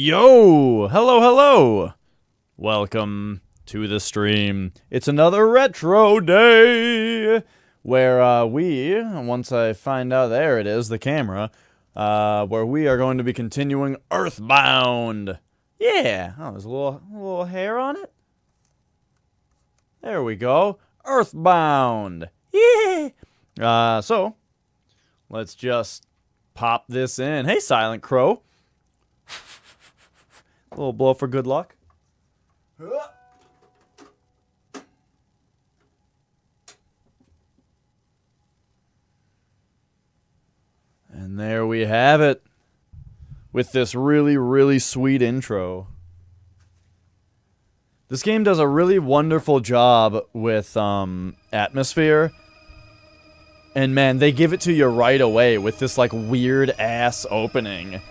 Yo! Hello, hello! Welcome to the stream. It's another retro day! Where, once I find out, there it is, the camera, where we are going to be continuing EarthBound! Yeah! Oh, there's a little hair on it? There we go. EarthBound! Yeah! So, let's just pop this in. Hey, Silent Crow! A little blow for good luck. And there we have it. With this really, really sweet intro. This game does a really wonderful job with atmosphere. And man, they give it to you right away with this like weird ass opening.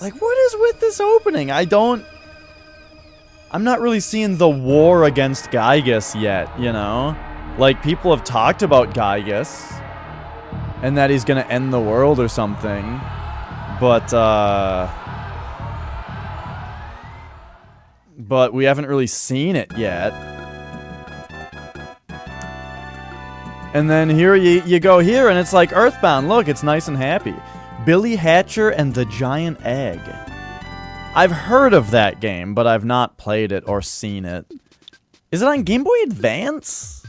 Like, what is with this opening? I'm not really seeing the war against Gygus yet, you know? Like, people have talked about Gygus, and that he's gonna end the world or something, but we haven't really seen it yet. And then here you go here, and it's like EarthBound. Look, it's nice and happy. Billy Hatcher and the Giant Egg. I've heard of that game, but I've not played it or seen it. Is it on Game Boy Advance?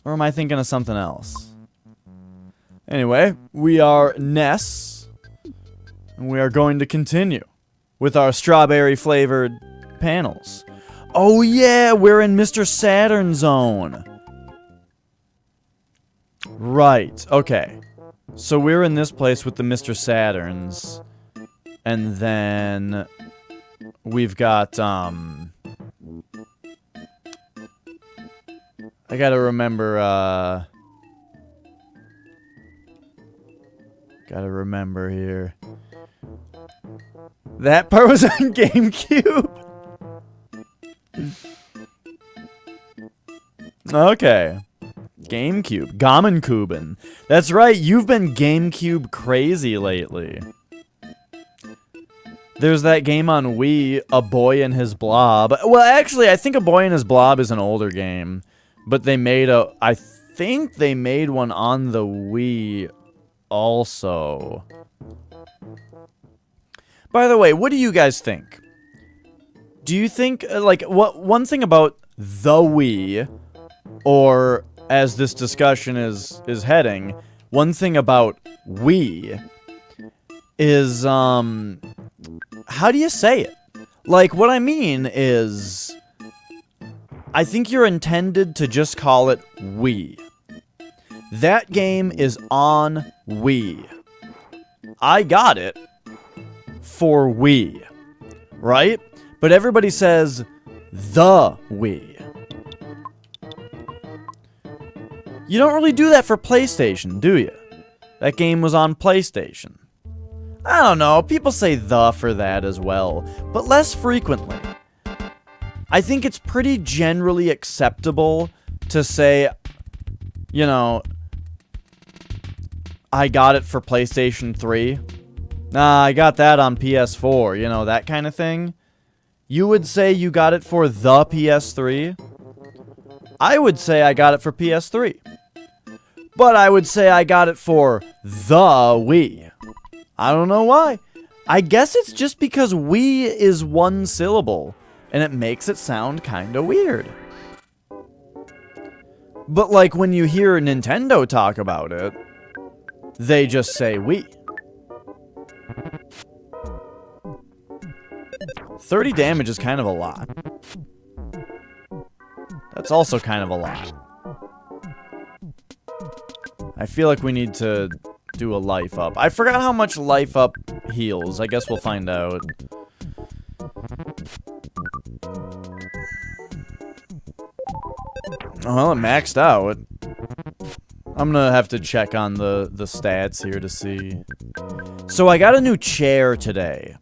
Or am I thinking of something else? Anyway, we are Ness, and we are going to continue with our strawberry-flavored panels. Oh yeah, we're in Mr. Saturn Zone. Right, okay. So we're in this place with the Mr. Saturns, and then we've got, I gotta remember here. That part was on GameCube? Okay. GameCube. Gamenkuben. That's right, you've been GameCube crazy lately. There's that game on Wii, A Boy and His Blob. Well, actually, I think A Boy and His Blob is an older game. But they made I think they made one on the Wii also. By the way, what do you guys think? Do you think, like, one thing about the Wii, or as this discussion is heading, one thing about Wii is, how do you say it? Like, what I mean is, I think you're intended to just call it Wii. That game is on Wii. I got it for Wii, right? But everybody says the Wii. You don't really do that for PlayStation, do you? That game was on PlayStation. I don't know, people say the for that as well, but less frequently. I think it's pretty generally acceptable to say, you know, I got it for PlayStation 3. Nah, I got that on PS4, you know, that kind of thing. You would say you got it for the PS3. I would say I got it for PS3. But I would say I got it for the Wii. I don't know why. I guess it's just because Wii is one syllable, and it makes it sound kinda weird. But like when you hear Nintendo talk about it, they just say Wii. 30 damage is kind of a lot. That's also kind of a lot. I feel like we need to do a life up. I forgot how much life up heals. I guess we'll find out. Well, it maxed out. I'm gonna have to check on the stats here to see. So I got a new chair today.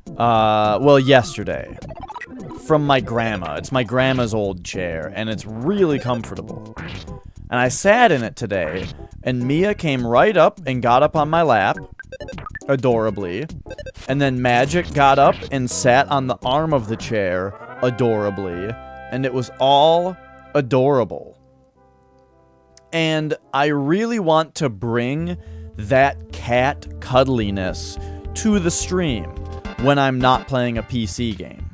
Well, yesterday. From my grandma. It's my grandma's old chair, and it's really comfortable. And I sat in it today, and Mia came right up and got up on my lap, adorably. And then Magic got up and sat on the arm of the chair adorably. And it was all adorable. And I really want to bring that cat cuddliness to the stream when I'm not playing a PC game.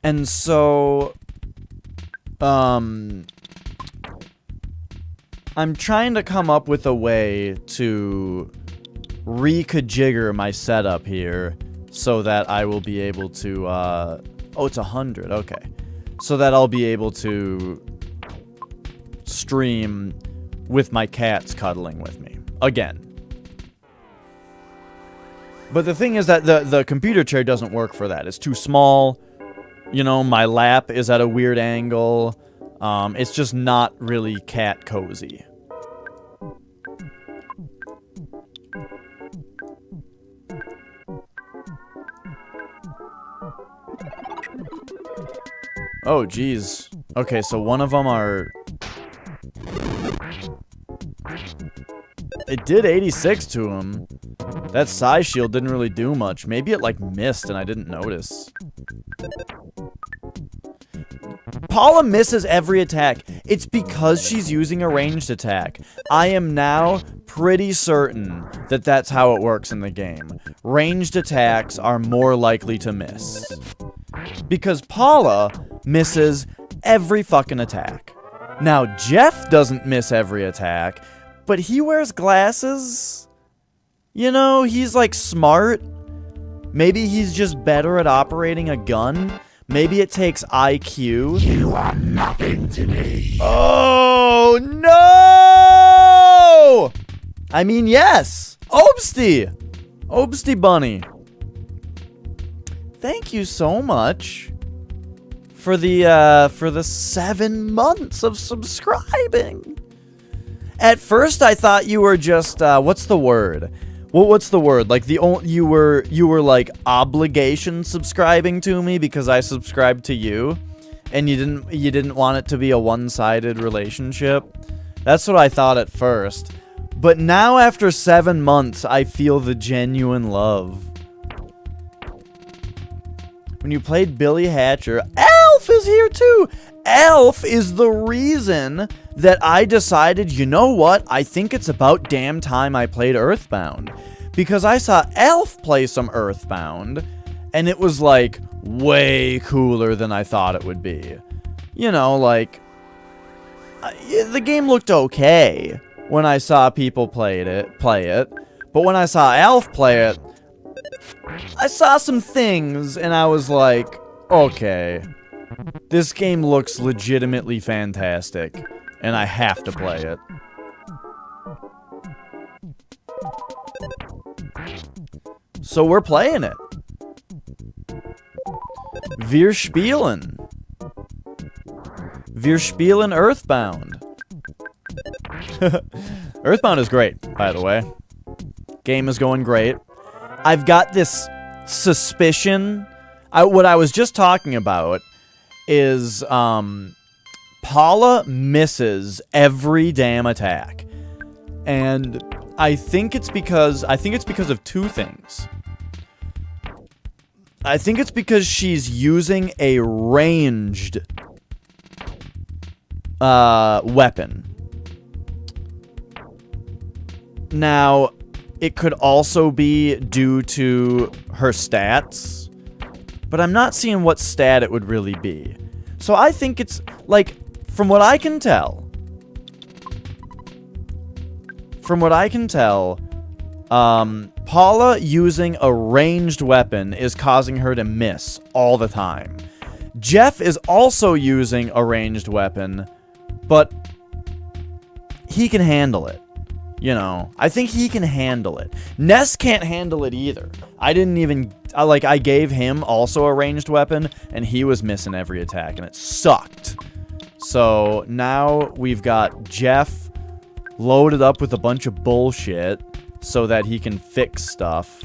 And so, I'm trying to come up with a way to reconfigure my setup here so that I will be able to, oh, it's 100, okay. So that I'll be able to stream with my cats cuddling with me. Again. But the thing is that the computer chair doesn't work for that. It's too small. You know, my lap is at a weird angle. It's just not really cat cozy. Oh, geez. Okay, so one of them are... It did 86 to him. That size shield didn't really do much. Maybe it, like, missed and I didn't notice. Paula misses every attack. It's because she's using a ranged attack. I am now pretty certain that that's how it works in the game. Ranged attacks are more likely to miss. Because Paula misses every fucking attack. Now, Jeff doesn't miss every attack, but he wears glasses. You know, he's like smart. Maybe he's just better at operating a gun. Maybe it takes IQ. You are nothing to me. Oh, no! I mean, yes. Obsty. Obsty Bunny. Thank you so much for the 7 months of subscribing. At first, I thought you were just what's the word? What's the word? Like you were like obligation subscribing to me because I subscribed to you, and you didn't want it to be a one-sided relationship. That's what I thought at first. But now after 7 months, I feel the genuine love. When you played Billy Hatcher, Alf is here too. Alf is the reason that I decided, you know what? I think it's about damn time I played EarthBound. Because I saw Alf play some EarthBound, and it was, like, way cooler than I thought it would be. You know, like, the game looked okay when I saw people play it. But when I saw Alf play it, I saw some things, and I was like, okay, this game looks legitimately fantastic, and I have to play it. So we're playing it. Wir spielen. Wir spielen EarthBound. EarthBound is great, by the way. Game is going great. I've got this suspicion. What I was just talking about is Paula misses every damn attack. And I think it's because of two things. I think it's because she's using a ranged weapon. Now, it could also be due to her stats, but I'm not seeing what stat it would really be. So I think it's, like, from what I can tell, Paula using a ranged weapon is causing her to miss all the time. Jeff is also using a ranged weapon, but he can handle it. You know, I think he can handle it. Ness can't handle it either. I gave him also a ranged weapon, and he was missing every attack, and it sucked. So now we've got Jeff loaded up with a bunch of bullshit so that he can fix stuff.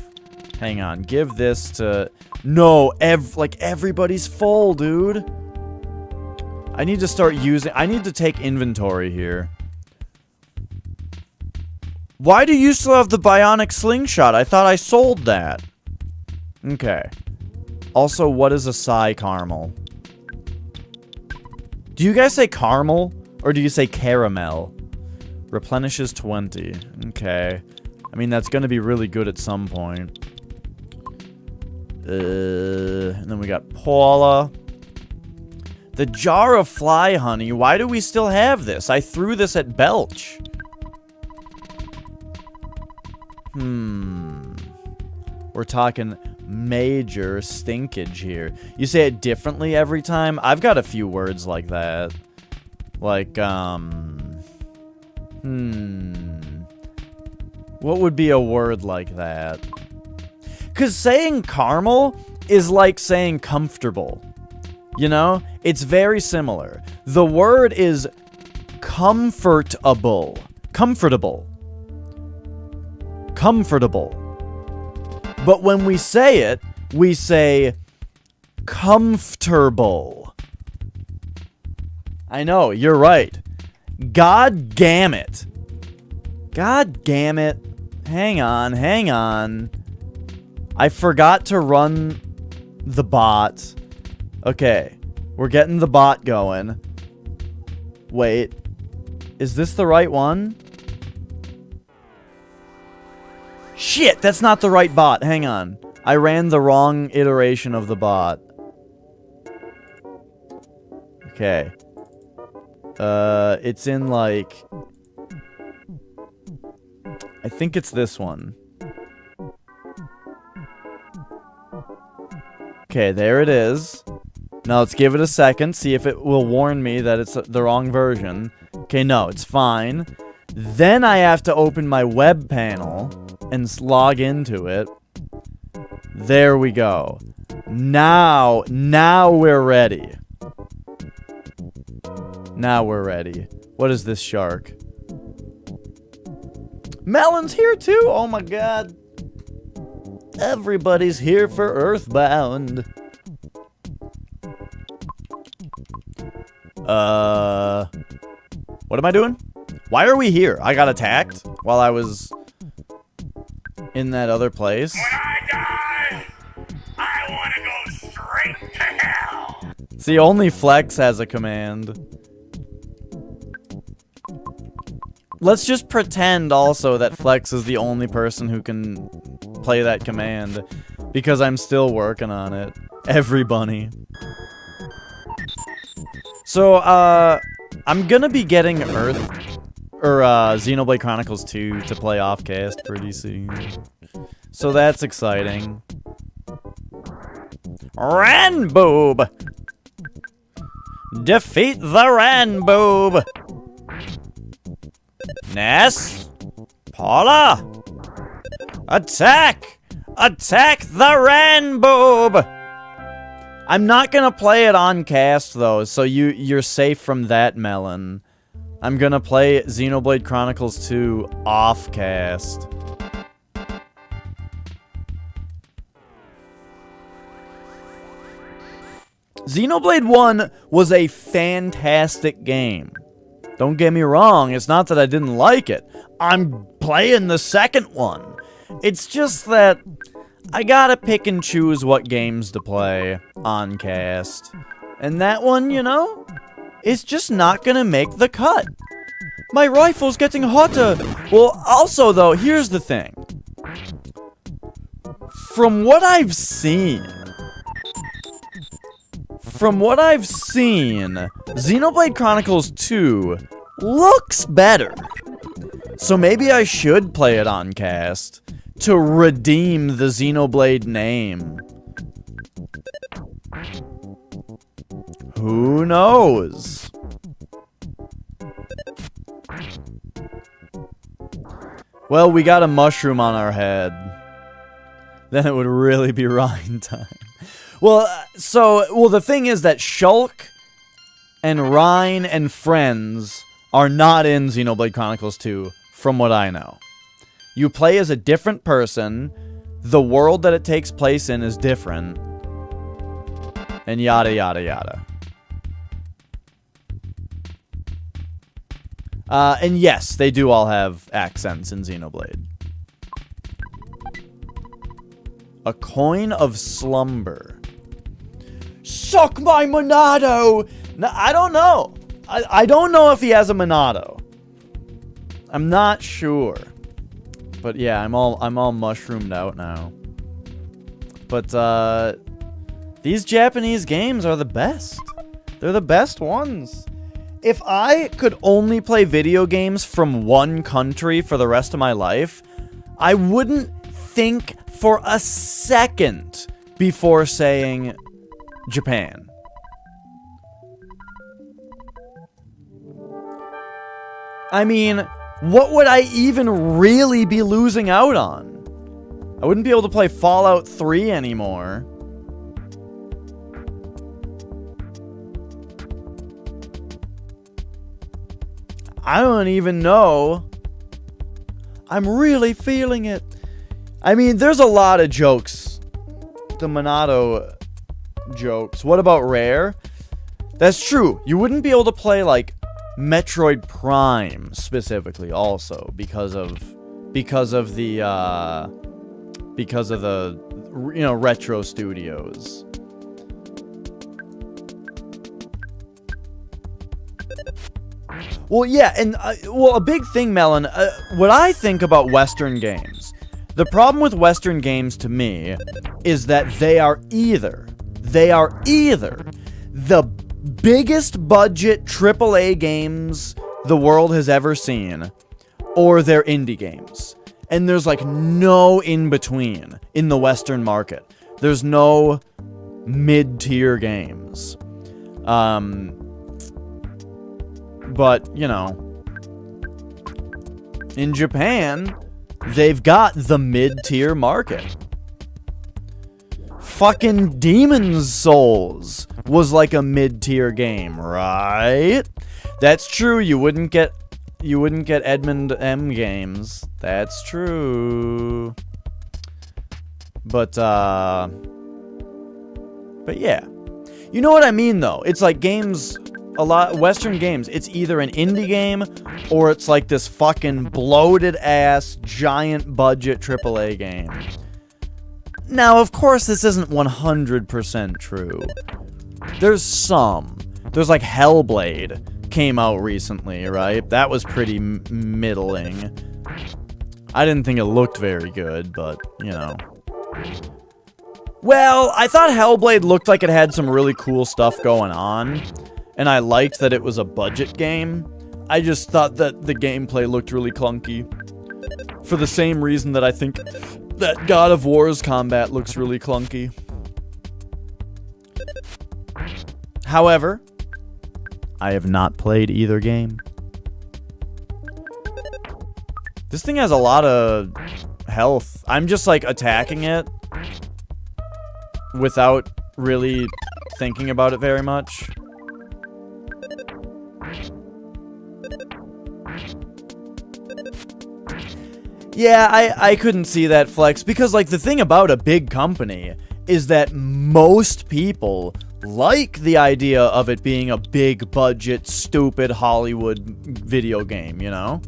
Hang on, give this to... No, everybody's full, dude. I need to take inventory here. Why do you still have the bionic slingshot? I thought I sold that. Okay. Also, what is a Psy Caramel? Do you guys say caramel? Or do you say caramel? Replenishes 20. Okay. I mean, that's gonna be really good at some point. And then we got Paula. The jar of fly honey. Why do we still have this? I threw this at Belch. We're talking major stinkage here. You say it differently every time? I've got a few words like that. Like, what would be a word like that? Because saying caramel is like saying comfortable. You know? It's very similar. The word is comfortable. Comfortable. Comfortable. But when we say comfortable. I know, you're right. God damn it. God damn it. Hang on. I forgot to run the bot. Okay, we're getting the bot going. Wait, is this the right one? Shit, that's not the right bot. Hang on. I ran the wrong iteration of the bot. Okay. It's in like... I think it's this one. Okay, there it is. Now let's give it a second, see if it will warn me that it's the wrong version. Okay, no, it's fine. Then I have to open my web panel and log into it. There we go. Now we're ready. Now we're ready. What is this shark? Melon's here too? Oh my god. Everybody's here for EarthBound. What am I doing? Why are we here? I got attacked while I was in that other place. When I die, I want to go straight to hell. See, only Flex has a command. Let's just pretend also that Flex is the only person who can play that command, because I'm still working on it. Every bunny. So, I'm gonna be getting Xenoblade Chronicles 2 to play offcast pretty soon. So that's exciting. Ranboob! Defeat the Ranboob! Ness? Paula? Attack! Attack the Ranboob! I'm not gonna play it on cast though, so you're safe from that, Melon. I'm gonna play Xenoblade Chronicles 2 off cast. Xenoblade 1 was a fantastic game. Don't get me wrong, it's not that I didn't like it. I'm playing the second one. It's just that I gotta pick and choose what games to play on cast. And that one, you know, it's just not gonna make the cut. My rifle's getting hotter. Well, also though, here's the thing. From what I've seen, Xenoblade Chronicles 2 looks better. So maybe I should play it on cast to redeem the Xenoblade name. Who knows? Well, we got a mushroom on our head. Then it would really be Rhine time. Well, the thing is that Shulk and Rhine and friends are not in Xenoblade Chronicles 2, from what I know. You play as a different person, the world that it takes place in is different, and yada yada yada. And yes, they do all have accents in Xenoblade. A coin of slumber. Suck my Monado! No, I don't know. I don't know if he has a Monado. I'm not sure. But yeah, I'm all mushroomed out now. But these Japanese games are the best. They're the best ones. If I could only play video games from one country for the rest of my life, I wouldn't think for a second before saying Japan. I mean, what would I even really be losing out on? I wouldn't be able to play Fallout 3 anymore. I don't even know. I'm really feeling it. I mean, there's a lot of jokes. The Monado jokes. What about Rare? That's true. You wouldn't be able to play, like, Metroid Prime specifically also because of the retro studios. Well, yeah, and a big thing, Melon, what I think about Western games, the problem with Western games to me is that they are either the biggest budget AAA games the world has ever seen, or they're indie games. And there's like no in between in the Western market. There's no mid-tier games. But, you know, in Japan, they've got the mid-tier market. Fucking Demon's Souls was like a mid-tier game, right? That's true. You wouldn't get Edmund M games. That's true. But yeah. You know what I mean, though? It's like games, a lot, Western games, it's either an indie game, or it's like this fucking bloated-ass, giant-budget AAA game. Now, of course, this isn't 100% true. There's some. There's like Hellblade came out recently, right? That was pretty middling. I didn't think it looked very good, but, you know. Well, I thought Hellblade looked like it had some really cool stuff going on, and I liked that it was a budget game. I just thought that the gameplay looked really clunky. For the same reason that I think that God of War's combat looks really clunky. However, I have not played either game. This thing has a lot of health. I'm just like attacking it without really thinking about it very much. Yeah, I couldn't see that flex because, like, the thing about a big company is that most people like the idea of it being a big budget, stupid Hollywood video game, you know?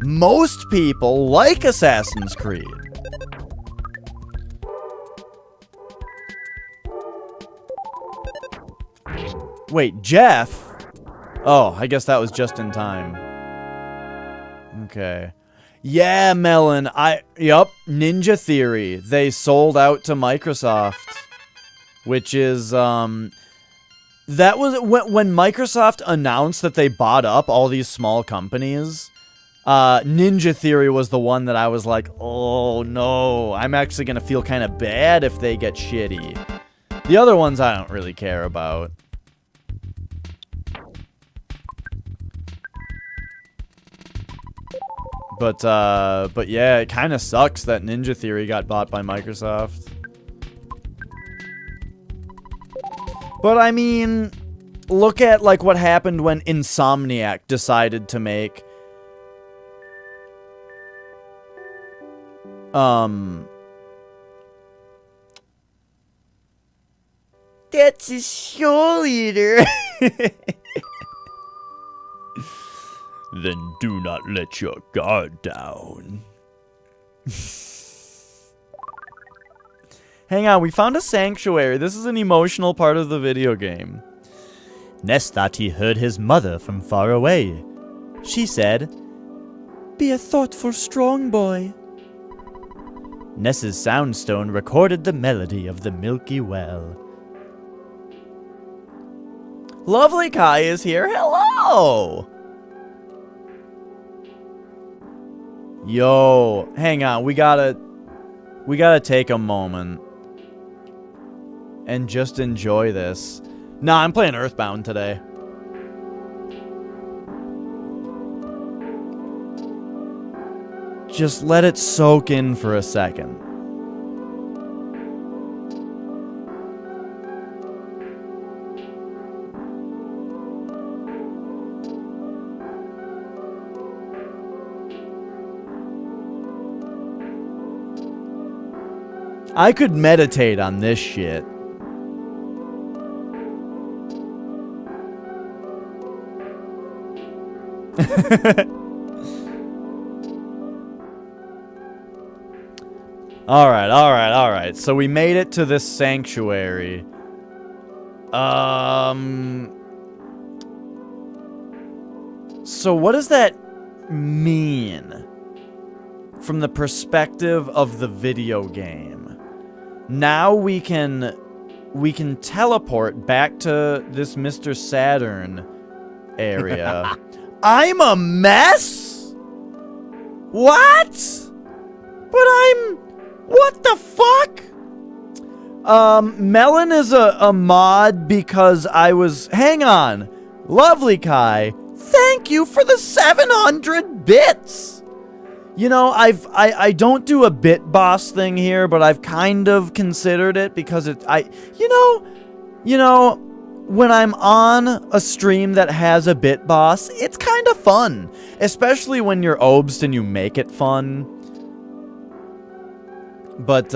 Most people like Assassin's Creed. Wait, Jeff? Oh, I guess that was just in time. Okay. Yeah, Melon. Yup, Ninja Theory. They sold out to Microsoft. Which is, that was, when Microsoft announced that they bought up all these small companies, Ninja Theory was the one that I was like, oh no, I'm actually gonna feel kind of bad if they get shitty. The other ones I don't really care about. But yeah, it kind of sucks that Ninja Theory got bought by Microsoft. But I mean, look at like what happened when Insomniac decided to make that's a show leader. Then do not let your guard down. Hang on, we found a sanctuary. This is an emotional part of the video game. Ness thought he heard his mother from far away. She said, "Be a thoughtful, strong boy." Ness's soundstone recorded the melody of the Milky Well. Lovely Kai is here. Hello! Yo, hang on. We gotta take a moment and just enjoy this. Nah, I'm playing EarthBound today. Just let it soak in for a second. I could meditate on this shit. Alright. So we made it to this sanctuary. So what does that mean from the perspective of the video game? Now we can teleport back to this Mr. Saturn area. I'm a mess? What? But what the fuck? Melon is a mod because I was... Hang on. Lovely Kai, thank you for the 700 bits. You know, I don't do a bit boss thing here, but I've kind of considered it because you know, when I'm on a stream that has a bit boss, it's kind of fun, especially when you're obsed and you make it fun. But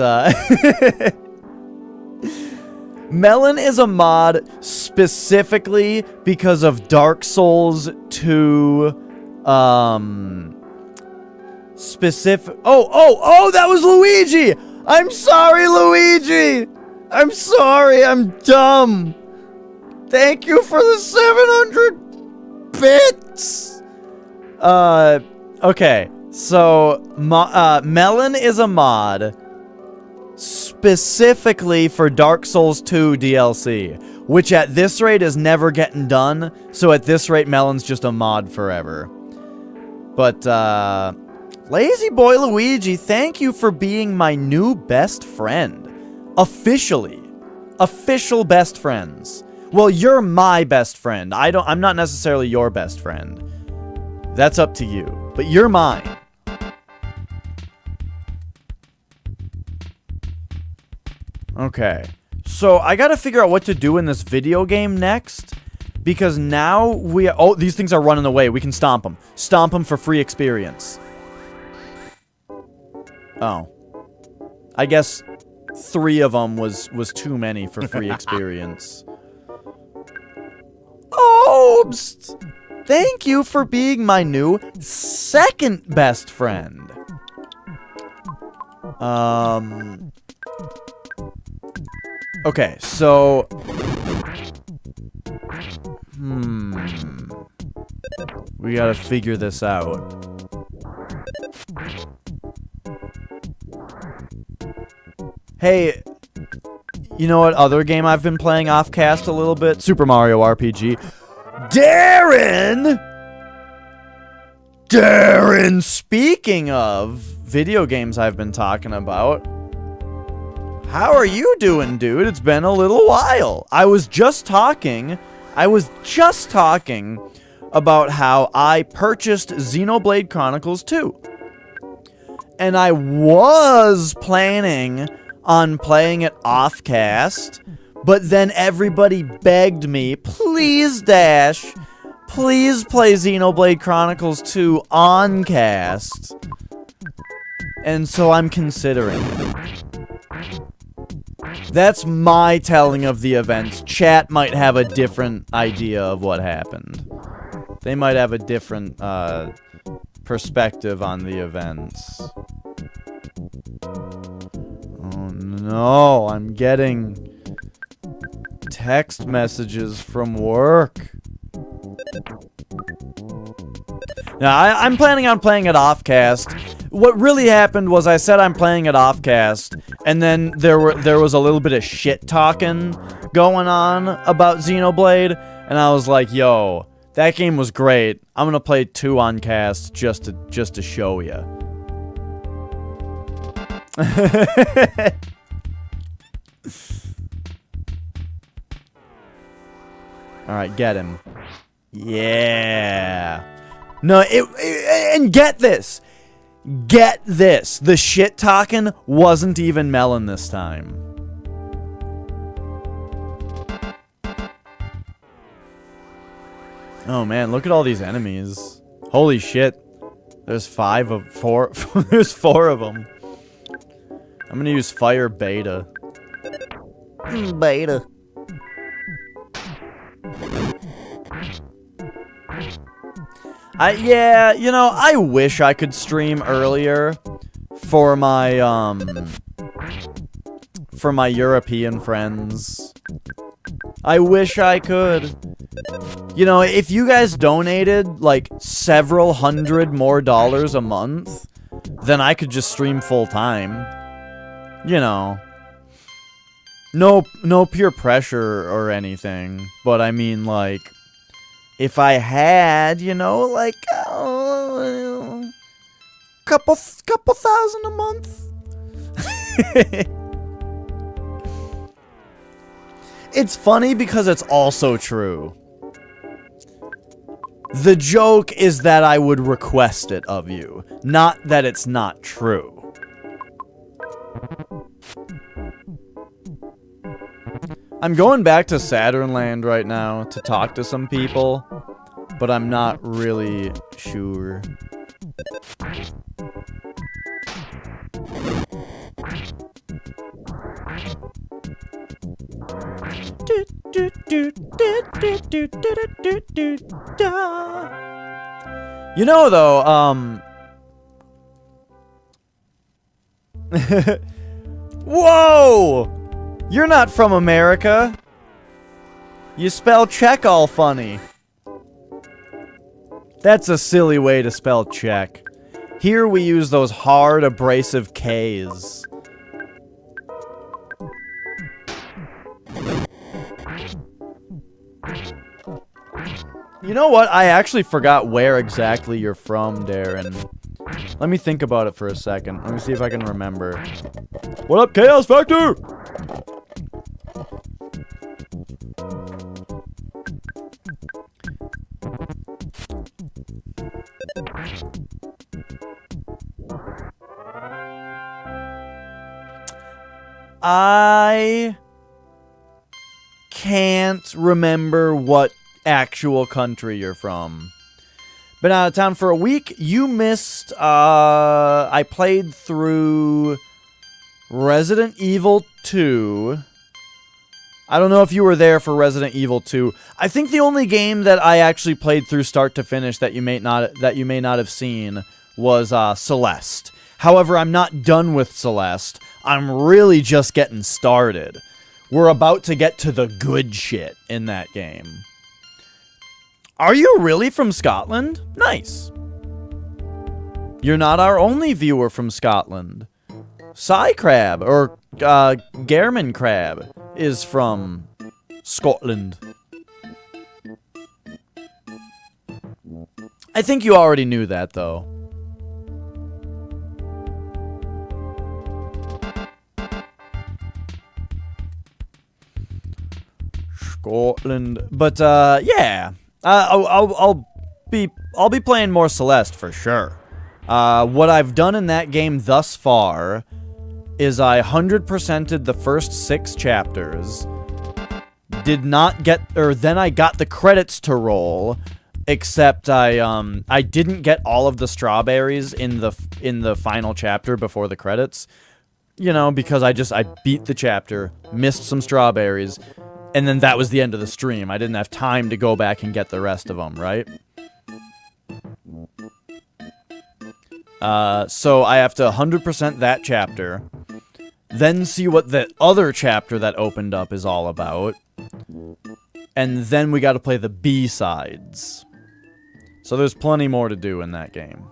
Melon is a mod specifically because of Dark Souls 2 Oh, that was Luigi! I'm sorry, Luigi! I'm sorry, I'm dumb! Thank you for the 700 bits! Okay, so, Melon is a mod specifically for Dark Souls 2 DLC, which at this rate is never getting done, so at this rate, Melon's just a mod forever. But, Lazy Boy Luigi, thank you for being my new best friend. Officially. Official best friends. Well, you're my best friend. I'm not necessarily your best friend. That's up to you. But you're mine. Okay. So, I gotta figure out what to do in this video game next. Because now oh, these things are running away. We can stomp them. Stomp them for free experience. Oh. I guess 3 of them was too many for free experience. Obst! Thank you for being my new second best friend. Okay, so... We gotta figure this out. Hey, you know what other game I've been playing off-cast a little bit? Super Mario RPG. Darren, speaking of video games I've been talking about, how are you doing, dude? It's been a little while. I was just talking about how I purchased Xenoblade Chronicles 2. And I was planning on playing it off-cast, but then everybody begged me, please, Dash, please play Xenoblade Chronicles 2 on-cast. And so I'm considering it. That's my telling of the events. Chat might have a different idea of what happened. They might have a different perspective on the events. Oh no, I'm getting text messages from work. Now, I'm planning on playing it off-cast. What really happened was I said I'm playing it off-cast, and then there was a little bit of shit-talking going on about Xenoblade, and I was like, yo, that game was great. I'm gonna play 2 on cast just to show ya. Alright, get him. Yeah. No, and get this. Get this. The shit talking wasn't even Melon this time. Oh man, look at all these enemies. Holy shit. There's 4 there's 4 of them. I'm gonna use Fire Beta. Beta. Yeah, you know, I wish I could stream earlier for my European friends. I wish I could. You know, if you guys donated like several hundred more dollars a month, then I could just stream full time. You know. No peer pressure or anything, but I mean like if I had, you know, like couple thousand a month. It's funny because it's also true. The joke is that I would request it of you, not that it's not true. I'm going back to Saturnland right now to talk to some people, but I'm not really sure. You know, though, whoa! You're not from America. You spell Czech all funny. That's a silly way to spell Czech. Here we use those hard, abrasive Ks. You know what? I actually forgot where exactly you're from, Darren. Let me think about it for a second. Let me see if I can remember. What up, Chaos Factor? I can't remember what actual country you're from. Been out of town for a week. You missed, I played through Resident Evil 2. I don't know if you were there for Resident Evil 2. I think the only game that I actually played through start to finish that you may not have seen was Celeste. However, I'm not done with Celeste. I'm really just getting started. We're about to get to the good shit in that game. Are you really from Scotland? Nice. You're not our only viewer from Scotland. Crab, or Gairman Crab, is from Scotland. I think you already knew that, though. Scotland. But, yeah. I'll be playing more Celeste for sure. What I've done in that game thus far is I 100%ed the first 6 chapters. Did not get, or then I got the credits to roll, except I didn't get all of the strawberries in the final chapter before the credits. You know, because I beat the chapter, missed some strawberries, and then that was the end of the stream. I didn't have time to go back and get the rest of them, right? So I have to 100% that chapter, then see what the other chapter that opened up is all about, and then we gotta play the B-sides. So there's plenty more to do in that game.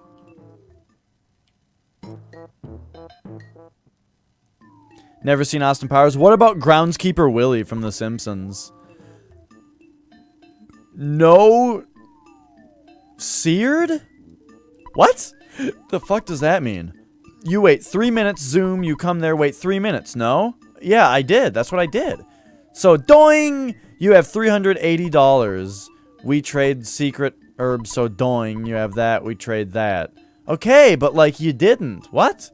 Never seen Austin Powers. What about Groundskeeper Willie from The Simpsons? No. Seared? What? The fuck does that mean? You wait 3 minutes, zoom, you come there, wait 3 minutes. No? Yeah, I did. That's what I did. So, doing! You have $380. We trade secret herbs, so doing. You have that, we trade that. Okay, but like you didn't. What?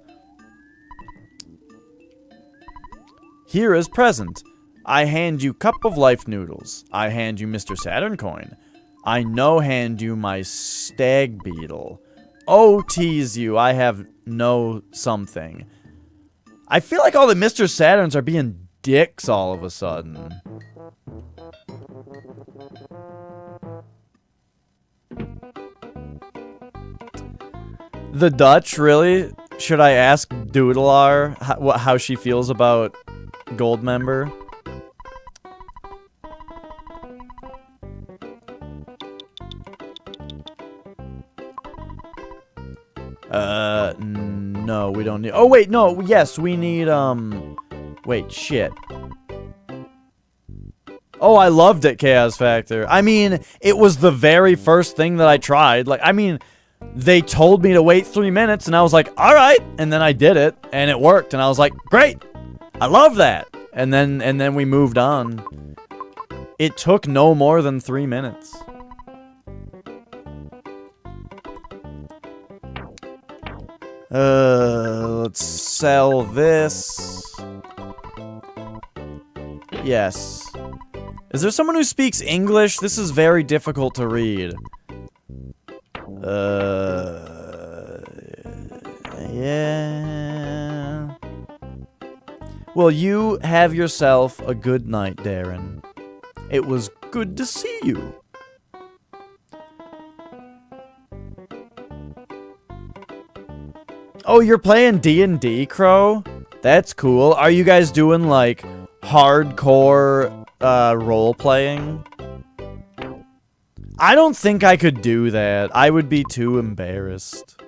Here is present. I hand you cup of life noodles. I hand you Mr. Saturn coin. I no hand you my stag beetle. Oh, tease you. I have no something. I feel like all the Mr. Saturns are being dicks all of a sudden. The Dutch, really? Should I ask Doodlar how she feels about Gold member? No, we don't need... Oh, wait, no, yes, we need, Wait, shit. Oh, I loved it, Chaos Factor. I mean, it was the very first thing that I tried. Like, I mean, they told me to wait 3 minutes, and I was like, alright, and then I did it, and it worked, and I was like, great! I love that! And then we moved on. It took no more than 3 minutes. Let's sell this. Yes. Is there someone who speaks English? This is very difficult to read. Yeah. Well, you have yourself a good night, Darren. It was good to see you. Oh, you're playing D&D, Crow? That's cool. Are you guys doing, like, hardcore, role-playing? I don't think I could do that. I would be too embarrassed.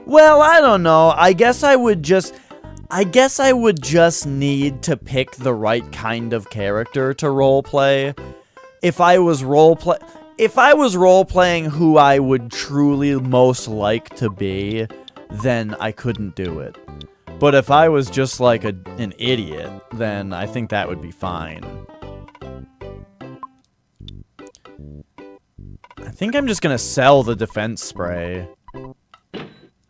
Well, I don't know. I guess I would just need to pick the right kind of character to roleplay. If I was role-playing who I would truly most like to be, then I couldn't do it. But if I was just like an idiot, then I think that would be fine. I think I'm just gonna sell the defense spray.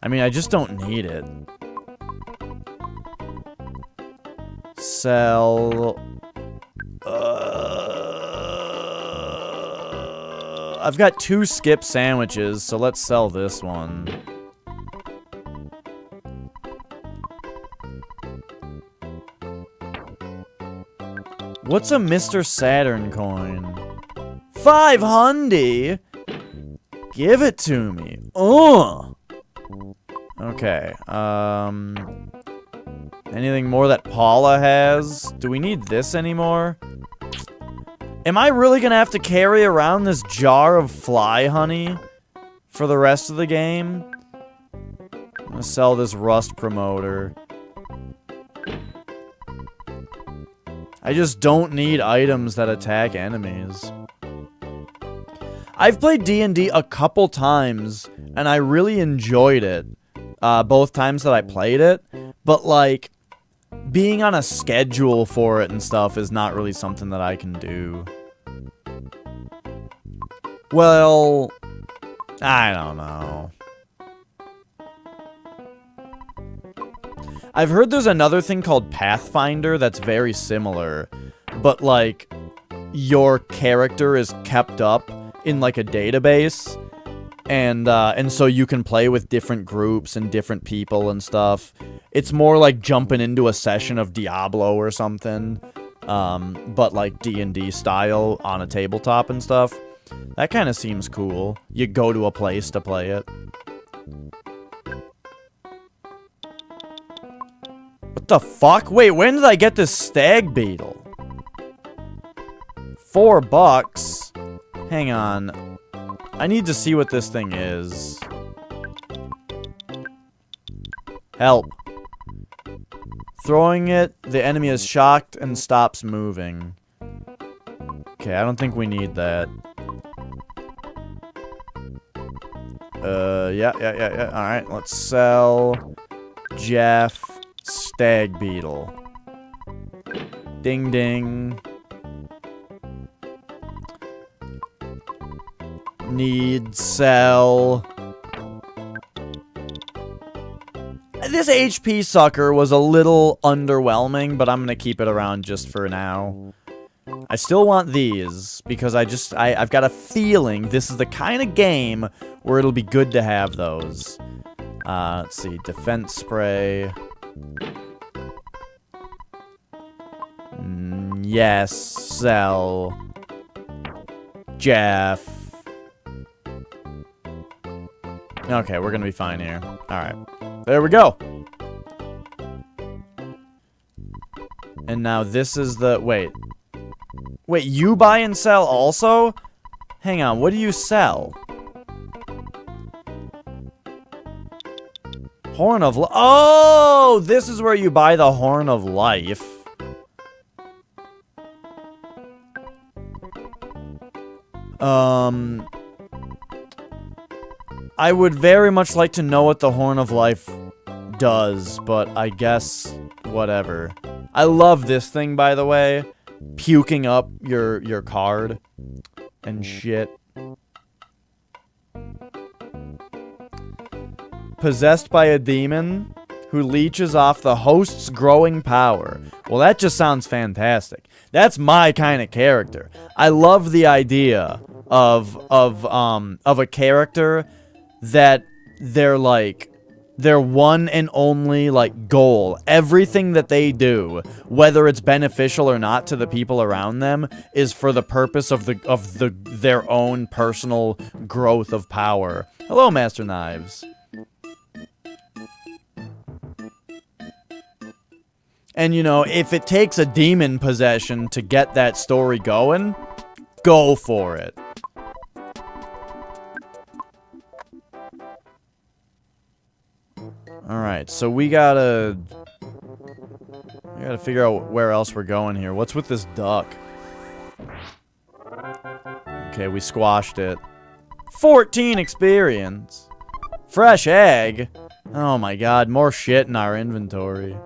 I mean, I just don't need it. Sell... I've got 2 skip sandwiches, so let's sell this one. What's a Mr. Saturn coin? 500? Give it to me. Ugh. Okay, anything more that Paula has? Do we need this anymore? Am I really gonna have to carry around this jar of fly honey for the rest of the game? I'm gonna sell this rust promoter. I just don't need items that attack enemies. I've played D&D a couple times, and I really enjoyed it. Both times that I played it. But, like, being on a schedule for it and stuff is not really something that I can do. Well, I don't know. I've heard there's another thing called Pathfinder that's very similar, but, like, your character is kept up in, like, a database, and so you can play with different groups and different people and stuff. It's more like jumping into a session of Diablo or something, but, like, D&D style on a tabletop and stuff. That kind of seems cool. You go to a place to play it. What the fuck? Wait, when did I get this stag beetle? $4? Hang on. I need to see what this thing is. Help. Throwing it, the enemy is shocked and stops moving. Okay, I don't think we need that. Yeah. Alright, let's sell Jeff Stag Beetle. Ding ding. Need sell. This HP sucker was a little underwhelming, but I'm gonna keep it around just for now. I still want these, because I've got a feeling this is the kind of game where it'll be good to have those. Let's see, defense spray. Yes, sell. Jeff. Okay, we're gonna be fine here. Alright. There we go. And now this is the... Wait. Wait, you buy and sell also? Hang on, what do you sell? Horn of Life. Oh! This is where you buy the Horn of Life. I would very much like to know what the Horn of Life does, but I guess whatever. I love this thing, by the way. Puking up your card and shit. Possessed by a demon who leeches off the host's growing power. Well, that just sounds fantastic. That's my kind of character. I love the idea of a character that their one and only goal, everything that they do, whether it's beneficial or not to the people around them, is for the purpose of their own personal growth of power. Hello, Master Knives. And you know, if it takes a demon possession to get that story going, go for it. Alright, so we gotta figure out where else we're going here. What's with this duck? Okay, we squashed it. 14 experience! Fresh egg! Oh my god, more shit in our inventory.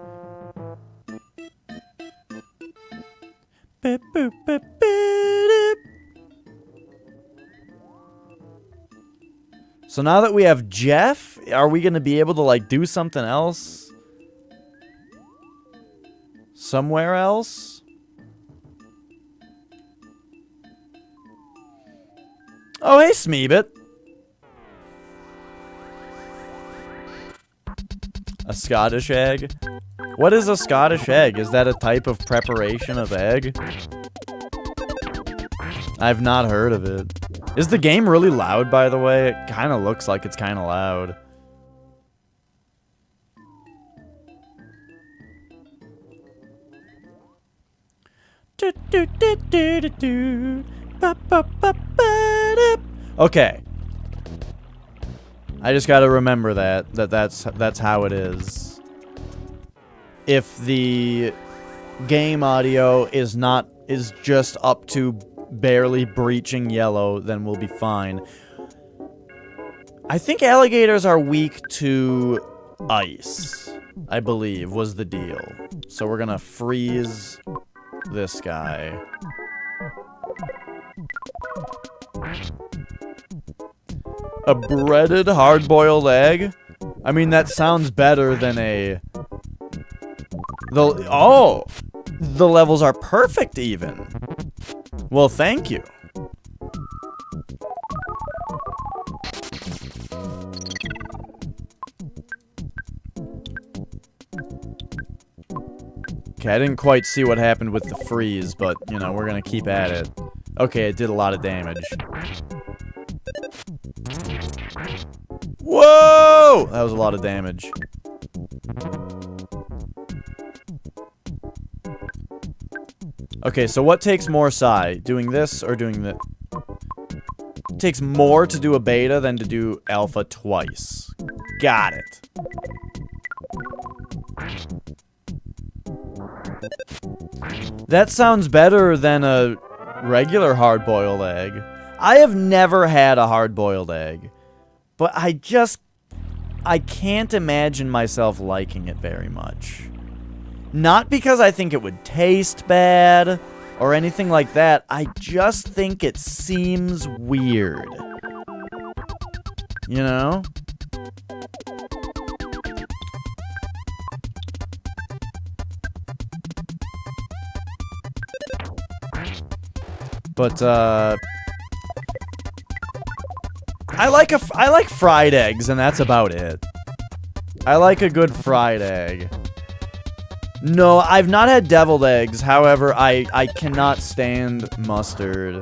So now that we have Jeff, are we going to be able to, do something else? Somewhere else? Oh, hey, Smeebit. A Scottish egg? What is a Scottish egg? Is that a type of preparation of egg? I've not heard of it. Is the game really loud, by the way? It kind of looks like it's kind of loud. Okay. I just gotta remember that's how it is. If the game audio is just up to barely breaching yellow, then we'll be fine. I think alligators are weak to ice, I believe, was the deal. So we're gonna freeze this guy. A breaded hard-boiled egg? I mean, that sounds better than a... Oh! The levels are perfect, even. Well, thank you. Okay, I didn't quite see what happened with the freeze, but, you know, we're gonna keep at it. Okay, it did a lot of damage. Whoa! That was a lot of damage. Okay, so what takes more psi? Doing this or doing the... It takes more to do a beta than to do alpha twice. Got it. That sounds better than a regular hard-boiled egg. I have never had a hard-boiled egg. But I can't imagine myself liking it very much. Not because I think it would taste bad or anything like that. I just think it seems weird. You know? But, I like fried eggs, and that's about it. I like a good fried egg. No, I've not had deviled eggs. However, I cannot stand mustard.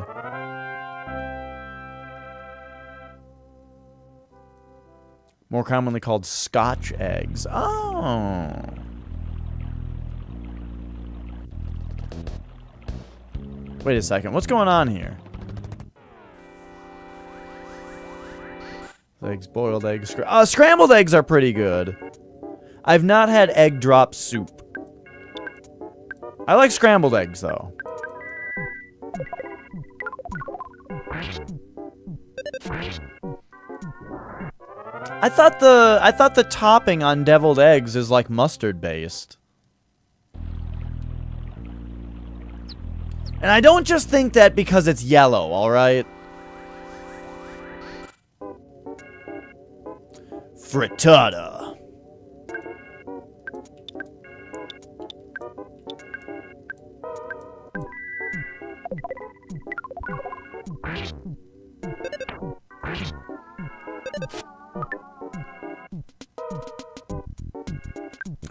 More commonly called Scotch eggs. Oh. Wait a second. What's going on here? Eggs, boiled eggs. Scrambled eggs are pretty good. I've not had egg drop soup. I like scrambled eggs, though. I thought the topping on deviled eggs is like mustard based. And I don't just think that because it's yellow, alright? Frittata.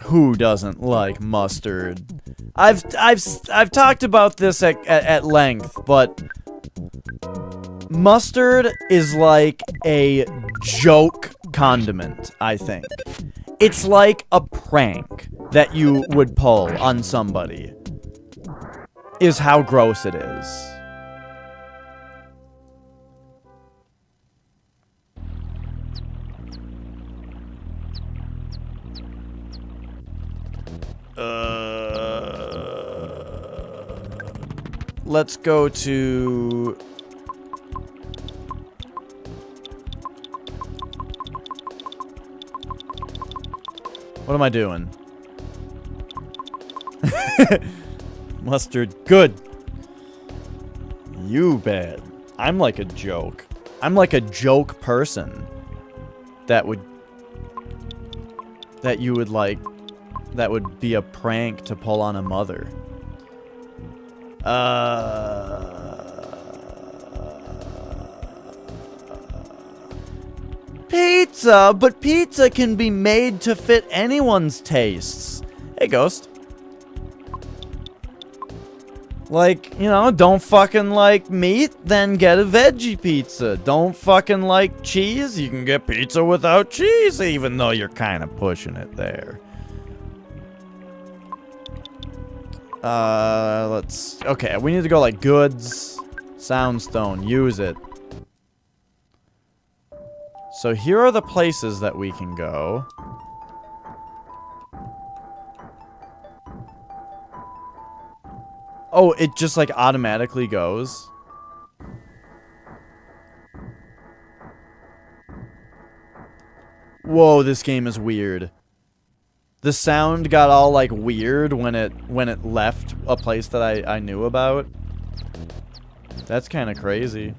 Who doesn't like mustard? I've talked about this at length, but mustard is like a joke condiment, I think. It's like a prank that you would pull on somebody. Is how gross it is. Let's go to... What am I doing? Mustard, good. You bad. I'm like a joke. I'm like a joke person. That you would like... That would be a prank to pull on a mother. Pizza, but pizza can be made to fit anyone's tastes. Hey, Ghost. Like, you know, don't fucking like meat, then get a veggie pizza. Don't fucking like cheese, you can get pizza without cheese, even though you're kind of pushing it there. Okay, we need to go like goods, soundstone, use it. So here are the places that we can go. Oh, it just like automatically goes. Whoa, this game is weird. The sound got all like weird when it left a place that I knew about. That's kind of crazy.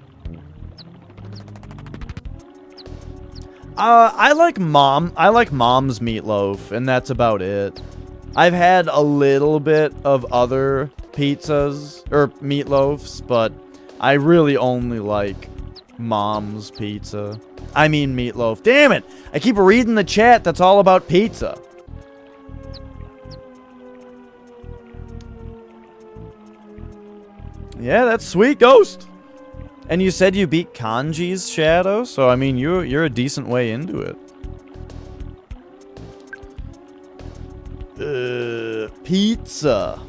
I like mom's meatloaf, and that's about it. I've had a little bit of other pizzas or meatloafs, but I really only like mom's pizza. I mean meatloaf. Damn it! I keep reading the chat that's all about pizza. Yeah, that's sweet, Ghost. And you said you beat Kanji's Shadow, so I mean, you're a decent way into it. Pizza.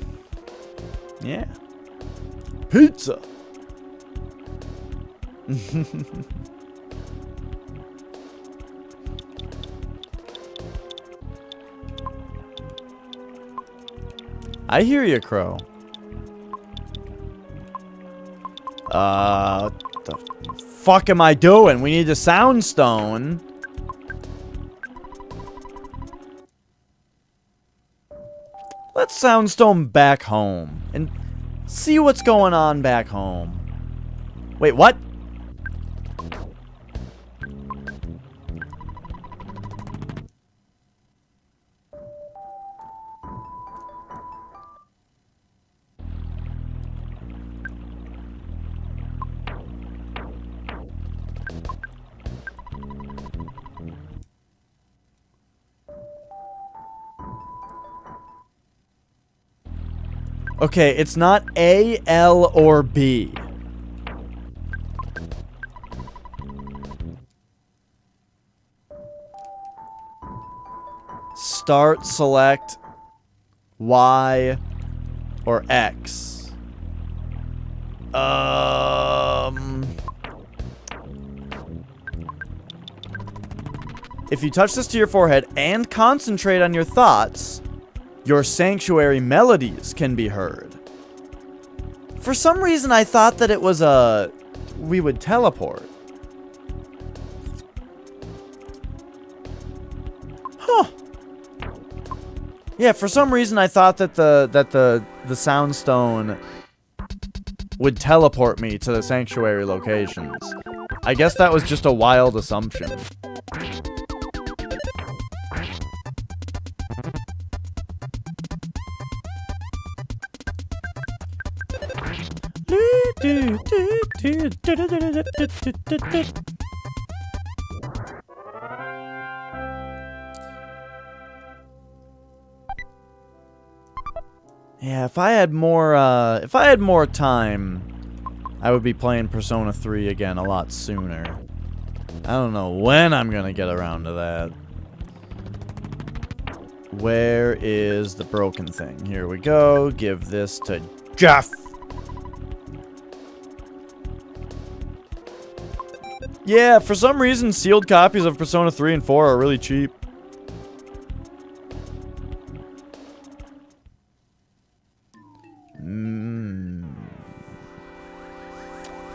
Yeah. Pizza. I hear you, Crow. What the fuck am I doing? We need a sound stone. Let's soundstone back home and see what's going on back home. Wait, what? Okay, it's not A, L, or B. Start, select, Y, or X. If you touch this to your forehead and concentrate on your thoughts, your sanctuary melodies can be heard. For some reason, I thought that it was we would teleport. Huh. Yeah, for some reason I thought that the sound stone would teleport me to the sanctuary locations. I guess that was just a wild assumption. Yeah, if I had more time, I would be playing Persona 3 again a lot sooner. I don't know when I'm gonna get around to that. Where is the broken thing? Here we go. Give this to Jeff. Yeah, for some reason, sealed copies of Persona 3 and 4 are really cheap.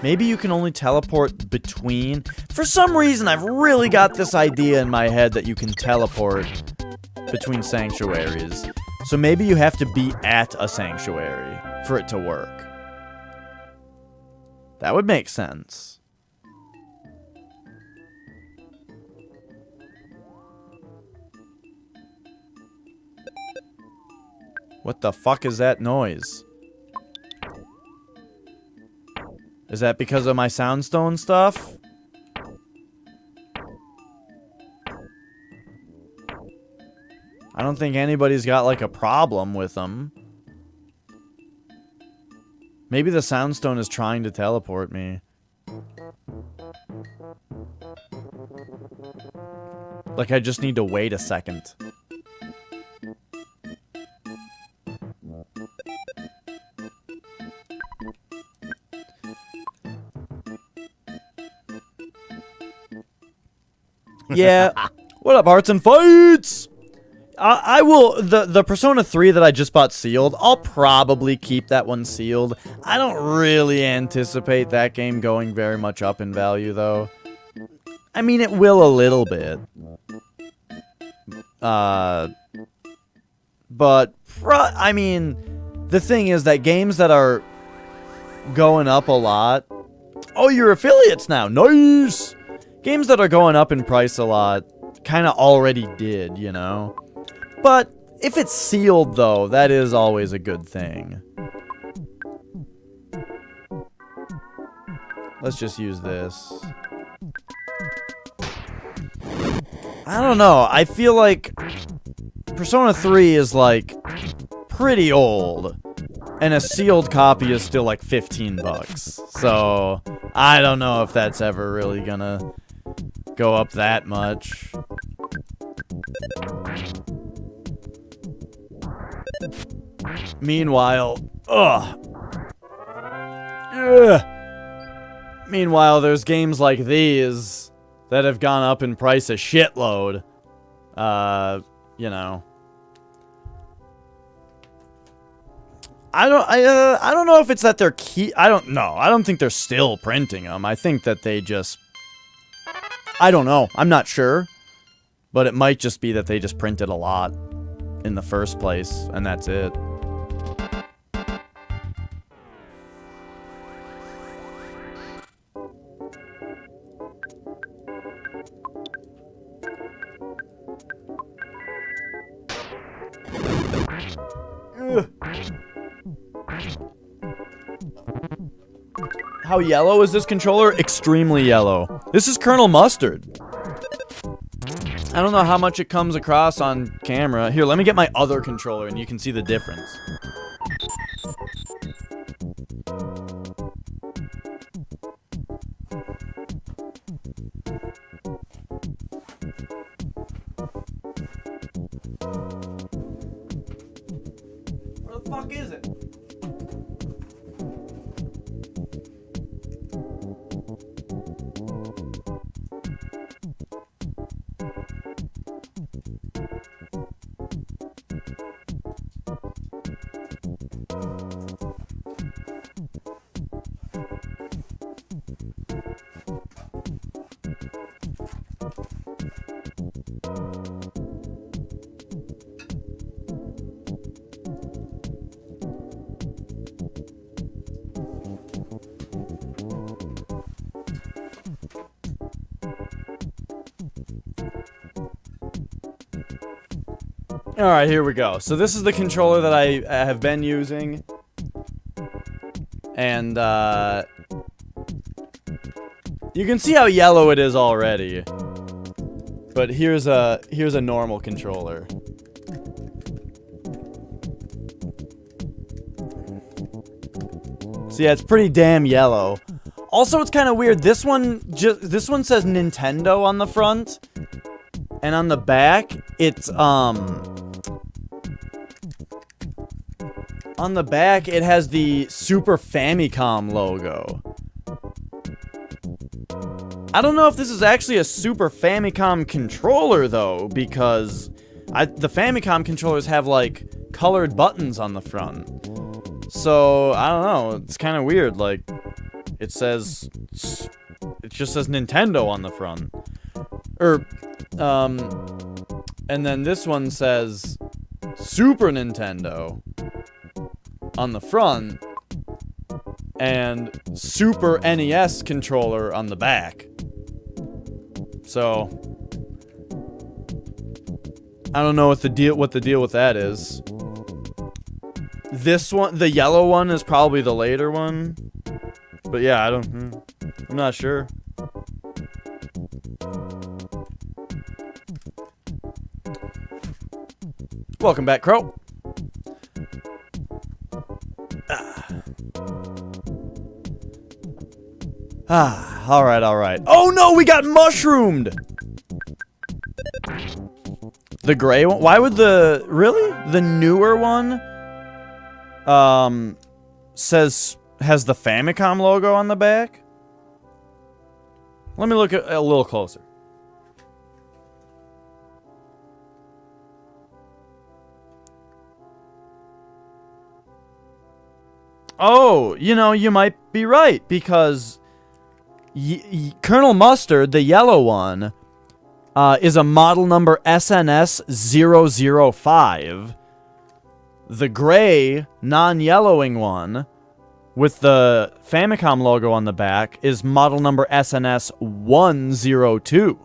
Maybe you can only teleport between... For some reason, I've really got this idea in my head that you can teleport between sanctuaries. So maybe you have to be at a sanctuary for it to work. That would make sense. What the fuck is that noise? Is that because of my soundstone stuff? I don't think anybody's got like a problem with them. Maybe the soundstone is trying to teleport me. Like I just need to wait a second. Yeah. What up, Hearts and Fights? I will... The Persona 3 that I just bought sealed, I'll probably keep that one sealed. I don't really anticipate that game going very much up in value, though. I mean, it will a little bit. But... I mean, the thing is that games that are going up a lot... Oh, you're affiliates now. Nice! Games that are going up in price a lot kind of already did, you know? But if it's sealed, though, that is always a good thing. Let's just use this. I don't know. I feel like Persona 3 is, like, pretty old. And a sealed copy is still like 15 bucks. So, I don't know if that's ever really gonna go up that much. Meanwhile, meanwhile, there's games like these that have gone up in price a shitload. You know. I don't know if it's that they're I don't know. I don't think they're still printing them. I think that they just, I don't know. I'm not sure. But it might just be that they just printed a lot in the first place, and that's it. How yellow is this controller? Extremely yellow. This is Colonel Mustard. I don't know how much it comes across on camera. Here, let me get my other controller and you can see the difference. Where the fuck is it? Alright, here we go. So this is the controller that I have been using. And, you can see how yellow it is already. But here's a normal controller. So yeah, it's pretty damn yellow. Also, it's kind of weird. This one says Nintendo on the front. And on the back, it's, on the back, it has the Super Famicom logo. I don't know if this is actually a Super Famicom controller, though, because the Famicom controllers have, like, colored buttons on the front. So, I don't know. It's kind of weird. Like, it just says Nintendo on the front. And then this one says Super Nintendo on the front, and Super NES controller on the back. So I don't know what the deal with that is. This one, the yellow one, is probably the later one. But yeah, I'm not sure. Welcome back, Crow. Alright, alright. Oh no, we got mushroomed! The gray one? Why would really? The newer one, has the Famicom logo on the back? Let me look at a little closer. Oh, you might be right, because Colonel Mustard, the yellow one, is a model number SNS005. The gray, non-yellowing one, with the Famicom logo on the back, is model number SNS102.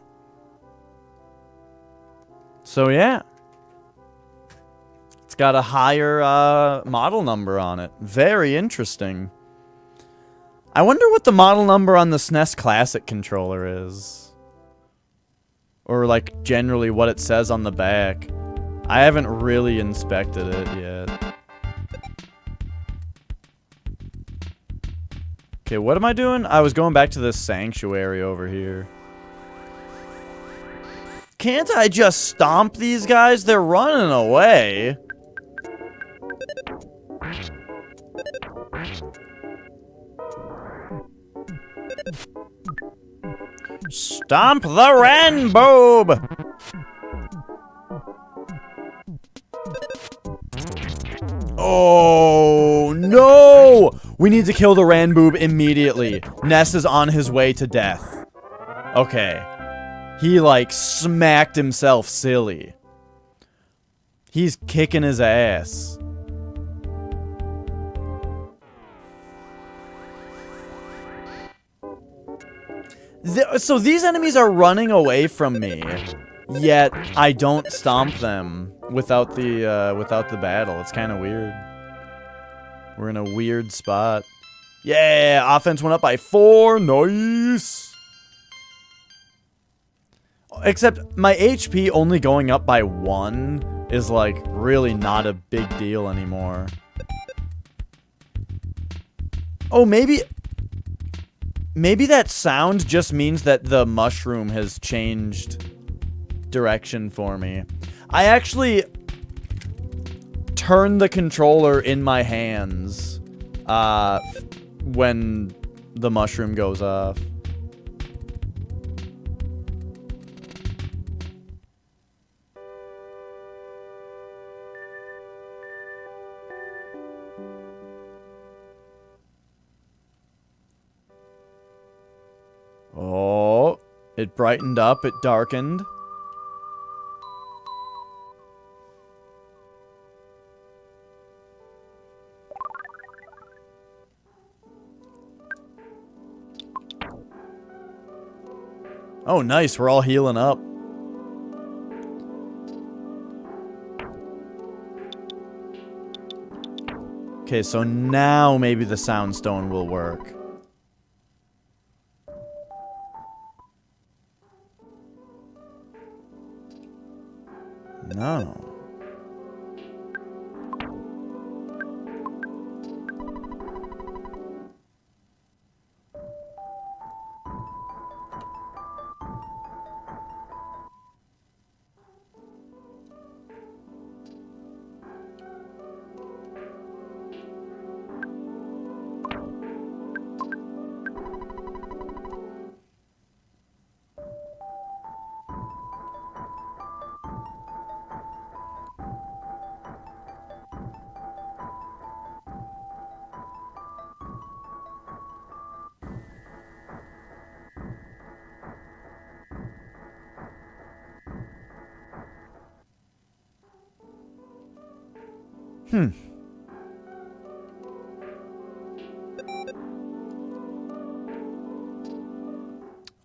So, yeah. It's got a higher model number on it. Very interesting. I wonder what the model number on the SNES Classic controller is. Or, like, generally what it says on the back. I haven't really inspected it yet. Okay, what am I doing? I was going back to this sanctuary over here. Can't I just stomp these guys? They're running away. Stomp the Ranboob! Oh, no! We need to kill the Ranboob immediately. Ness is on his way to death. Okay. He, like, smacked himself silly. He's kicking his ass. So these enemies are running away from me, yet I don't stomp them without the battle. It's kind of weird. We're in a weird spot. Yeah, offense went up by 4. Nice. Except my HP only going up by 1 is like really not a big deal anymore. Oh, maybe that sound just means that the mushroom has changed direction for me. I actually turn the controller in my hands when the mushroom goes off. Oh, it brightened up, it darkened. Oh, nice, we're all healing up. Okay, so now maybe the soundstone will work. No.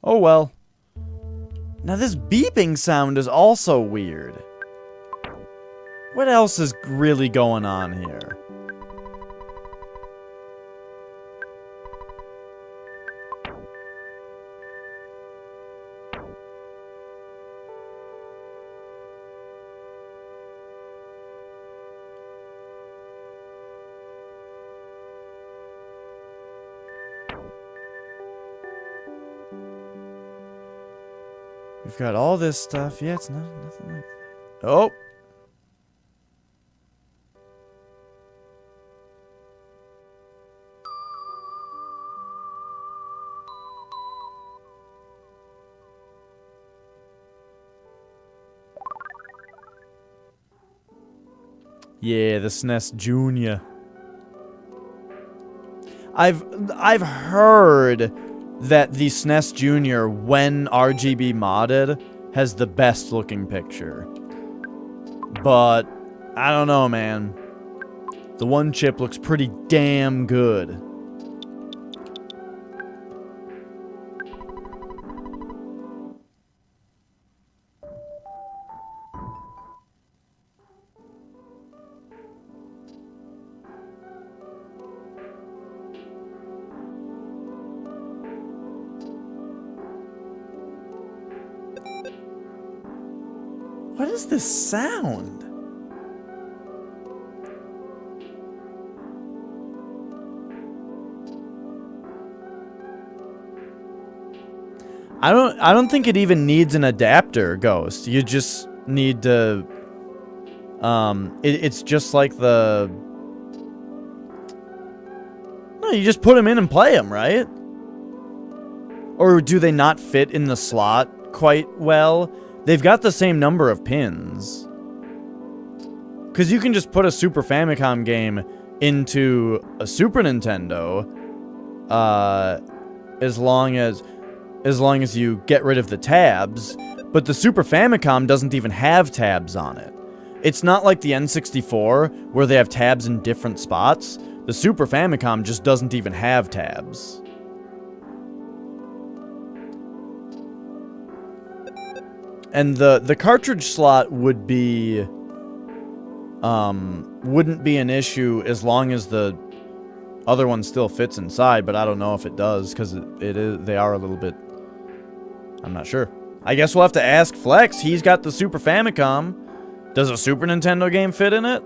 Oh well. Now this beeping sound is also weird. What else is really going on here? We've got all this stuff. Yeah, it's nothing like that. Oh. Yeah, the SNES Junior. I've heard that the SNES Junior, when RGB modded, has the best looking picture. But I don't know, man. The one chip looks pretty damn good. What is this sound? I don't think it even needs an adapter, Ghost. You just need to it's just like the No, you just put them in and play them, right? Or do they not fit in the slot quite well? They've got the same number of pins. Cuz you can just put a Super Famicom game into a Super Nintendo as long as you get rid of the tabs, but the Super Famicom doesn't even have tabs on it. It's not like the N64 where they have tabs in different spots. The Super Famicom just doesn't even have tabs. And the cartridge slot would be wouldn't be an issue as long as the other one still fits inside, but I don't know if it does because they are a little bit. I'm not sure. I guess we'll have to ask Flex. He's got the Super Famicom. Does a Super Nintendo game fit in it?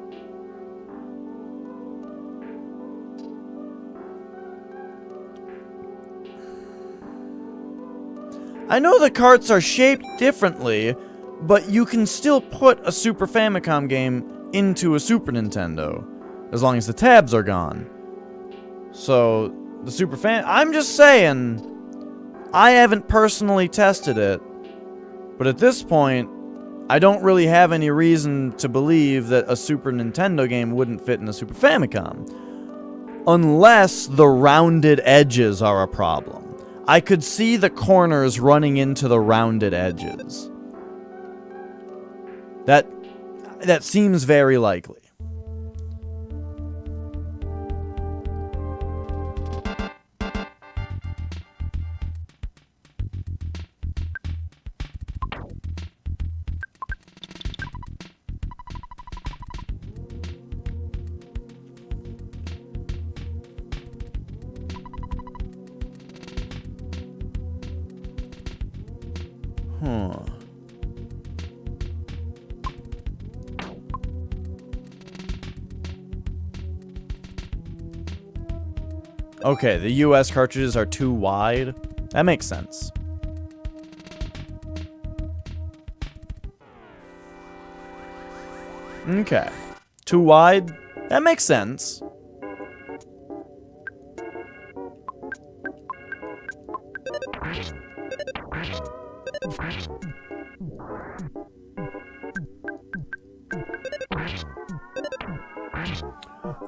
I know the carts are shaped differently, but you can still put a Super Famicom game into a Super Nintendo, as long as the tabs are gone. So, the I'm just saying, I haven't personally tested it, but at this point, I don't really have any reason to believe that a Super Nintendo game wouldn't fit in a Super Famicom. Unless the rounded edges are a problem. I could see the corners running into the rounded edges. That seems very likely. Huh. Okay, the US cartridges are too wide. That makes sense. Okay. Too wide? That makes sense.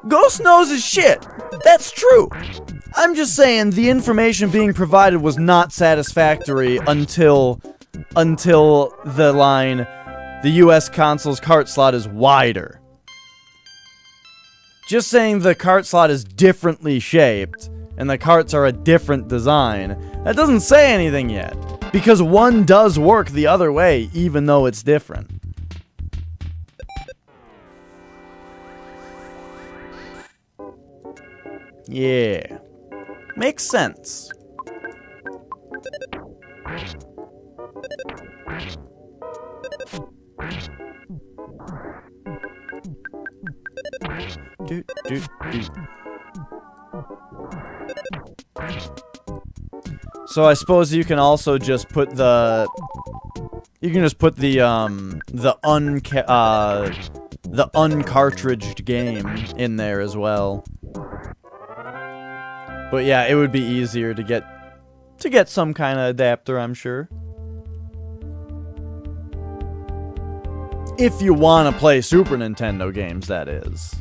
Ghost knows his shit. That's true. I'm just saying the information being provided was not satisfactory until the line, the US console's cart slot is wider. Just saying the cart slot is differently shaped and the carts are a different design, that doesn't say anything yet. Because one does work the other way, even though it's different. Yeah. Makes sense. Do, do, do. So I suppose you can also just put the uncartridged game in there as well. But yeah, it would be easier to get some kind of adapter, I'm sure. If you want to play Super Nintendo games, that is.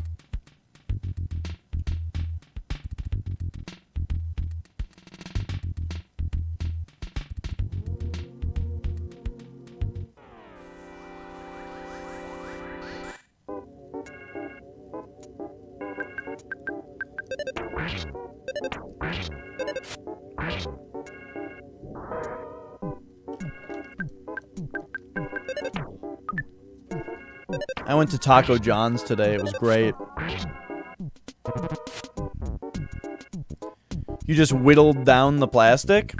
I went to Taco John's today. It was great. You just whittled down the plastic?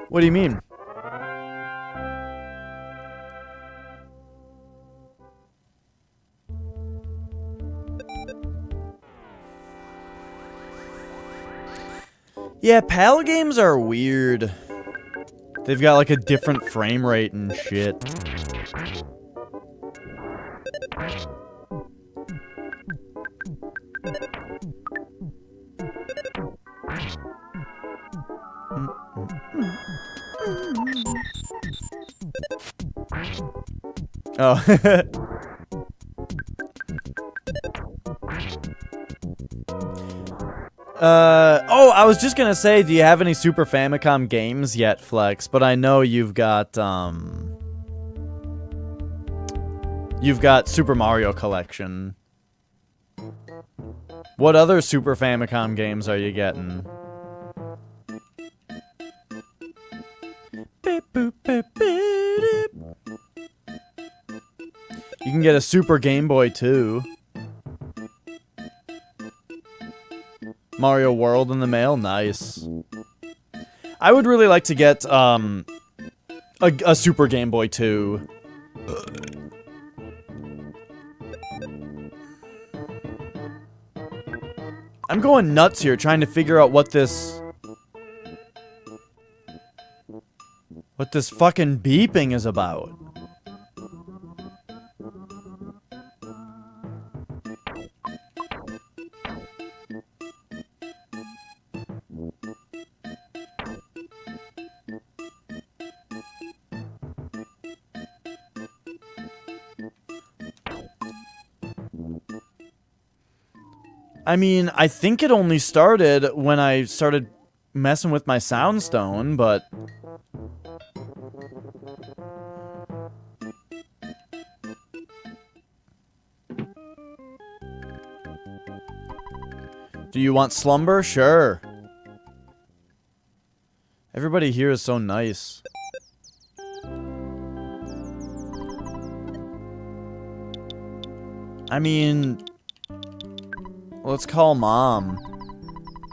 What do you mean? Yeah, PAL games are weird. They've got like a different frame rate and shit. Oh. Oh, I was just gonna say, do you have any Super Famicom games yet, Flex? But I know you've got Super Mario Collection. What other Super Famicom games are you getting? You can get a Super Game Boy too. Mario World in the mail, nice. I would really like to get a Super Game Boy too. I'm going nuts here trying to figure out what this fucking beeping is about. I mean, I think it only started when I started messing with my Soundstone, but... Do you want slumber? Sure. Everybody here is so nice. I mean... Let's call Mom.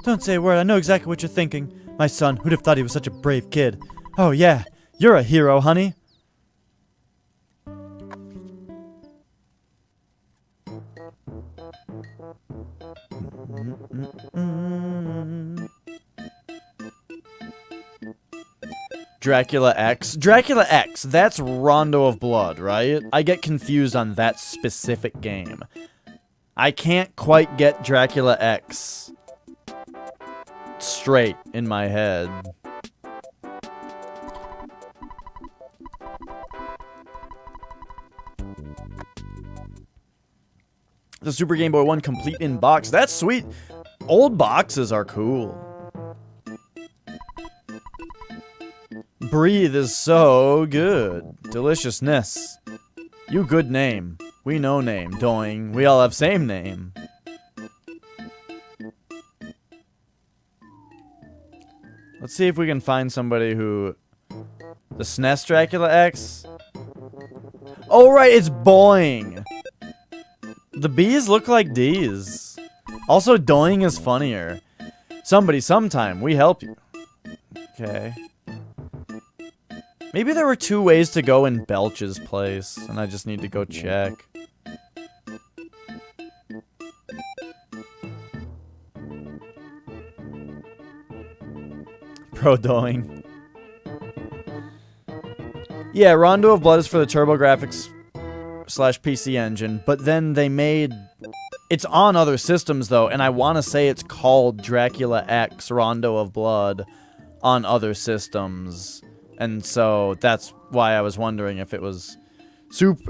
Don't say a word, I know exactly what you're thinking. My son, who'd have thought he was such a brave kid? Oh yeah, you're a hero, honey. Dracula X. Dracula X, that's Rondo of Blood, right? I get confused on that specific game. I can't quite get Dracula X straight in my head. The Super Game Boy 1 complete in box. That's sweet. Old boxes are cool. Breathe is so good. Deliciousness. You good name. We know name. Doing. We all have same name. Let's see if we can find somebody who... The SNES Dracula X? Oh right, it's Boing! The B's look like D's. Also, Doing is funnier. Somebody, sometime, we help you. Okay. Maybe there were 2 ways to go in Belch's place, and I just need to go check. Pro Doing. Yeah, Rondo of Blood is for the TurboGrafx / PC Engine, but then they made... It's on other systems, though, and I want to say it's called Dracula X Rondo of Blood on other systems. And so that's why I was wondering if it was...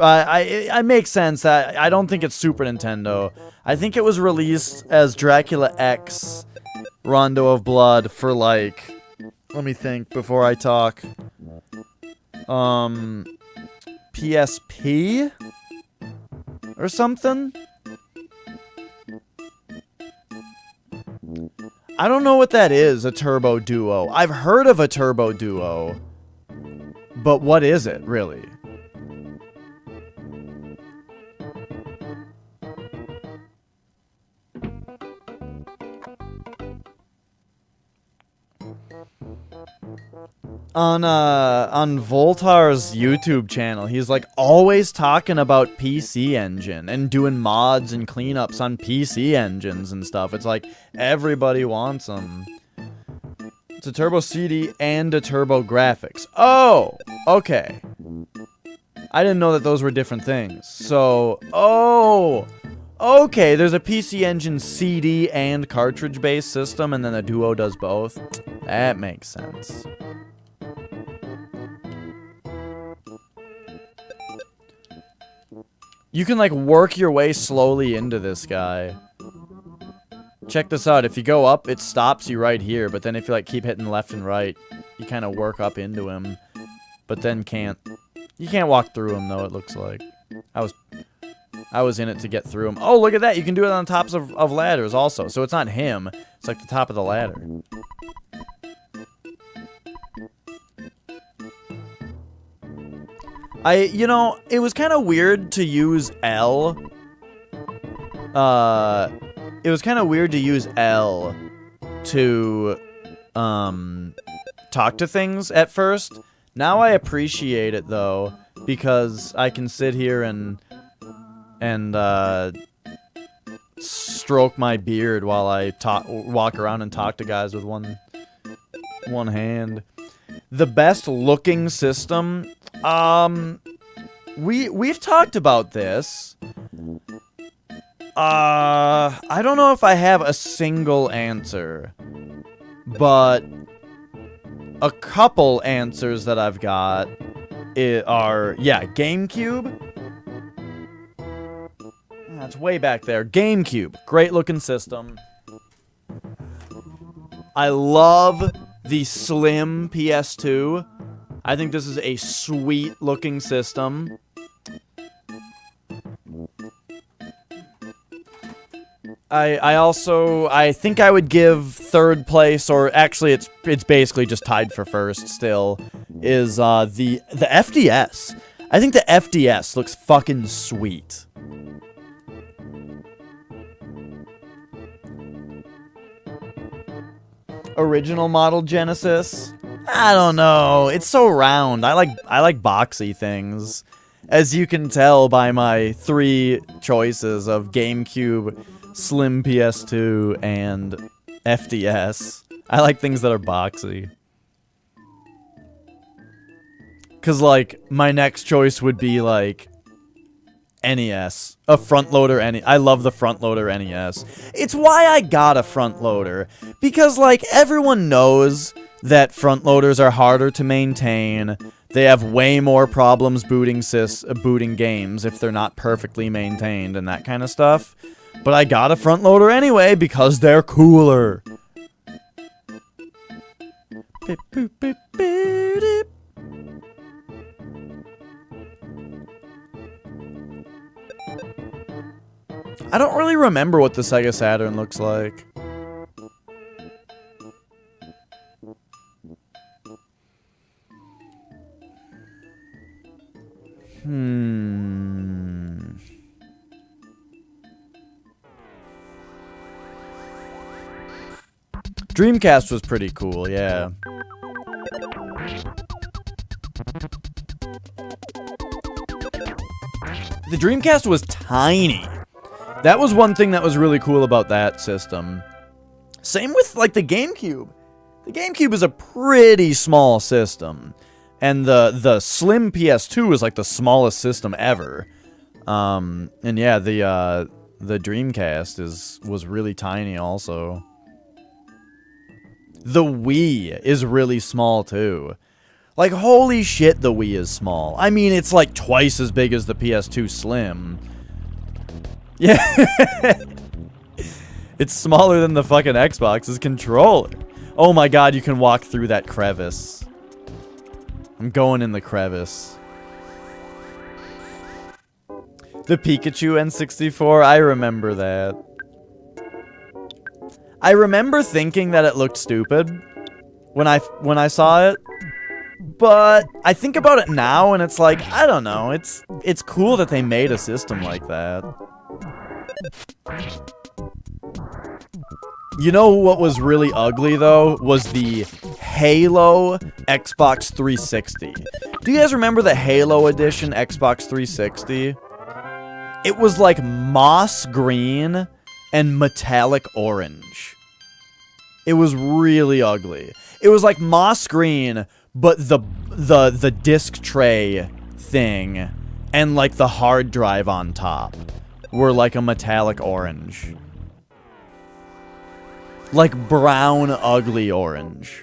I makes sense. I don't think it's Super Nintendo. I think it was released as Dracula X Rondo of Blood for, like... Let me think before I talk. PSP? Or something? I don't know what that is, a Turbo Duo. I've heard of a Turbo Duo. But what is it, really? On Voltar's YouTube channel, he's like always talking about PC Engine and doing mods and cleanups on PC engines and stuff. It's like everybody wants them. It's a turbo CD and a turbo graphics. Oh, okay. I didn't know that those were different things. So, oh, okay. There's a PC Engine CD and cartridge-based system, and then the Duo does both. That makes sense. You can, like, work your way slowly into this guy. Check this out. If you go up, it stops you right here. But then if you, like, keep hitting left and right, you kind of work up into him. But then can't. You can't walk through him, though, it looks like. I was in it to get through him. Oh, look at that. You can do it on tops of ladders also. So it's not him. It's, like, the top of the ladder. You know, it was kind of weird to use L. It was kind of weird to use L to, talk to things at first. Now I appreciate it, though, because I can sit here and stroke my beard while I walk around and talk to guys with one hand. The best looking system, we've talked about this. I don't know if I have a single answer, but a couple answers that I've got are, yeah, GameCube. That's way back there. GameCube, great looking system. I love the slim PS2. I think this is a sweet looking system. I think I would give third place, or actually it's basically just tied for first still, is the FDS. I think the FDS looks fucking sweet. Original model Genesis? I don't know. It's so round. I like boxy things. As you can tell by my 3 choices of GameCube, Slim PS2, and FDS. I like things that are boxy. Cause like, my next choice would be like NES. A front loader NES. I love the front loader NES. It's why I got a front loader. Because like, everyone knows that front loaders are harder to maintain. They have way more problems booting games if they're not perfectly maintained and that kind of stuff. But I got a front loader anyway because they're cooler. I don't really remember what the Sega Saturn looks like. Dreamcast was pretty cool, yeah. The Dreamcast was tiny. That was one thing that was really cool about that system. Same with, like, the GameCube. The GameCube is a pretty small system. And the slim PS2 was, like, the smallest system ever. And yeah, the Dreamcast was really tiny also. The Wii is really small, too. Like, holy shit, the Wii is small. I mean, it's, like, twice as big as the PS2 Slim. Yeah. It's smaller than the fucking Xbox's controller. Oh my god, you can walk through that crevice. I'm going in the crevice. The Pikachu N64, I remember that. I remember thinking that it looked stupid when I saw it, but I think about it now and it's like, I don't know, it's cool that they made a system like that. You know what was really ugly though? Was the Halo Xbox 360. Do you guys remember the Halo edition Xbox 360? It was like moss green and metallic orange. It was really ugly. it was like moss green, but the disc tray thing and like the hard drive on top were like a metallic orange. Like brown, ugly orange.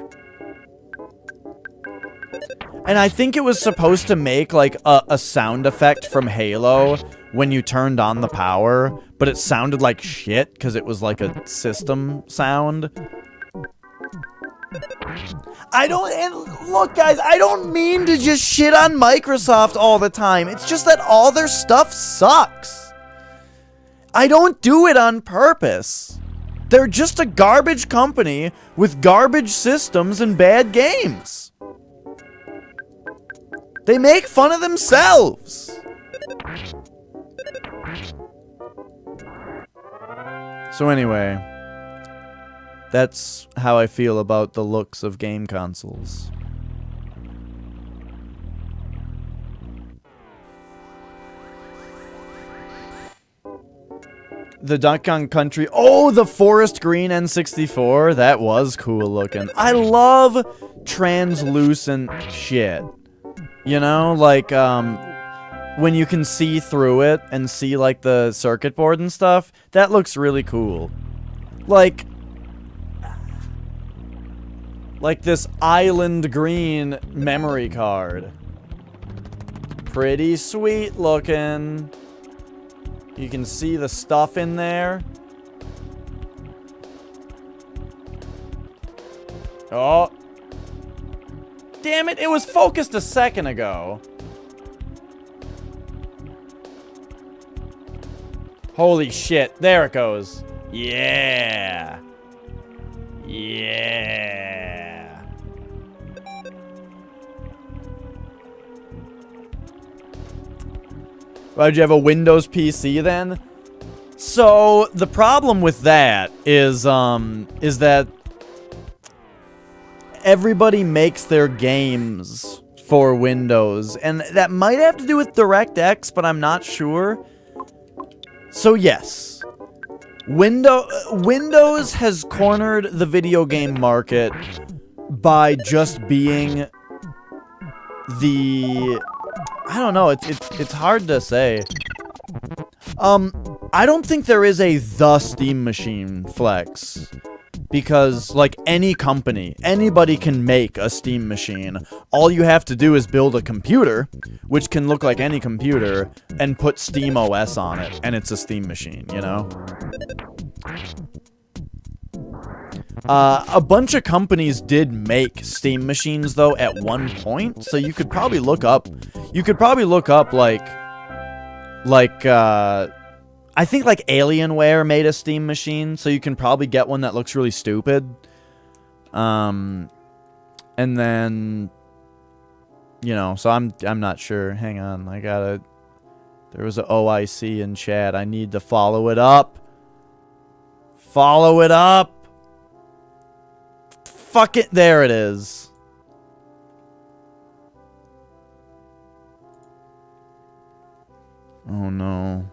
And I think it was supposed to make like a sound effect from Halo when you turned on the power, but it sounded like shit because it was like a system sound. And look guys, I don't mean to just shit on Microsoft all the time. It's just that all their stuff sucks. I don't do it on purpose. They're just a garbage company with garbage systems and bad games. They make fun of themselves. So anyway, that's how I feel about the looks of game consoles. The Donkey Kong Country. Oh, the forest green N64. That was cool looking. I love translucent shit. You know, like, when you can see through it and see, like, the circuit board and stuff. That looks really cool. Like this island green memory card. Pretty sweet looking. You can see the stuff in there. Oh. Damn it, it was focused a second ago. Holy shit, there it goes. Yeah. Yeah. Why'd you have a Windows PC then? So, the problem with that is that everybody makes their games for Windows, and that might have to do with DirectX, but I'm not sure. So yes, Windows has cornered the video game market by just being the... I don't know, it's hard to say. I don't think there is a The Steam Machine Flex. Because, like, any company, anybody can make a Steam machine. All you have to do is build a computer, which can look like any computer, and put Steam OS on it, and it's a Steam machine, you know? A bunch of companies did make Steam machines, though, at one point, so you could probably look up, I think, like, Alienware made a Steam machine, so you can probably get one that looks really stupid. And then, you know, so I'm not sure. Hang on, there was a OIC in chat. I need to follow it up. Follow it up! Fuck it, there it is. Oh, no.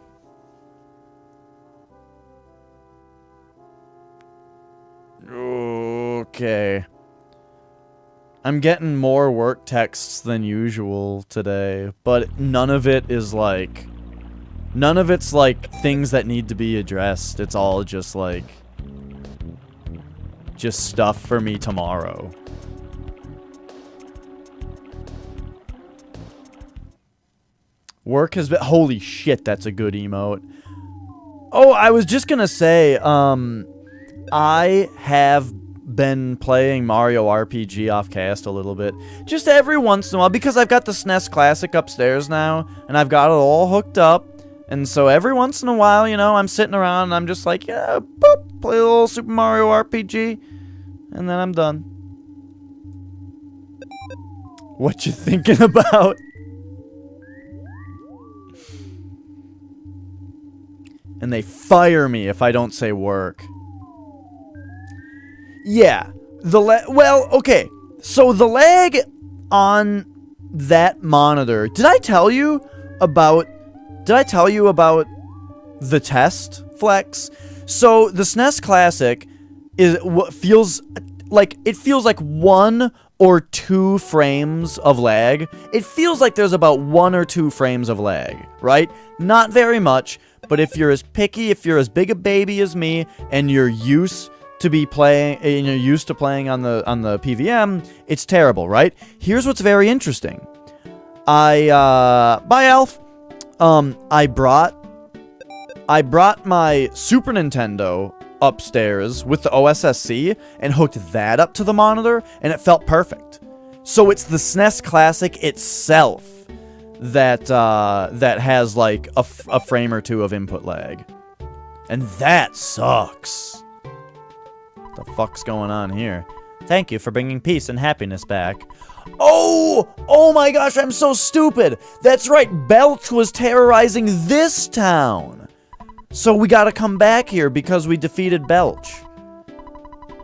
Okay. I'm getting more work texts than usual today, but none of it is like... None of it's like things that need to be addressed. It's all just like... just stuff for me tomorrow. Work has been... Holy shit, that's a good emote. Oh, I was just gonna say, I have been playing Mario RPG off-cast a little bit. Just every once in a while, because I've got the SNES Classic upstairs now, and I've got it all hooked up. And so every once in a while, you know, I'm sitting around and I'm just like, yeah, boop, play a little Super Mario RPG, and then I'm done. What you thinking about? And they fire me if I don't say work. Yeah, well, okay, so the lag on that monitor, did I tell you about the test, Flex? So, the SNES Classic is what feels like, it feels like 1 or 2 frames of lag. It feels like there's about 1 or 2 frames of lag, right? Not very much, but if you're as picky, if you're as big a baby as me, and you're used to playing on the PVM, it's terrible, right? Here's what's very interesting. Bye, Alf. I brought my Super Nintendo upstairs with the OSSC and hooked that up to the monitor, and it felt perfect. So it's the SNES Classic itself that has like a frame or 2 of input lag, and that sucks. What the fuck's going on here? Thank you for bringing peace and happiness back. Oh my gosh, I'm so stupid. That's right, Belch was terrorizing this town. So we gotta come back here because we defeated Belch.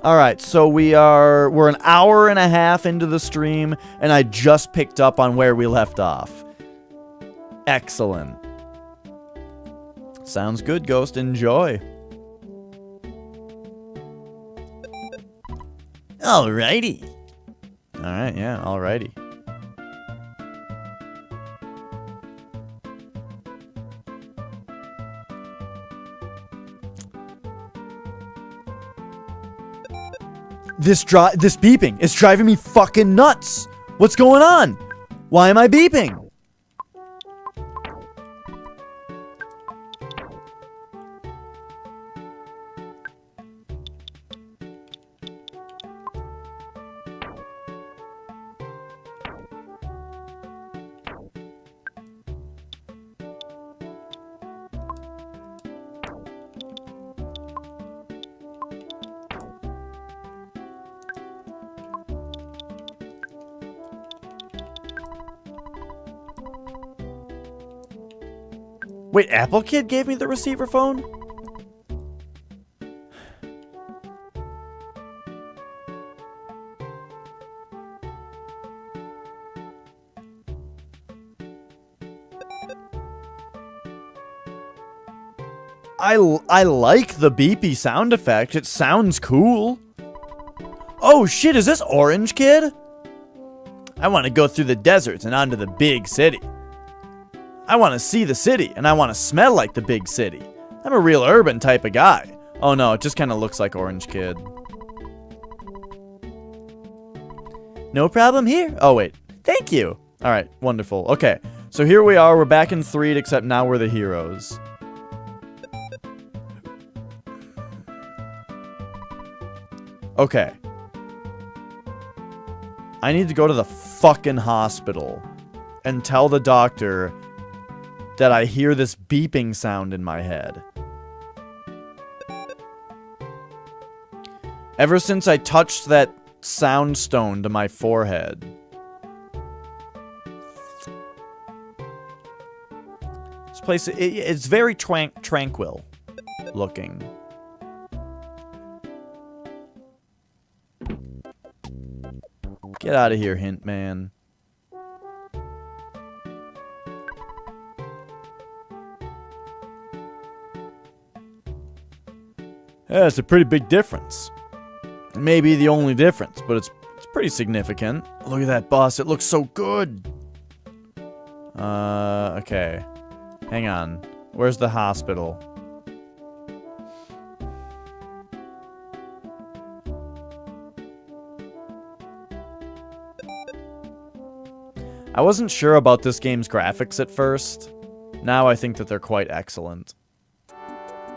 Alright, so we're an hour and a half into the stream, and I just picked up on where we left off. Excellent. Sounds good, Ghost. Enjoy. Alrighty. Alright, yeah, alrighty. This beeping is driving me fucking nuts. What's going on? Why am I beeping? Wait, Apple Kid gave me the receiver phone? I like the beepy sound effect. It sounds cool. Oh shit, is this Orange Kid? I want to go through the deserts and onto the big city. I want to see the city, and I want to smell like the big city. I'm a real urban type of guy. Oh no, it just kind of looks like Orange Kid. No problem here. Oh wait, thank you. Alright, wonderful. Okay, so here we are. We're back in 3, except now we're the heroes. Okay. I need to go to the fucking hospital and tell the doctor that I hear this beeping sound in my head. Ever since I touched that sound stone to my forehead. This place, it's very tranquil looking. Get out of here, Hint Man. Yeah, it's a pretty big difference. Maybe the only difference, but it's pretty significant. Look at that bus. It looks so good. Okay. Hang on. Where's the hospital? I wasn't sure about this game's graphics at first. Now I think that they're quite excellent.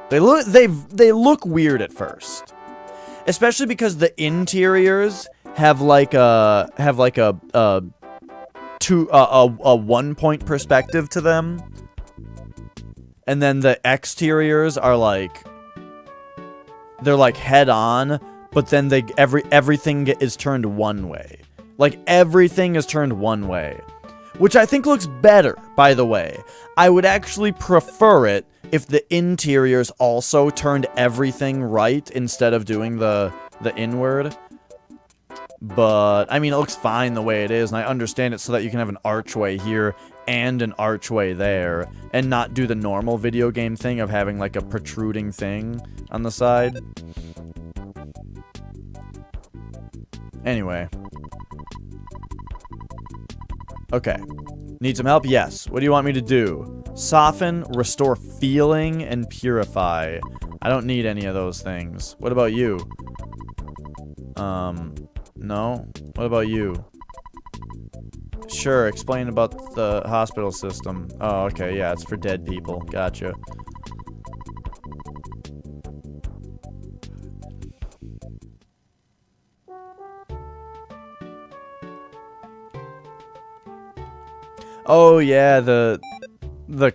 They look weird at first, especially because the interiors have like a 1-point perspective to them, and then the exteriors are like they're like head on, but then everything is turned one way. Like everything is turned one way, which I think looks better. By the way, I would actually prefer it if the interiors also turned everything right instead of doing the inward. But, I mean, it looks fine the way it is, and I understand it so that you can have an archway here and an archway there, and not do the normal video game thing of having, like, a protruding thing on the side. Anyway. Okay. Need some help? Yes. What do you want me to do? Soften, restore feeling, and purify. I don't need any of those things. What about you? No? What about you? Sure, explain about the hospital system. Oh, okay, yeah, it's for dead people. Gotcha. Oh, yeah, the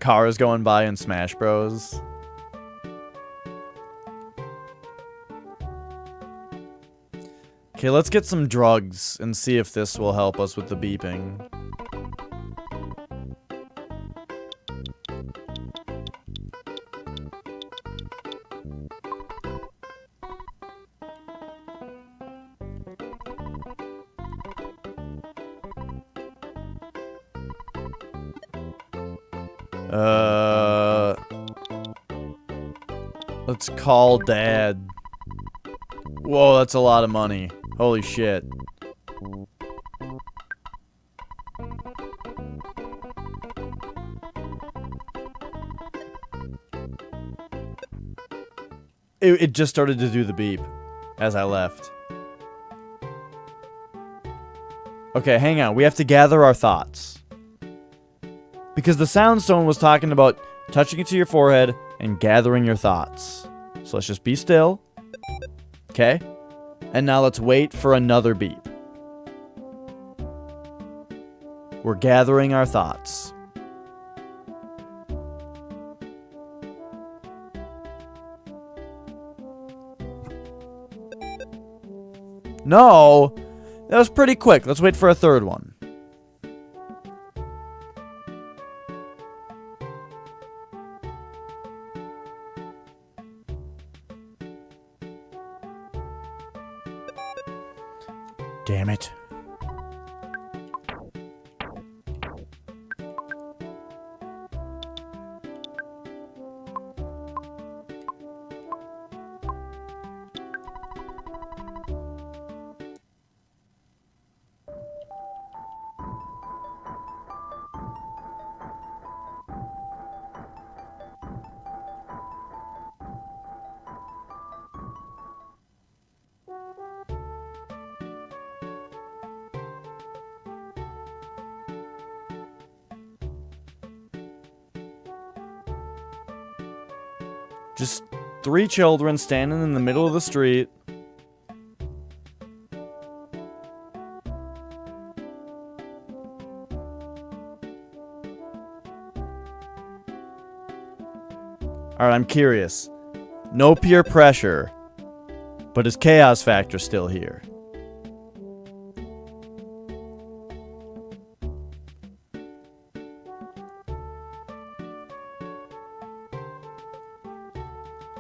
cars going by in Smash Bros. Okay, let's get some drugs and see if this will help us with the beeping. Let's call Dad. Whoa, that's a lot of money. Holy shit. It just started to do the beep as I left. Okay, hang on. We have to gather our thoughts. Because the sound stone was talking about touching it to your forehead and gathering your thoughts. So let's just be still. Okay? And now let's wait for another beep. We're gathering our thoughts. No! That was pretty quick. Let's wait for a third one. Damn it. Just 3 children standing in the middle of the street. Alright, I'm curious. No peer pressure. But is chaos factor still here?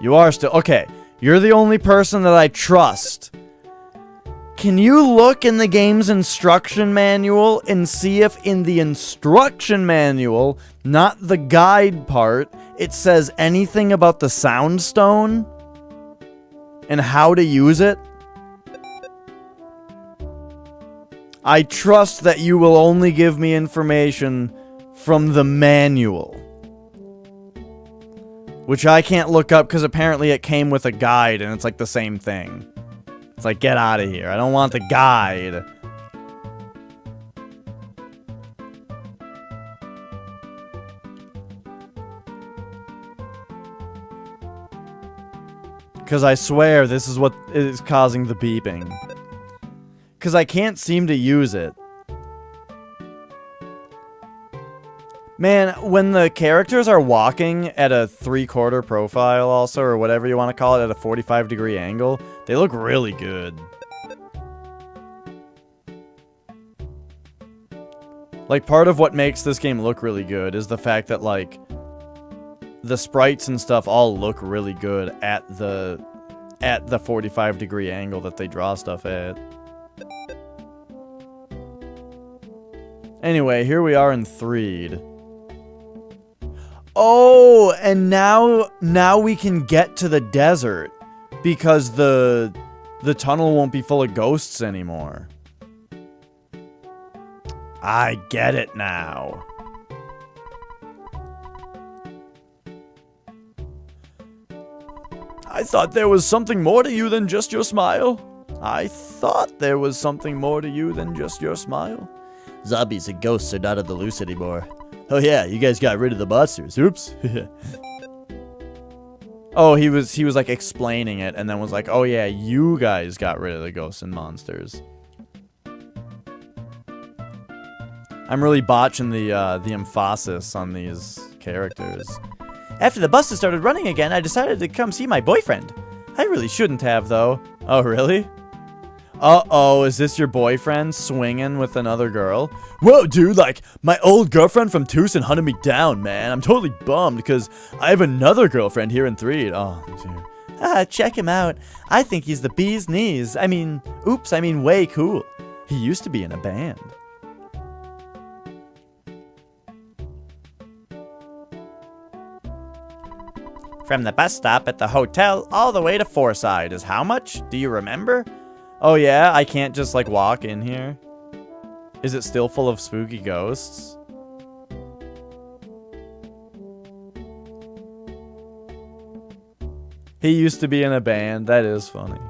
You are still... Okay, you're the only person that I trust. Can you look in the game's instruction manual and see if in the instruction manual, not the guide part, it says anything about the sound stone? And how to use it? I trust that you will only give me information from the manual. Which I can't look up because apparently it came with a guide and it's like the same thing. It's like, get out of here. I don't want the guide. Because I swear this is what is causing the beeping. Because I can't seem to use it. Man, when the characters are walking at a 3/4 profile also, or whatever you want to call it, at a 45-degree angle, they look really good. Like, part of what makes this game look really good is the fact that, like, the sprites and stuff all look really good at the 45-degree angle that they draw stuff at. Anyway, here we are in Threed. Oh, and now we can get to the desert because the the tunnel won't be full of ghosts anymore. I get it now. I thought there was something more to you than just your smile. I thought there was something more to you than just your smile. Zombies and ghosts are not on the loose anymore. Oh yeah, you guys got rid of the monsters. Oops. Oh, he was like explaining it and then was like, "Oh yeah, you guys got rid of the ghosts and monsters." I'm really botching the emphasis on these characters. After the buses started running again, I decided to come see my boyfriend. I really shouldn't have, though. Oh, really? Uh-oh, is this your boyfriend swinging with another girl? Whoa, dude, like, my old girlfriend from Tucson hunted me down, man. I'm totally bummed because I have another girlfriend here in 3. Oh, dear. Ah, check him out. I think he's the bee's knees. I mean, way cool. He used to be in a band. From the bus stop at the hotel all the way to Foreside is how much? Do you remember? Oh yeah, I can't just like walk in here. Is it still full of spooky ghosts? He used to be in a band. That is funny.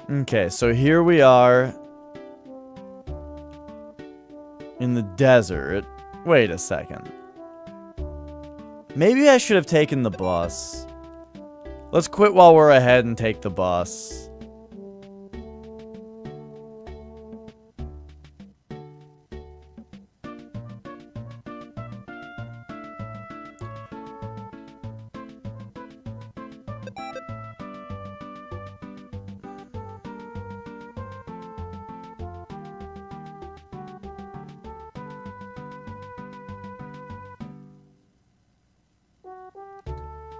Okay, so here we are in the desert. Wait a second. Maybe I should have taken the bus. Let's quit while we're ahead and take the bus.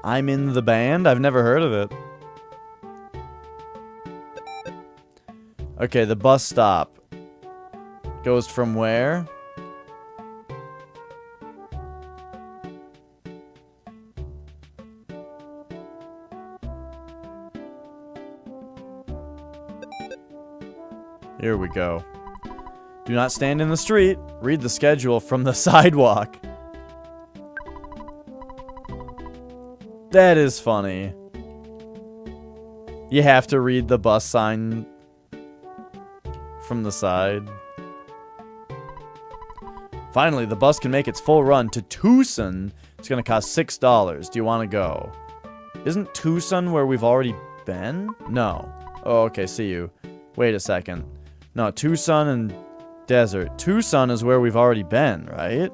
I'm in the band? I've never heard of it. Okay, the bus stop goes from where? Here we go. Do not stand in the street. Read the schedule from the sidewalk. That is funny. You have to read the bus sign from the side. Finally, the bus can make its full run to Tucson. It's gonna cost $6. Do you want to go? Isn't Tucson where we've already been? No. Oh, okay, see you. Wait a second. No, Tucson and desert. Tucson is where we've already been, right?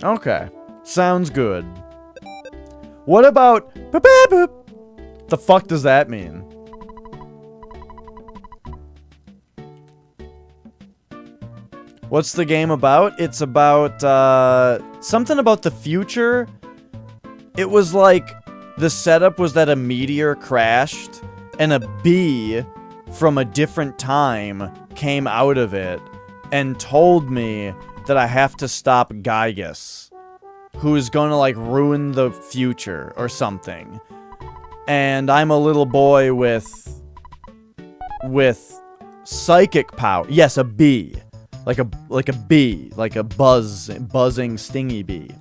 Okay. Sounds good. What about... The fuck does that mean? What's the game about? It's about, something about the future. It was like... The setup was that a meteor crashed, and a bee from a different time came out of it, and told me that I have to stop Gygus, who is gonna like ruin the future or something. And I'm a little boy with psychic power. Yes, a bee. Like a bee, like a buzzing stingy bee.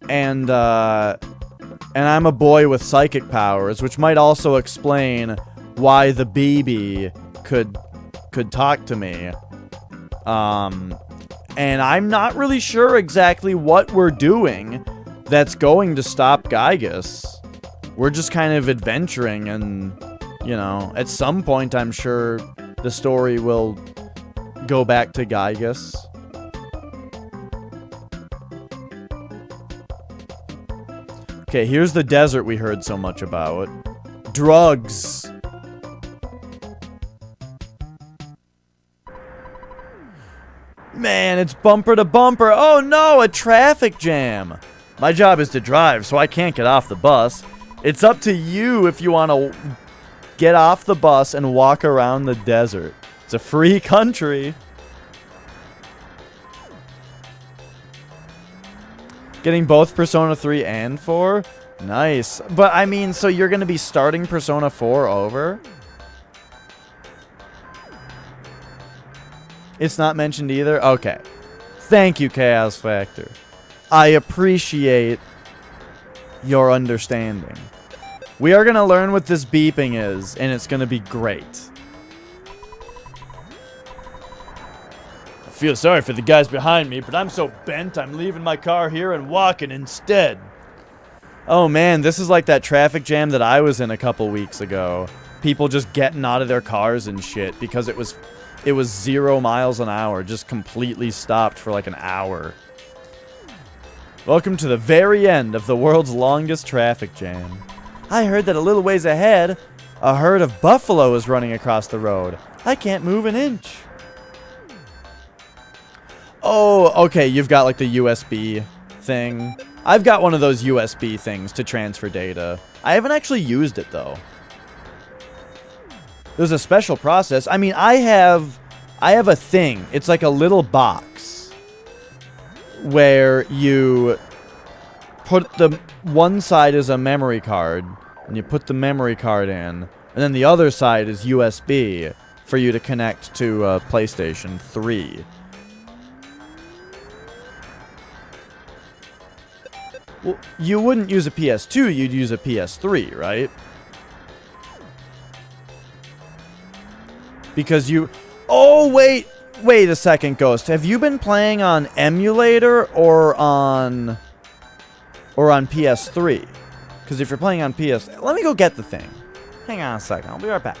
And I'm a boy with psychic powers, which might also explain why the BB could talk to me. And I'm not really sure exactly what we're doing that's going to stop Gygus. We're just kind of adventuring, and, you know, at some point I'm sure the story will go back to Gygus. Okay, here's the desert we heard so much about. Drugs. Man, it's bumper to bumper. Oh no, a traffic jam. My job is to drive, so I can't get off the bus. It's up to you if you want to get off the bus and walk around the desert. It's a free country. Getting both Persona 3 and 4? Nice. But, I mean, so you're going to be starting Persona 4 over? It's not mentioned either? Okay. Thank you, Chaos Factor. I appreciate your understanding. We are going to learn what this beeping is, and it's going to be great. I feel sorry for the guys behind me, but I'm so bent I'm leaving my car here and walking instead. Oh man, this is like that traffic jam that I was in a couple weeks ago. People just getting out of their cars and shit because it was 0 miles an hour, just completely stopped for like an hour. Welcome to the very end of the world's longest traffic jam. I heard that a little ways ahead, a herd of buffalo is running across the road. I can't move an inch. Oh, okay, you've got like the USB thing. I've got one of those USB things to transfer data. I haven't actually used it though. There's a special process. I mean, I have a thing. It's like a little box where you put the one side is a memory card and you put the memory card in, and then the other side is USB for you to connect to PlayStation 3. Well, you wouldn't use a PS2, you'd use a PS3, right? Because you... Oh, wait a second, Ghost. Have you been playing on emulator or on PS3? Because if you're playing on PS... Let me go get the thing. Hang on a second. I'll be right back.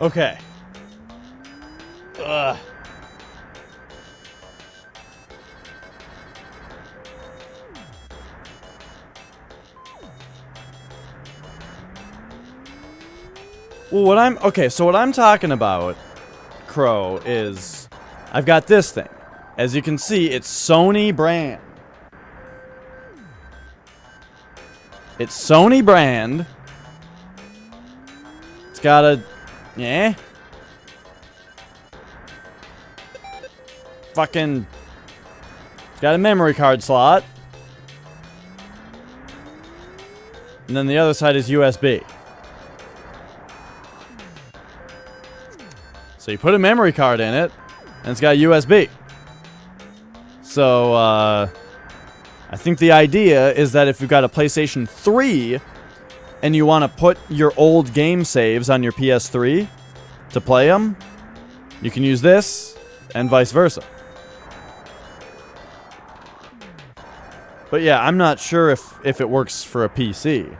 Okay. Ugh. Well, what I'm talking about, Crow, is I've got this thing. As you can see, it's Sony brand. It's Sony brand. It's got a... Yeah? Fucking... It's got a memory card slot. And then the other side is USB. So you put a memory card in it, and it's got USB. So, I think the idea is that if you've got a PlayStation 3, and you want to put your old game saves on your PS3 to play them, you can use this, and vice versa. But yeah, I'm not sure if it works for a PC.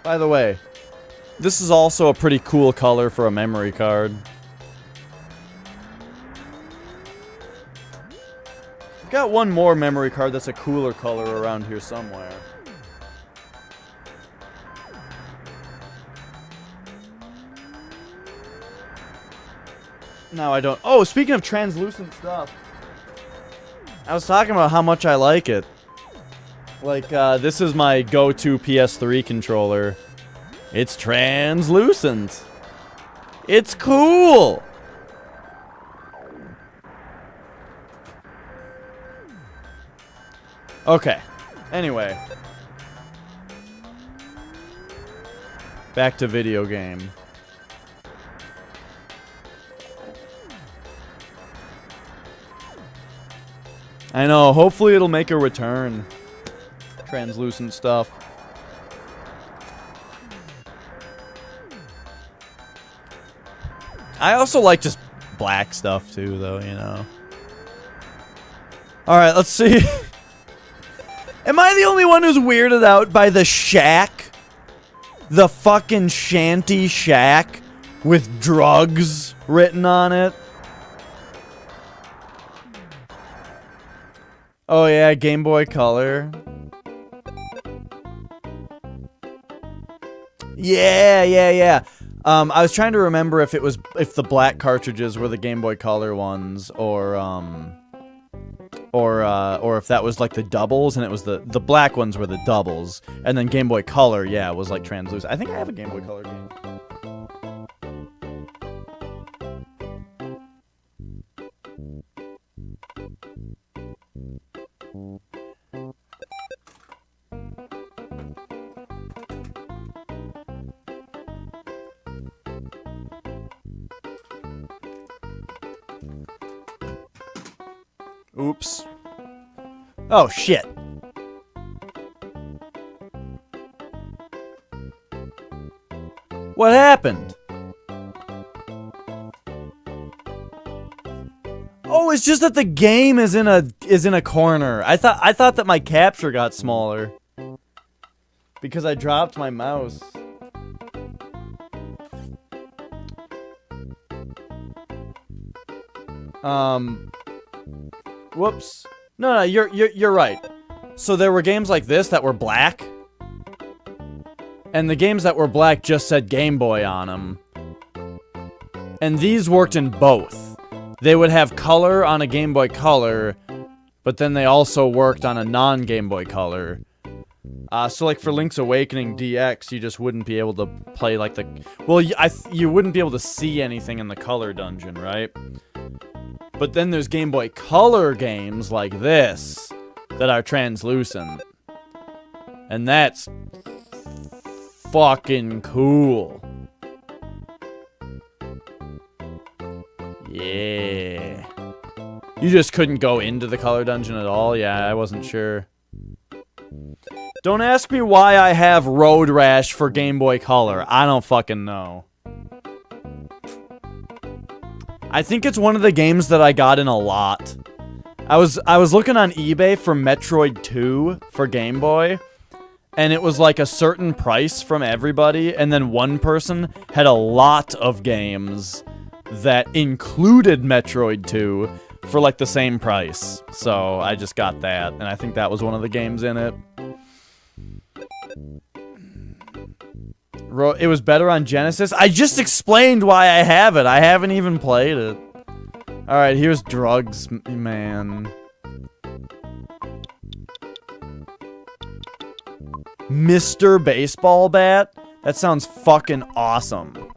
By the way, this is also a pretty cool color for a memory card. I've got one more memory card that's a cooler color around here somewhere. No, I don't. Oh, speaking of translucent stuff, I was talking about how much I like it. Like, this is my go-to PS3 controller. It's translucent. It's cool. Okay. Anyway. Back to video game. I know, hopefully it'll make a return. Translucent stuff. I also like just black stuff too, though, you know. Alright, let's see. Am I the only one who's weirded out by the shack? The fucking shanty shack with drugs written on it? Oh yeah, Game Boy Color. Yeah. I was trying to remember if the black cartridges were the Game Boy Color ones, or if that was like the doubles, and it was the black ones were the doubles, and then Game Boy Color, yeah, was like translucent. I think I have a Game Boy Color game. Oops. Oh, shit. What happened? Oh, it's just that the game is in a corner. I thought that my capture got smaller because I dropped my mouse. Whoops. No, you're right. So there were games like this that were black, and the games that were black just said Game Boy on them. And these worked in both. They would have color on a Game Boy Color, but then they also worked on a non-Game Boy Color. So like for Link's Awakening DX, you just wouldn't be able to play like the... Well, you wouldn't be able to see anything in the color dungeon, right? But then there's Game Boy Color games like this that are translucent. And that's fucking cool. Yeah. You just couldn't go into the color dungeon at all? Yeah, I wasn't sure. Don't ask me why I have Road Rash for Game Boy Color. I don't fucking know. I think it's one of the games that I got in a lot. I was looking on eBay for Metroid 2 for Game Boy, and it was like a certain price from everybody, and then one person had a lot of games that included Metroid 2 for like the same price. So I just got that, and I think that was one of the games in it. It was better on Genesis. I just explained why I have it. I haven't even played it. Alright, here's drugs, man. Mr. Baseball Bat? That sounds fucking awesome.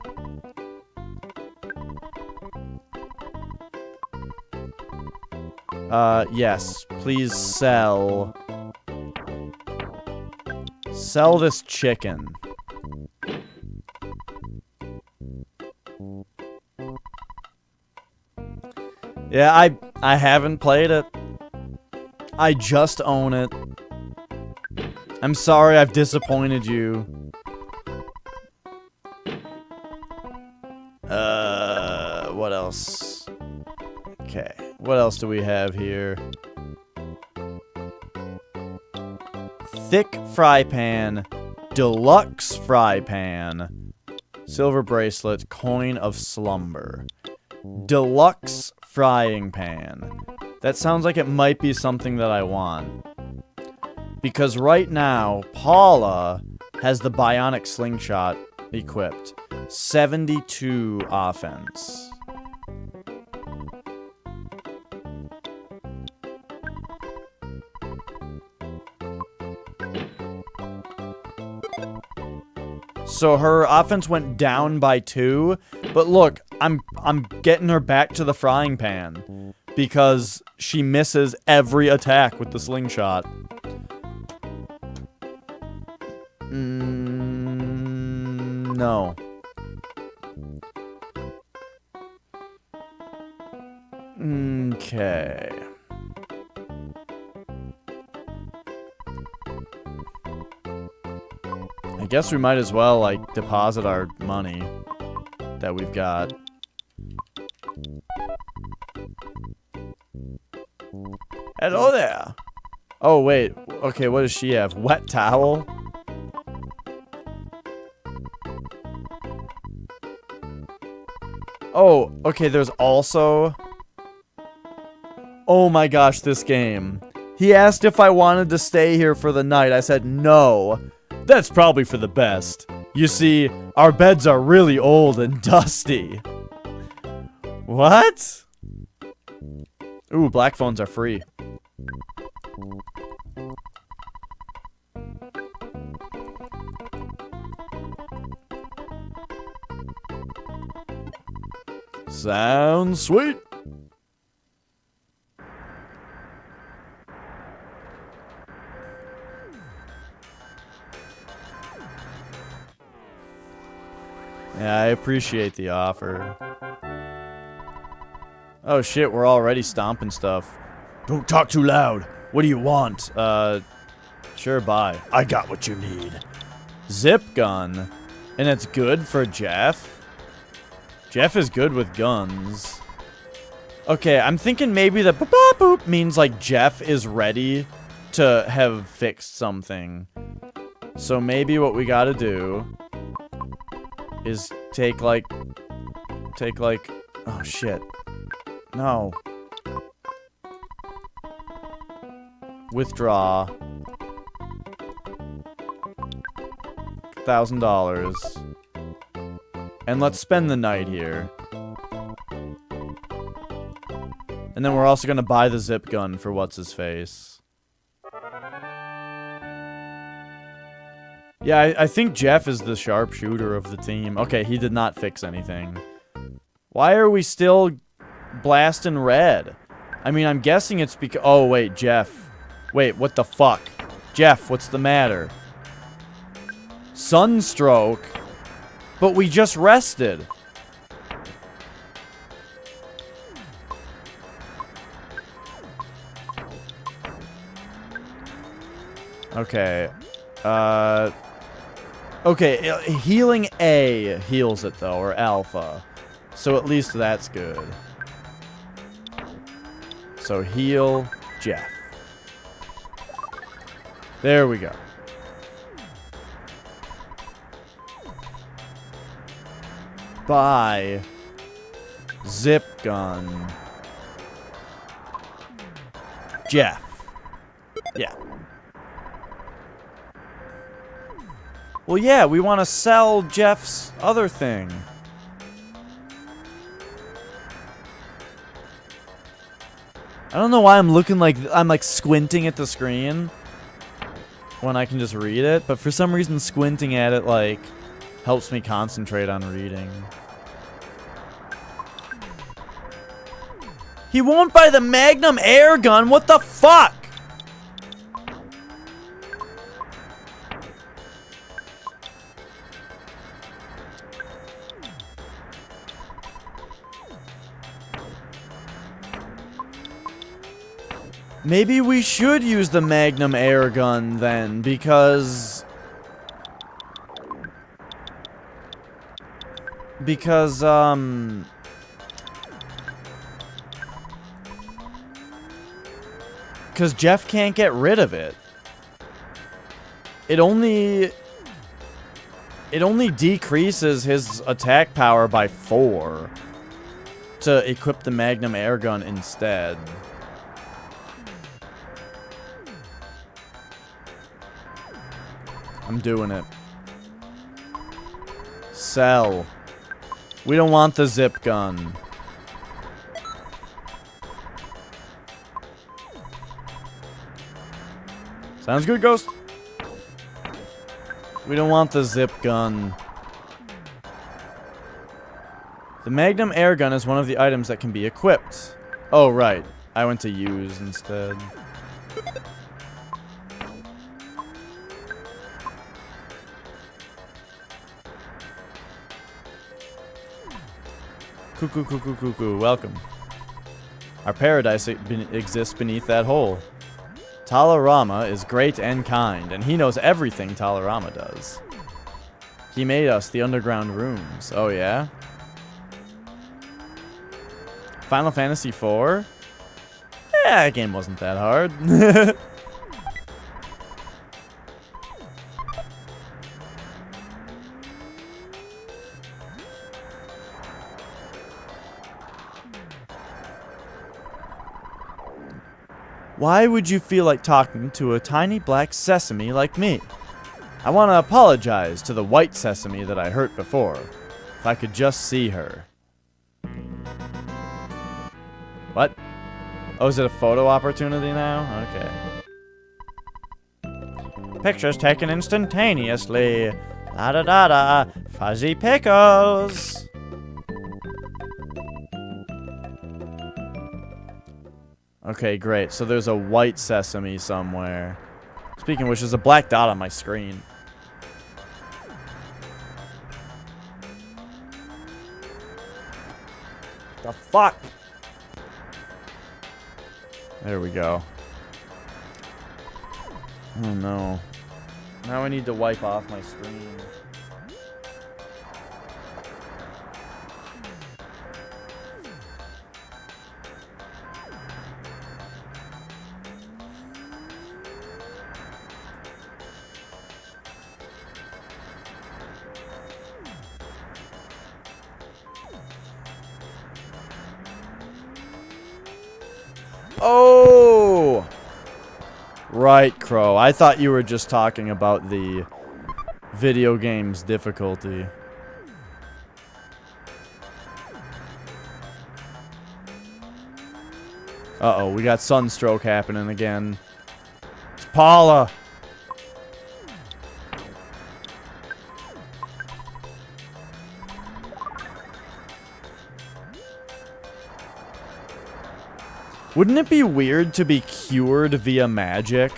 Yes. Please sell. Sell this chicken. Yeah, I haven't played it. I just own it. I'm sorry I've disappointed you. What else? Okay, what else do we have here? Thick fry pan, deluxe fry pan, silver bracelet, coin of slumber, deluxe frying pan. That sounds like it might be something that I want. Because right now, Paula has the bionic slingshot equipped. 72 offense. So her offense went down by 2, but look, I'm getting her back to the frying pan because she misses every attack with the slingshot. No. Okay. I guess we might as well, like, deposit our money that we've got. Hello there. Oh, wait. Okay, what does she have? Wet towel? Oh, okay, there's also... Oh my gosh, this game. He asked if I wanted to stay here for the night. I said no. That's probably for the best. You see, our beds are really old and dusty. What? Ooh, black phones are free. Sounds sweet. Yeah, I appreciate the offer. Oh shit, we're already stomping stuff. Don't talk too loud. What do you want? Sure, bye. I got what you need. Zip gun. And it's good for Jeff? Jeff is good with guns. Okay, I'm thinking maybe the boop means like Jeff is ready to have fixed something. So maybe what we gotta do is take like, oh shit. No. Withdraw. $1,000. And let's spend the night here. And then we're also gonna buy the zip gun for what's-his-face. Yeah, I think Jeff is the sharpshooter of the team. Okay, he did not fix anything. Why are we still blasting red? I mean, I'm guessing it's because... Oh, wait, Jeff. Wait, what the fuck? Jeff, what's the matter? Sunstroke? But we just rested. Okay. Okay, healing A heals it, though, or alpha. So at least that's good. So heal Jeff. There we go. Buy zip gun Jeff. Yeah. Well, yeah, we want to sell Jeff's other thing. I don't know why I'm looking like I'm like squinting at the screen when I can just read it, but for some reason squinting at it like helps me concentrate on reading. He won't buy the Magnum air gun. What the fuck? Maybe we should use the Magnum air gun then, because... Because Jeff can't get rid of it. It only decreases his attack power by 4 to equip the Magnum air gun instead. I'm doing it. Sell. We don't want the zip gun. Sounds good, Ghost. We don't want the zip gun. The Magnum air gun is one of the items that can be equipped. Oh, right. I went to use instead. Cuckoo, cuckoo, cuckoo, welcome. Our paradise exists beneath that hole. Talarama is great and kind, and he knows everything Talarama does. He made us the underground rooms. Oh, yeah? Final Fantasy IV? Yeah, that game wasn't that hard. Why would you feel like talking to a tiny black sesame like me? I want to apologize to the white sesame that I hurt before. If I could just see her. What? Oh, is it a photo opportunity now? Okay. Pictures taken instantaneously. La da da da. Fuzzy pickles. Okay, great. So there's a white sesame somewhere. Speaking of which, there's a black dot on my screen. The fuck? There we go. Oh no. Now I need to wipe off my screen. Oh! Right, Crow. I thought you were just talking about the video game's difficulty. Uh-oh, we got sunstroke happening again. It's Paula! Wouldn't it be weird to be cured via magic?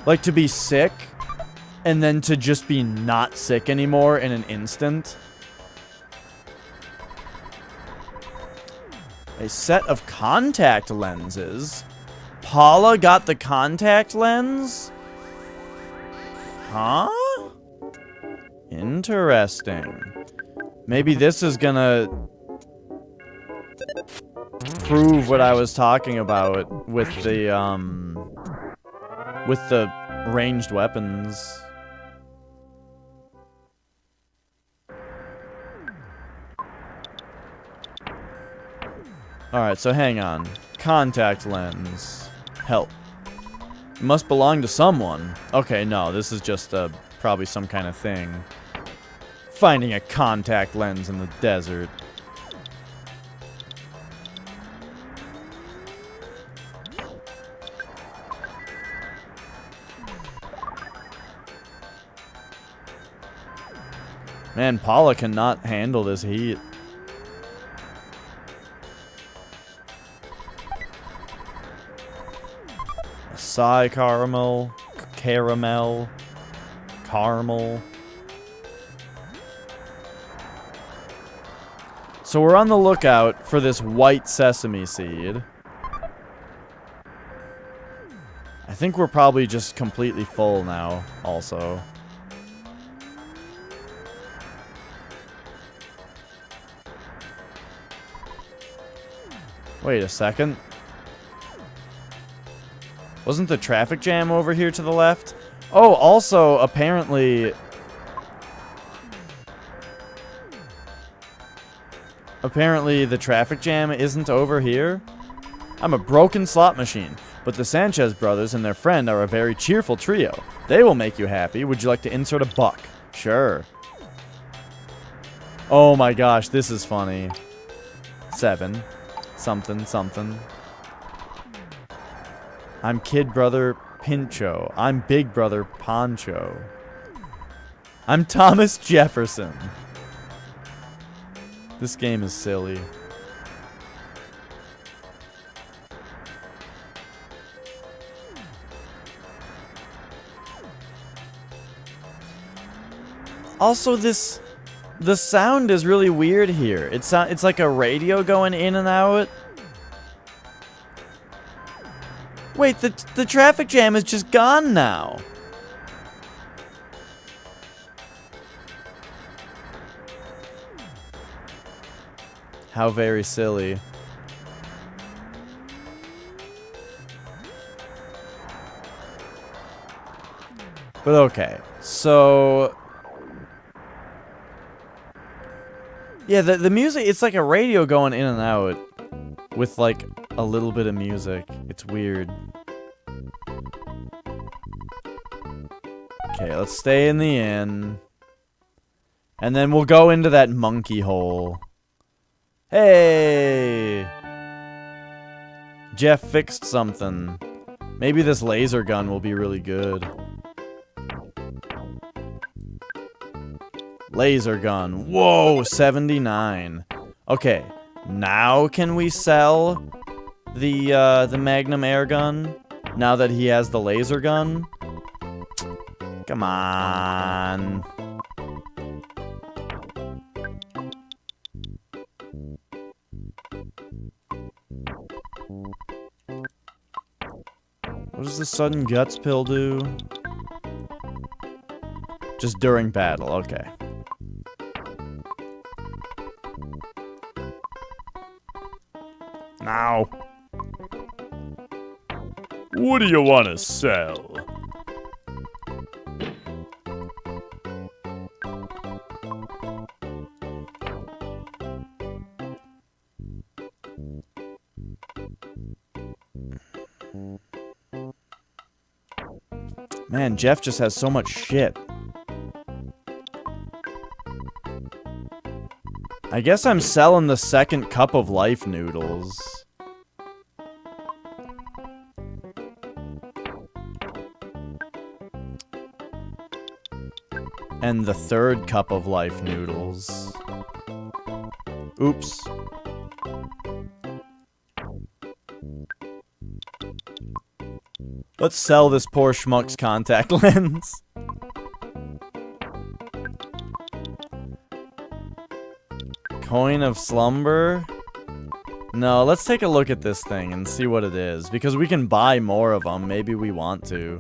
Like, to be sick, and then to just be not sick anymore in an instant? A set of contact lenses? Paula got the contact lens? Huh? Interesting. Maybe this is gonna prove what I was talking about with the ranged weapons. Alright, so hang on. Contact lens. Help. It must belong to someone. Okay, no, this is just probably some kind of thing. Finding a contact lens in the desert. Man, Paula cannot handle this heat. Acai caramel. Caramel. Caramel. So we're on the lookout for this white sesame seed. I think we're probably just completely full now, also. Wait a second. Wasn't the traffic jam over here to the left? Oh, also, apparently... Apparently, the traffic jam isn't over here. I'm a broken slot machine, but the Sanchez brothers and their friend are a very cheerful trio. They will make you happy. Would you like to insert a buck? Sure. Oh my gosh, this is funny. 7. Something, something. I'm Kid Brother Pincho. I'm Big Brother Poncho. I'm Thomas Jefferson. This game is silly. Also, the sound is really weird here. It's like a radio going in and out. Wait, the traffic jam is just gone now. How very silly. But okay, so... Yeah, the music, it's like a radio going in and out with like a little bit of music. It's weird. Okay, let's stay in the inn. And then we'll go into that monkey hole. Hey! Jeff fixed something. Maybe this laser gun will be really good. Laser gun. Whoa, 79. Okay, now can we sell the Magnum air gun? Now that he has the laser gun? Come on. What does the sudden guts pill do? Just during battle, okay. Now. What do you want to sell? Man, Jeff just has so much shit. I guess I'm selling the second cup of life noodles. And the third cup of life noodles. Oops. Let's sell this poor schmuck's contact lens. Coin of slumber? No, let's take a look at this thing and see what it is. Because we can buy more of them. Maybe we want to.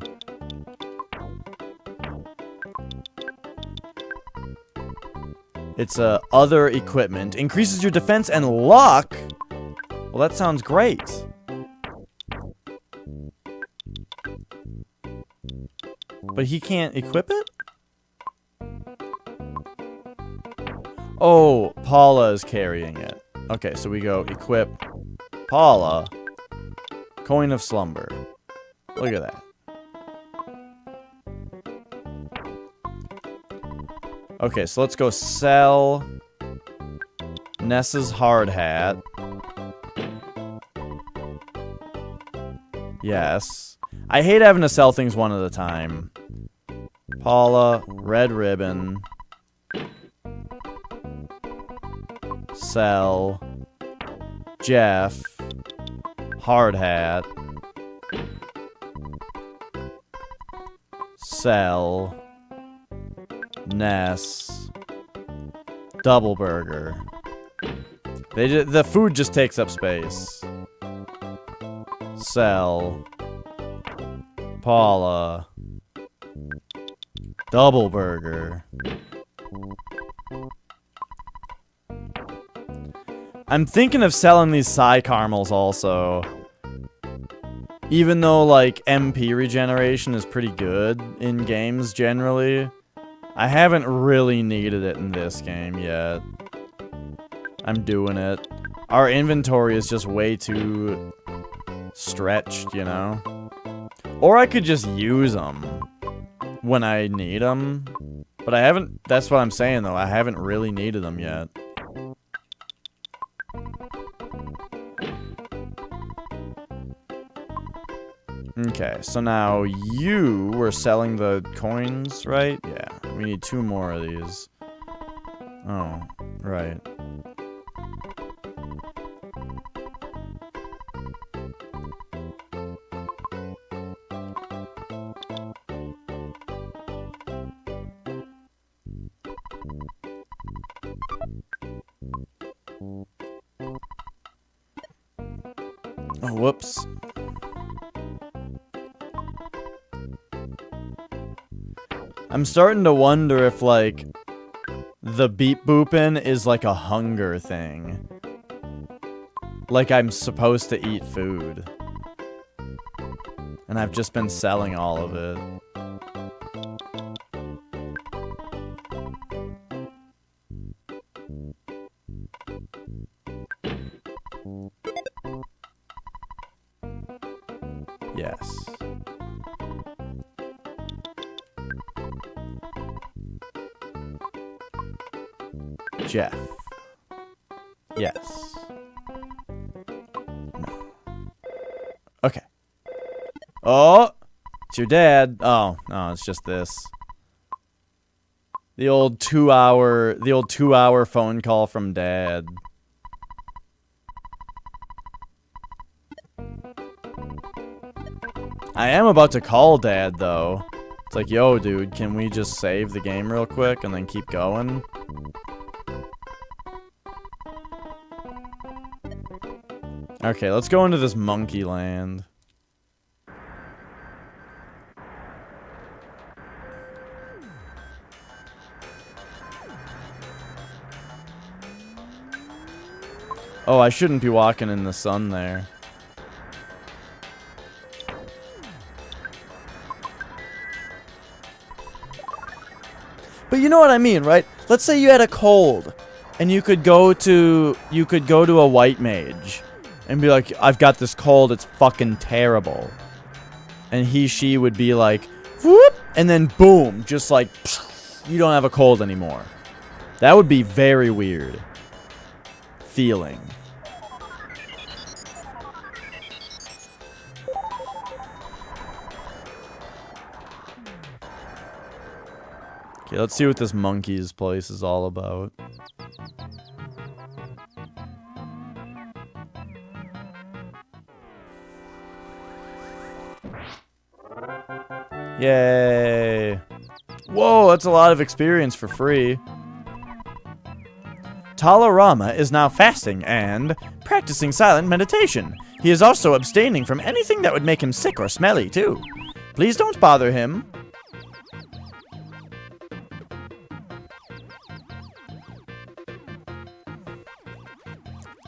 It's other equipment. Increases your defense and luck? Well, that sounds great. But he can't equip it? Oh, Paula is carrying it. Okay, so we go equip Paula. Coin of slumber. Look at that. Okay, so let's go sell Nessa's hard hat. Yes. I hate having to sell things one at a time. Paula, red ribbon. Sell. Jeff. Hard hat. Sell. Ness. Double burger. The food just takes up space. Sell. Paula. Double burger. I'm thinking of selling these Psy Caramels also. Even though, like, MP regeneration is pretty good in games generally, I haven't really needed it in this game yet. I'm doing it. Our inventory is just way too stretched, you know? Or I could just use them when I need them. But I haven't, that's what I'm saying though, I haven't really needed them yet. Okay, so now you were selling the coins, right? Yeah, we need 2 more of these. Oh, right. Oh, whoops. I'm starting to wonder if, like, the beep booping is like a hunger thing. Like I'm supposed to eat food. And I've just been selling all of it. Yes. Jeff. Yes. No. Okay. Oh! It's your dad. Oh, no, it's just this. The old 2-hour phone call from dad. I am about to call dad, though. It's like, yo, dude, can we just save the game real quick and then keep going? Okay, let's go into this monkey land. Oh, I shouldn't be walking in the sun there. But you know what I mean, right? Let's say you had a cold and you could go to a white mage and be like, I've got this cold, it's fucking terrible. And she would be like, whoop, and then boom, just like, you don't have a cold anymore. That would be very weird feeling. Okay, let's see what this monkey's place is all about. Yay! Whoa, that's a lot of experience for free. Talarama is now fasting and practicing silent meditation. He is also abstaining from anything that would make him sick or smelly, too. Please don't bother him.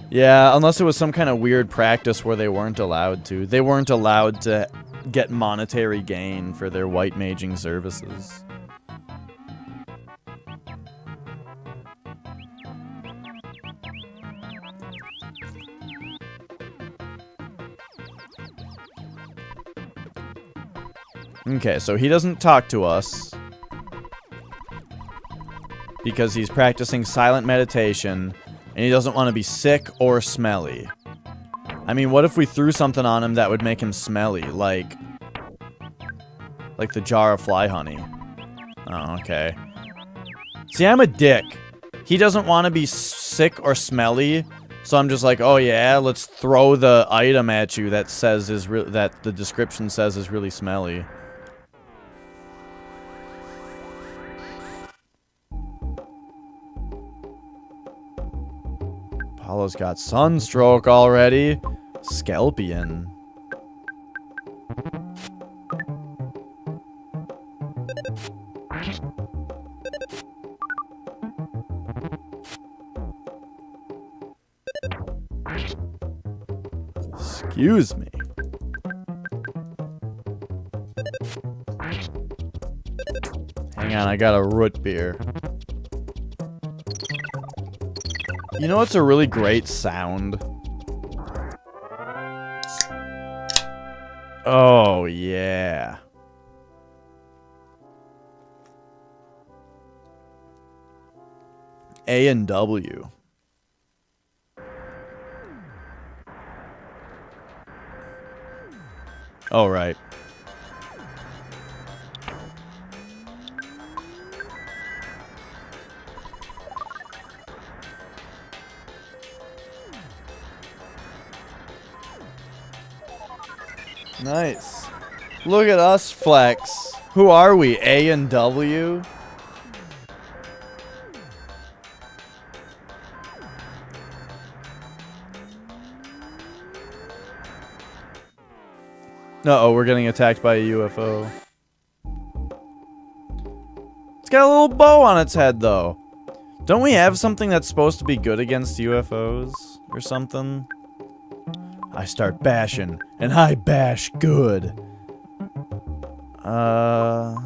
Yeah, unless it was some kind of weird practice where they weren't allowed to. They weren't allowed to get monetary gain for their white maging services. Okay, so he doesn't talk to us because he's practicing silent meditation and he doesn't want to be sick or smelly. I mean, what if we threw something on him that would make him smelly, like the jar of fly honey? Oh, okay. See, I'm a dick. He doesn't want to be sick or smelly. So I'm just like, oh yeah, let's throw the item at you that says that the description says is really smelly. Apollo's got sunstroke already. Scalpion. Excuse me. Hang on, I got a root beer. You know what's a really great sound? Oh, yeah. A and W. Oh, right. Nice. Look at us flex. Who are we? A and W? Uh-oh, we're getting attacked by a UFO. It's got a little bow on its head, though. Don't we have something that's supposed to be good against UFOs? Or something? I start bashing, and I bash good. I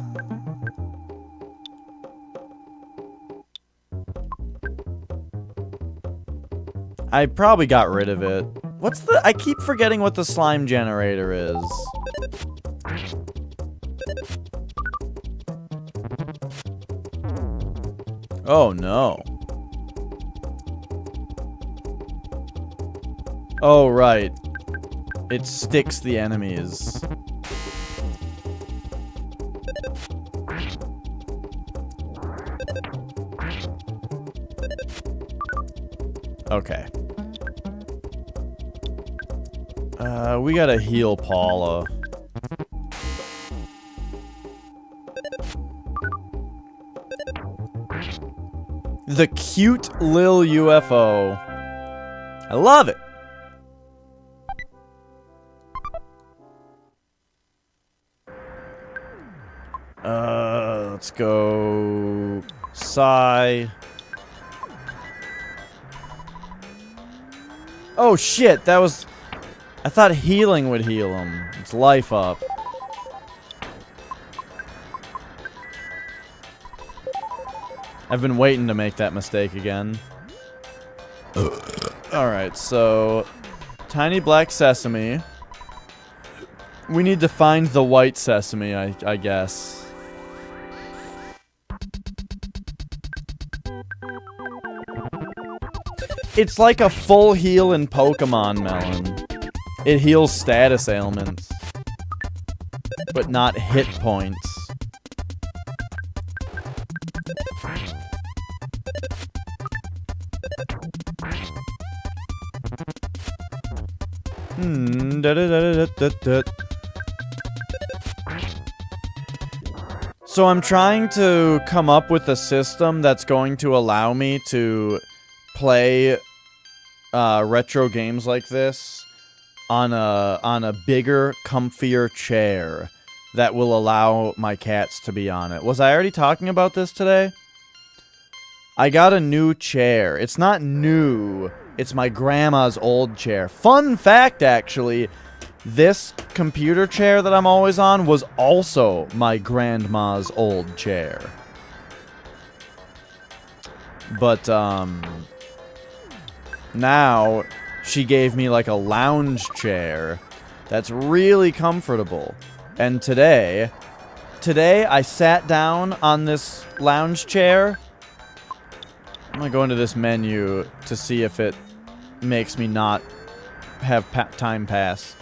probably got rid of it. What's the... I keep forgetting what the slime generator is. Oh, no. Oh, right. It sticks the enemies. Okay. We gotta heal Paula. The cute lil UFO. I love it. Let's go. Sigh. Oh shit, that was... I thought healing would heal him. It's life up. I've been waiting to make that mistake again. Alright, so... Tiny black sesame. We need to find the white sesame, I guess. It's like a full heal in Pokemon Melon. It heals status ailments. But not hit points. So I'm trying to come up with a system that's going to allow me to play retro games like this on a bigger, comfier chair that will allow my cats to be on it. Was I already talking about this today? I got a new chair. It's not new. It's my grandma's old chair. Fun fact, actually, this computer chair that I'm always on was also my grandma's old chair. But, now she gave me like a lounge chair that's really comfortable. And today I sat down on this lounge chair. I'm gonna go into this menu to see if it makes me not have time pass.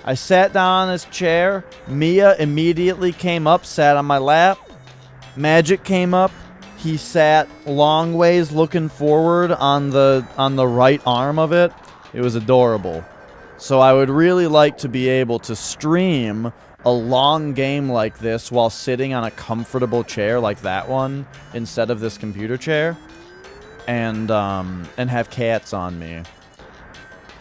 I sat down on this chair. Mia immediately came up, sat on my lap. Magic came up. he sat long ways looking forward on the right arm of it. It was adorable. So I would really like to be able to stream a long game like this while sitting on a comfortable chair like that one instead of this computer chair, and have cats on me.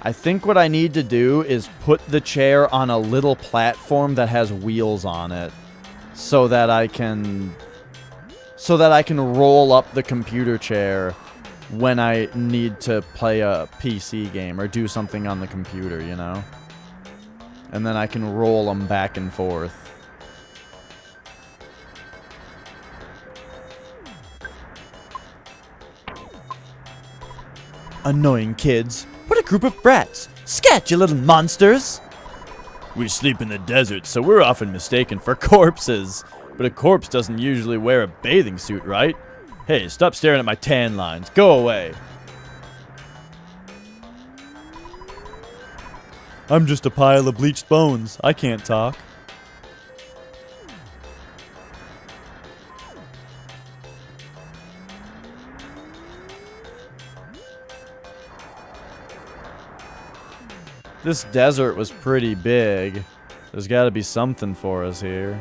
I think what I need to do is put the chair on a little platform that has wheels on it so that I can roll up the computer chair when I need to play a PC game or do something on the computer, you know? And then I can roll them back and forth. Annoying kids. What a group of brats. Scat, you little monsters! We sleep in the desert, so we're often mistaken for corpses. But a corpse doesn't usually wear a bathing suit, right? Hey, stop staring at my tan lines. Go away. I'm just a pile of bleached bones. I can't talk. This desert was pretty big. There's got to be something for us here.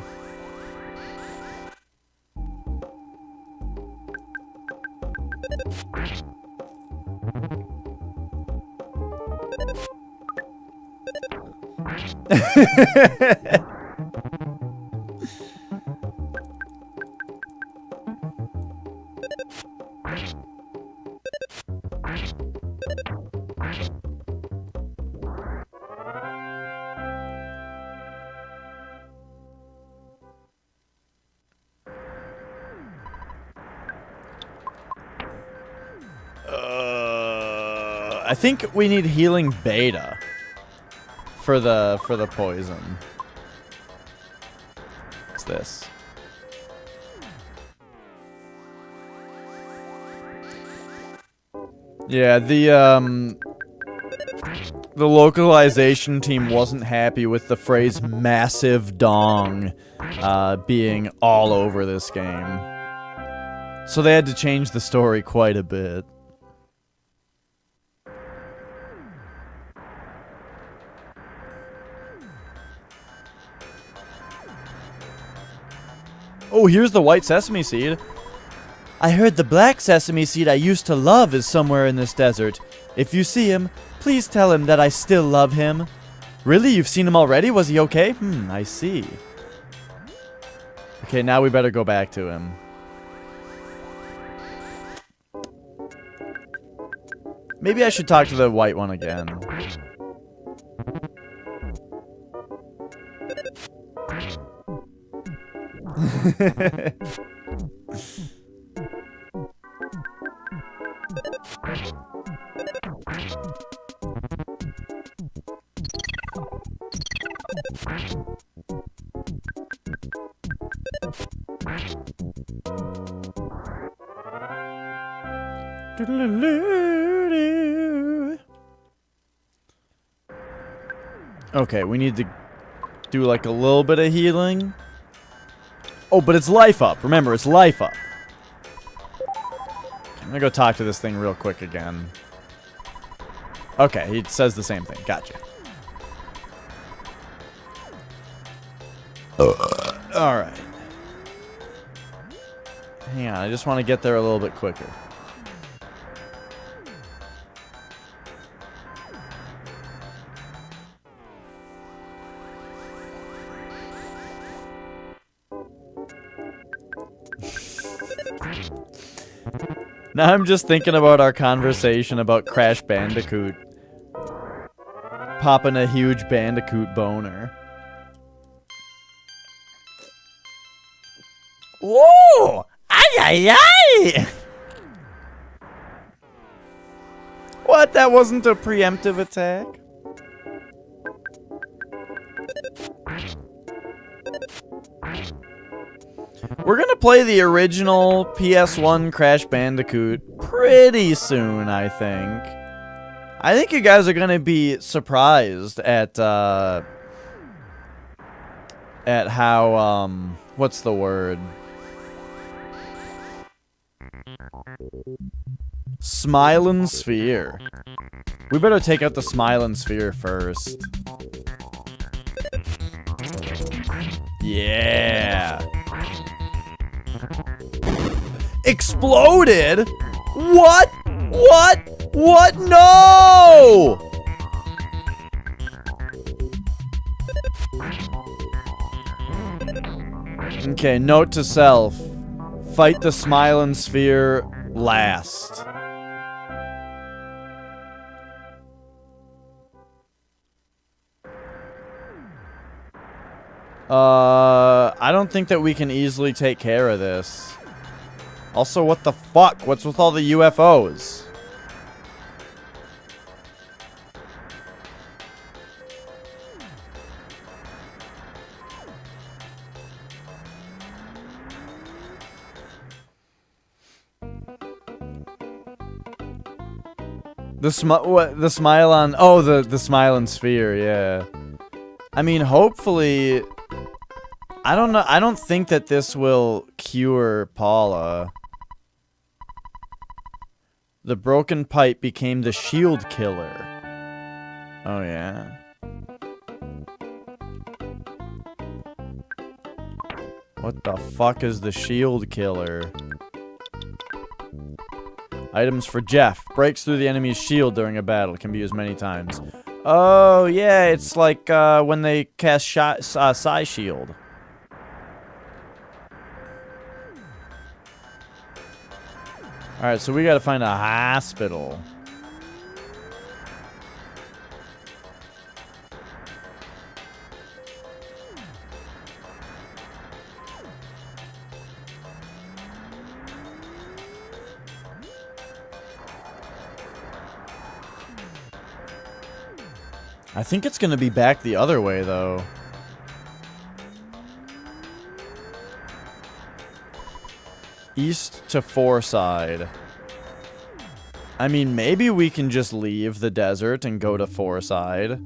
I think we need healing beta for the poison. What's this? Yeah, the localization team wasn't happy with the phrase massive dong being all over this game. So they had to change the story quite a bit. Oh, here's the white sesame seed. I heard the black sesame seed I used to love is somewhere in this desert. If you see him, please tell him that I still love him. Really? You've seen him already? Was he okay? I see. Okay, now we better go back to him. Maybe I should talk to the white one again. Okay, we need to do like a little bit of healing. Oh, but it's life up. Remember, it's life up. I'm gonna go talk to this thing real quick again. Okay, he says the same thing. Gotcha. Alright. Hang on, I just want to get there a little bit quicker. Now I'm just thinking about our conversation about Crash Bandicoot popping a huge Bandicoot boner. Whoa! Ay, ay, ay! What? That wasn't a preemptive attack? We're gonna play the original PS1 Crash Bandicoot pretty soon, I think. I think you guys are gonna be surprised at how, what's the word? Smilin' Sphere. We better take out the Smilin' Sphere first. Yeah. Exploded? What? What? What? No! Okay, note to self. Fight the Smilin' Sphere last. I don't think that we can easily take care of this. Also, what the fuck? What's with all the UFOs? The smile on... Oh, the Smilin' Sphere, yeah. I mean, hopefully... I don't know. I don't think that this will cure Paula. The broken pipe became the shield killer. Oh, yeah. What the fuck is the shield killer? Items for Jeff. Breaks through the enemy's shield during a battle. Can be used many times. Oh, yeah. It's like when they cast Psy Shield. Alright, so we gotta find a hospital. I think it's gonna be back the other way, though. East to Fourside. I mean, maybe we can just leave the desert and go to Fourside.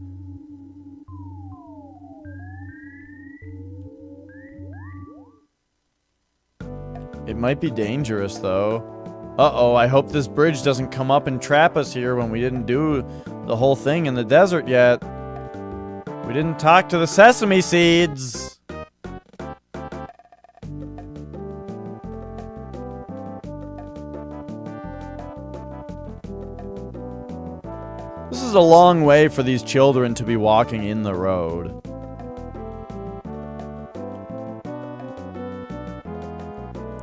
It might be dangerous, though. Uh-oh, I hope this bridge doesn't come up and trap us here when we didn't do the whole thing in the desert yet. We didn't talk to the sesame seeds. This is a long way for these children to be walking in the road.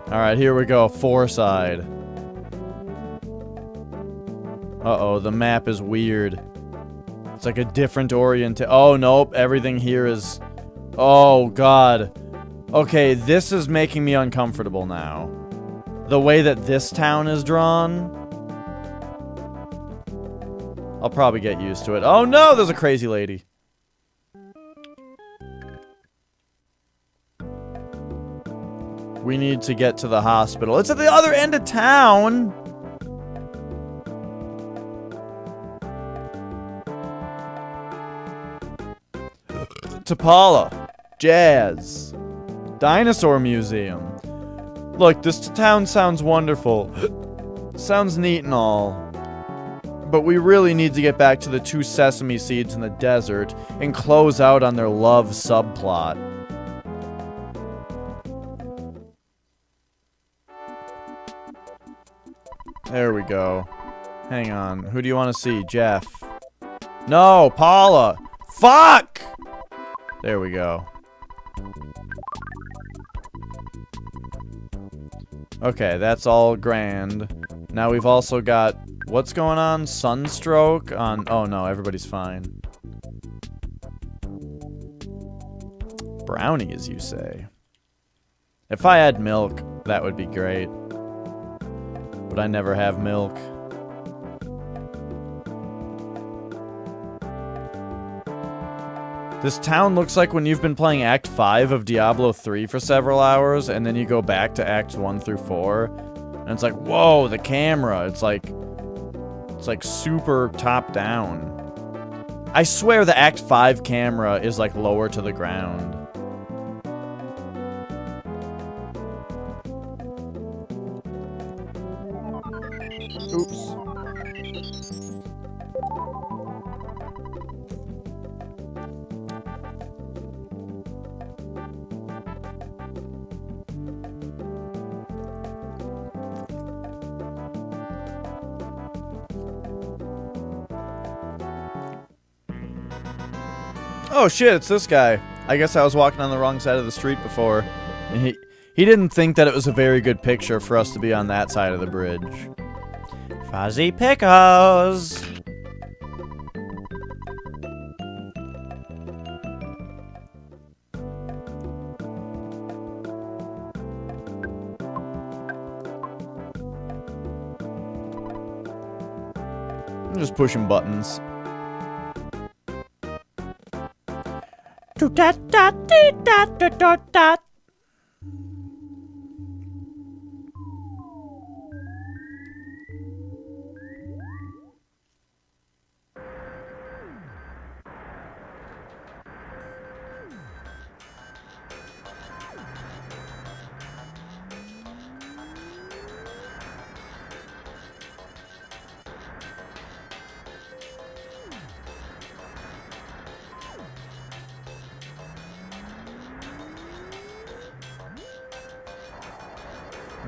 Alright, here we go. Fourside. Uh-oh, the map is weird. It's like a different Oh, nope. Everything here is... Oh, God. Okay, this is making me uncomfortable now. The way that this town is drawn... I'll probably get used to it. Oh no, there's a crazy lady. We need to get to the hospital. It's at the other end of town. To Paula. Jazz. Dinosaur Museum. Look, this town sounds wonderful. Sounds neat and all. But we really need to get back to the two sesame seeds in the desert and close out on their love subplot. There we go. Hang on. Who do you want to see? Jeff. No, Paula. Fuck! There we go. Okay, that's all grand. Now we've also got... What's going on? Sunstroke on... Oh no, everybody's fine. Brownies, you say? If I had milk, that would be great. But I never have milk. This town looks like when you've been playing Act 5 of Diablo 3 for several hours, and then you go back to Acts 1 through 4, and it's like, whoa, the camera. It's like super top down. I swear the Act 5 camera is like lower to the ground. Oops. Oh shit, it's this guy. I guess I was walking on the wrong side of the street before. And he didn't think that it was a very good picture for us to be on that side of the bridge. Fuzzy Pickles! I'm just pushing buttons.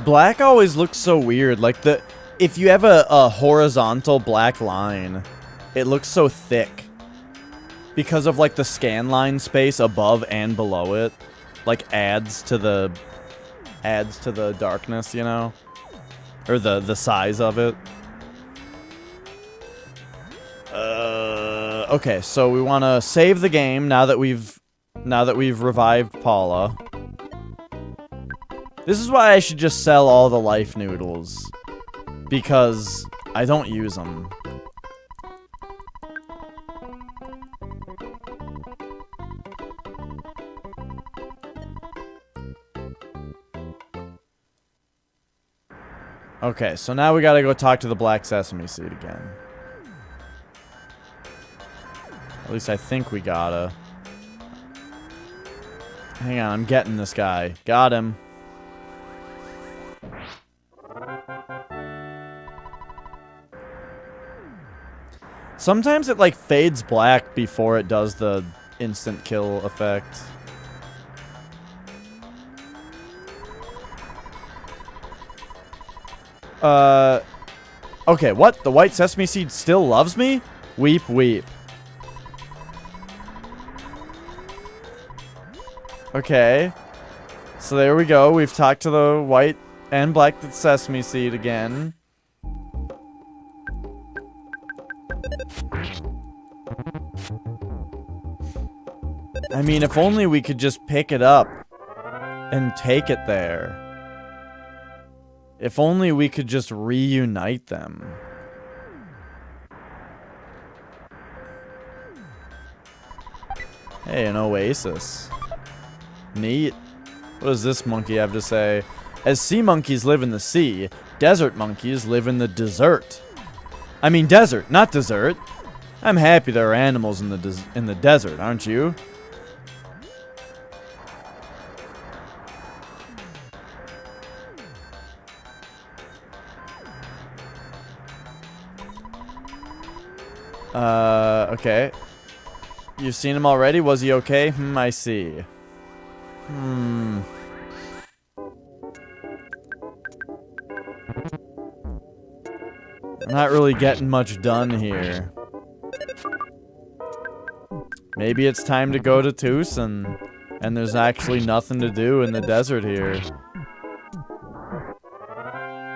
Black always looks so weird. Like if you have a horizontal black line, it looks so thick. Because of like the scan line space above and below it. Like adds to the darkness, you know? Or the size of it. Okay, so we want to save the game now that we've revived Paula. This is why I should just sell all the life noodles. Because I don't use them. Okay, so now we gotta go talk to the Black Sesame Seed again. At least I think we gotta. Hang on, I'm getting this guy. Got him. Sometimes it, like, fades black before it does the instant kill effect. Okay, what? The White Sesame Seed still loves me? Weep, weep. Okay. So there we go. We've talked to the White and Black Sesame Seed again. I mean, if only we could just pick it up and take it there. If only we could just reunite them. Hey, an oasis. Neat. What does this monkey have to say? As sea monkeys live in the sea, desert monkeys live in the desert. I mean desert, not dessert. I'm happy there are animals in the desert, aren't you? Okay. You've seen him already? Was he okay? I see. I'm not really getting much done here. Maybe it's time to go to Tucson, and there's actually nothing to do in the desert here.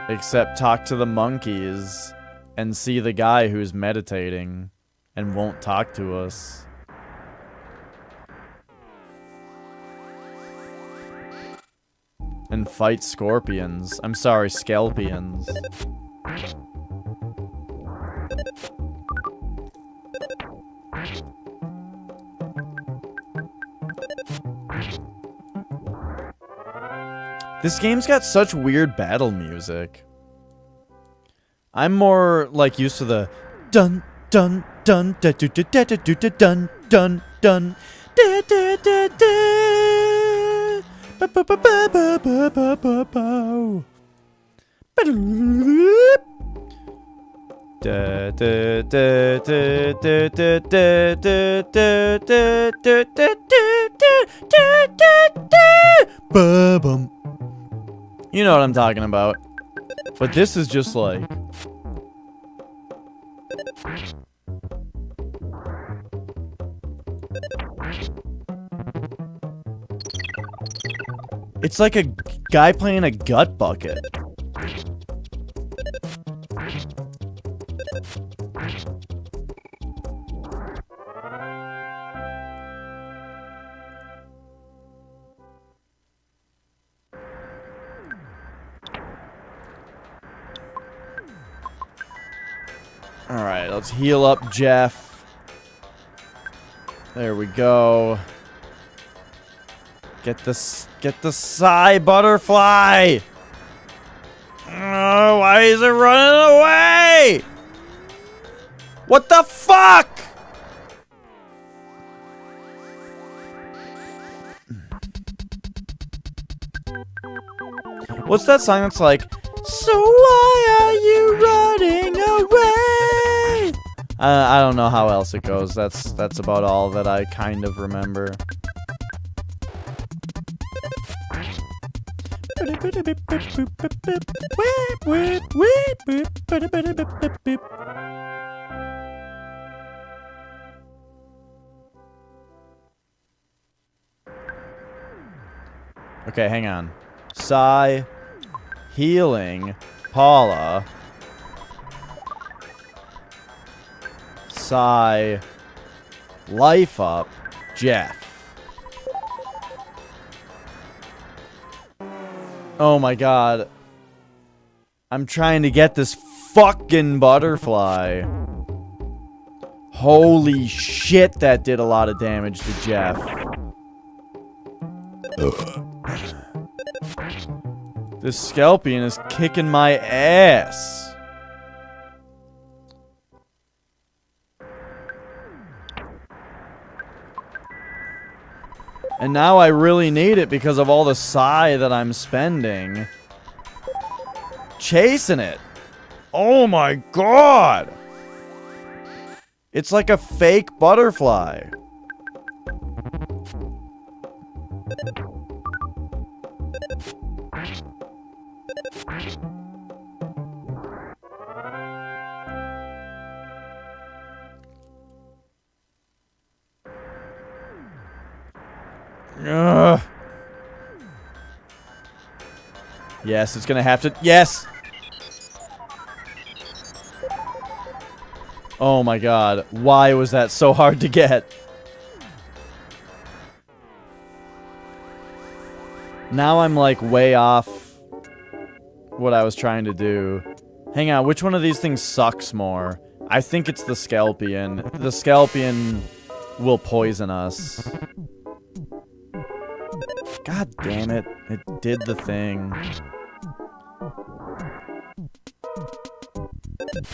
Except talk to the monkeys and see the guy who's meditating and won't talk to us. And fight scorpions. I'm sorry, scalpions. This game's got such weird battle music. I'm more like used to the dun dun dun da do da da da do da dun dun dun da da da da ba ba ba ba ba ba ba ba. Da, da, da, da, da, da, da, da, da, da, da, da, da, da, da. Ba-bum. You know what I'm talking about. But this is just like... It's like a guy playing a gut bucket. Alright, let's heal up Jeff. There we go. Get the Psy butterfly! Oh, why is it running away? What the fuck? What's that song that's like, so why are you running away? I don't know how else it goes. That's about all that I kind of remember. Okay, hang on. Psy, healing, Paula. Psy, life up, Jeff. Oh my god. I'm trying to get this fucking butterfly. Holy shit, that did a lot of damage to Jeff. This Scorpion is kicking my ass. And now I really need it because of all the Psy that I'm spending. Chasing it. Oh my god. It's like a fake butterfly. Ugh. Yes, it's gonna have to. Yes! Oh my god. Why was that so hard to get? Now I'm like way off what I was trying to do. Hang on, which one of these things sucks more? I think it's the Scorpion. The Scorpion will poison us. God damn it. It did the thing.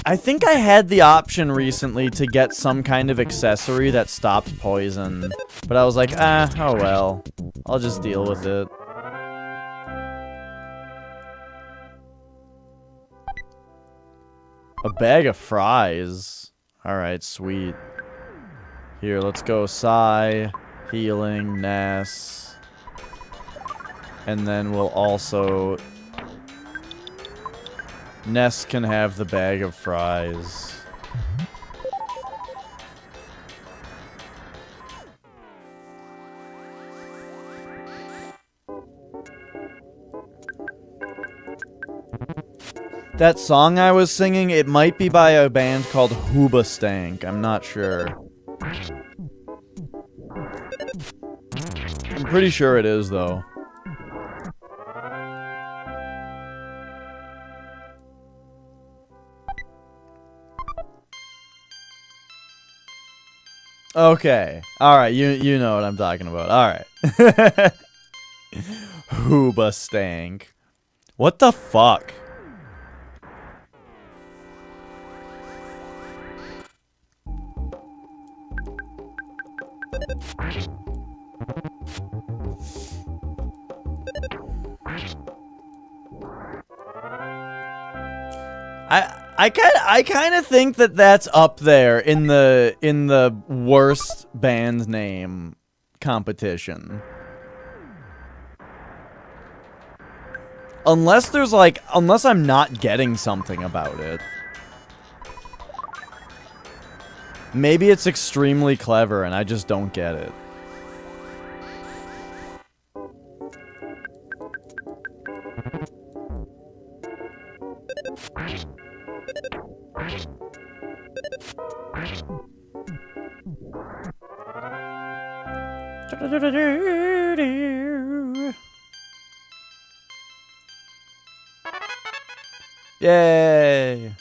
I think I had the option recently to get some kind of accessory that stopped poison. But I was like, oh well. I'll just deal with it. A bag of fries. Alright, sweet. Here, let's go Psy, healing, Ness. And then we'll also... Ness can have the bag of fries. That song I was singing, it might be by a band called Hoobastank. I'm not sure. I'm pretty sure it is, though. Okay. Alright, you know what I'm talking about. Alright. Hoobastank. What the fuck? I kind of think that that's up there in the worst band name competition. Unless I'm not getting something about it. Maybe it's extremely clever and I just don't get it. Yay!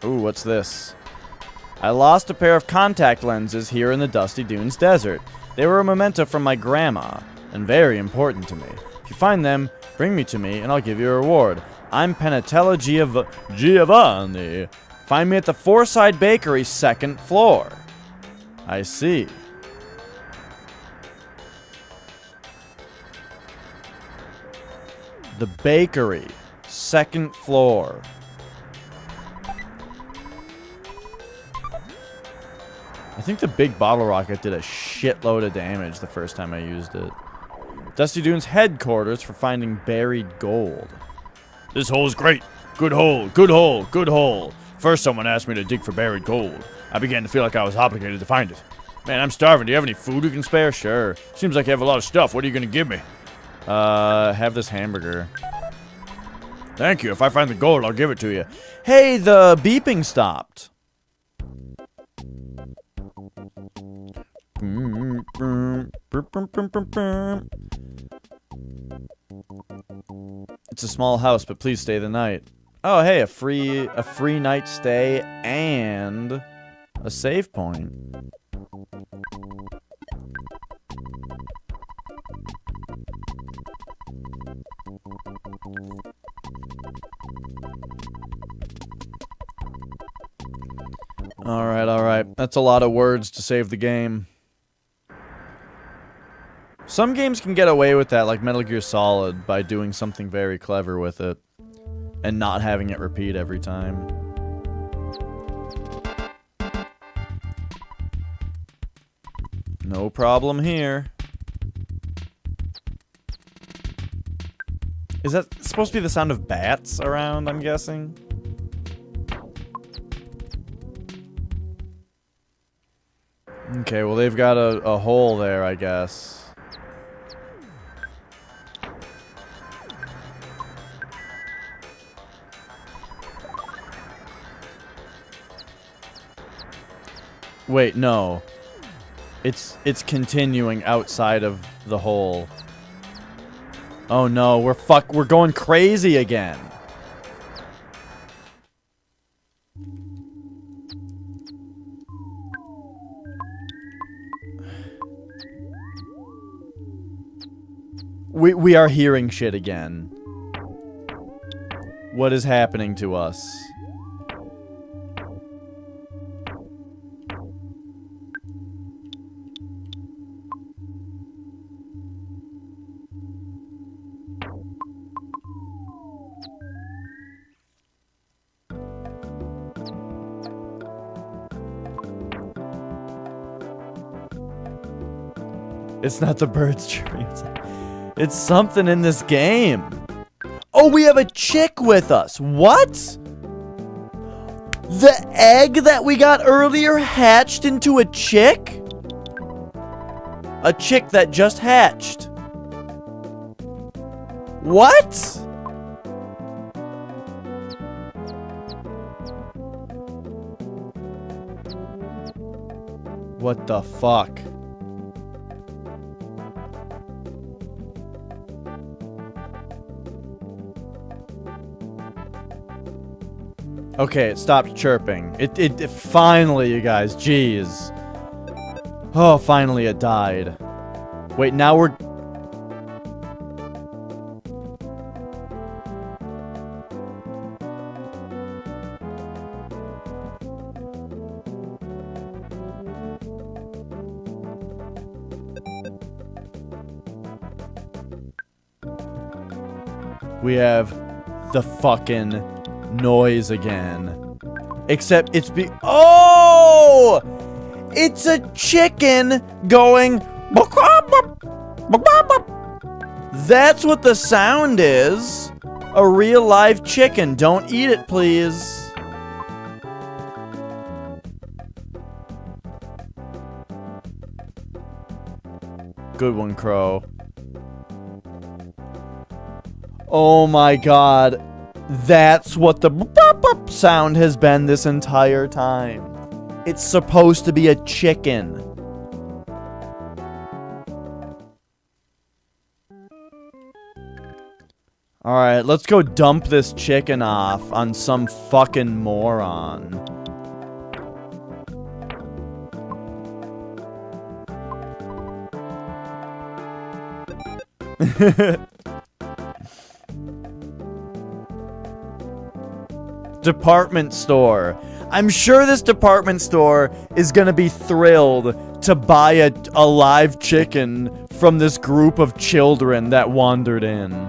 Ooh, what's this? I lost a pair of contact lenses here in the Dusty Dunes Desert. They were a memento from my grandma, and very important to me. If you find them, bring me to me, and I'll give you a reward. I'm Penatella Giovanni. Find me at the Fourside Bakery, 2nd floor. I see. The bakery, 2nd floor. I think the big bottle rocket did a shitload of damage the first time I used it. Dusty Dunes headquarters for finding buried gold. This hole is great. Good hole, good hole, good hole. First someone asked me to dig for buried gold. I began to feel like I was obligated to find it. Man, I'm starving. Do you have any food you can spare? Sure. Seems like you have a lot of stuff. What are you going to give me? Have this hamburger. Thank you. If I find the gold, I'll give it to you. Hey, the beeping stopped. It's a small house, but please stay the night. Oh, hey, a free night stay and a save point. All right. That's a lot of words to save the game. Some games can get away with that, like Metal Gear Solid, by doing something very clever with it and not having it repeat every time. No problem here. Is that supposed to be the sound of bats around, I'm guessing? Okay, well they've got a hole there, I guess. Wait, no. It's continuing outside of the hole. Oh no, we're going crazy again. We are hearing shit again. What is happening to us? It's not the birds chirping. It's something in this game. Oh, we have a chick with us. What? The egg that we got earlier hatched into a chick? A chick that just hatched. What? What the fuck? Okay, it stopped chirping. It finally, you guys, jeez. Oh, finally it died. Wait, now we're... we have the fucking noise again. Except it's oh! It's a chicken going. That's what the sound is. A real live chicken. Don't eat it, please. Good one, Crow. Oh my god. That's what the sound has been this entire time. It's supposed to be a chicken. Alright, let's go dump this chicken off on some fucking moron. Department store. I'm sure this department store is gonna be thrilled to buy a live chicken from this group of children that wandered in.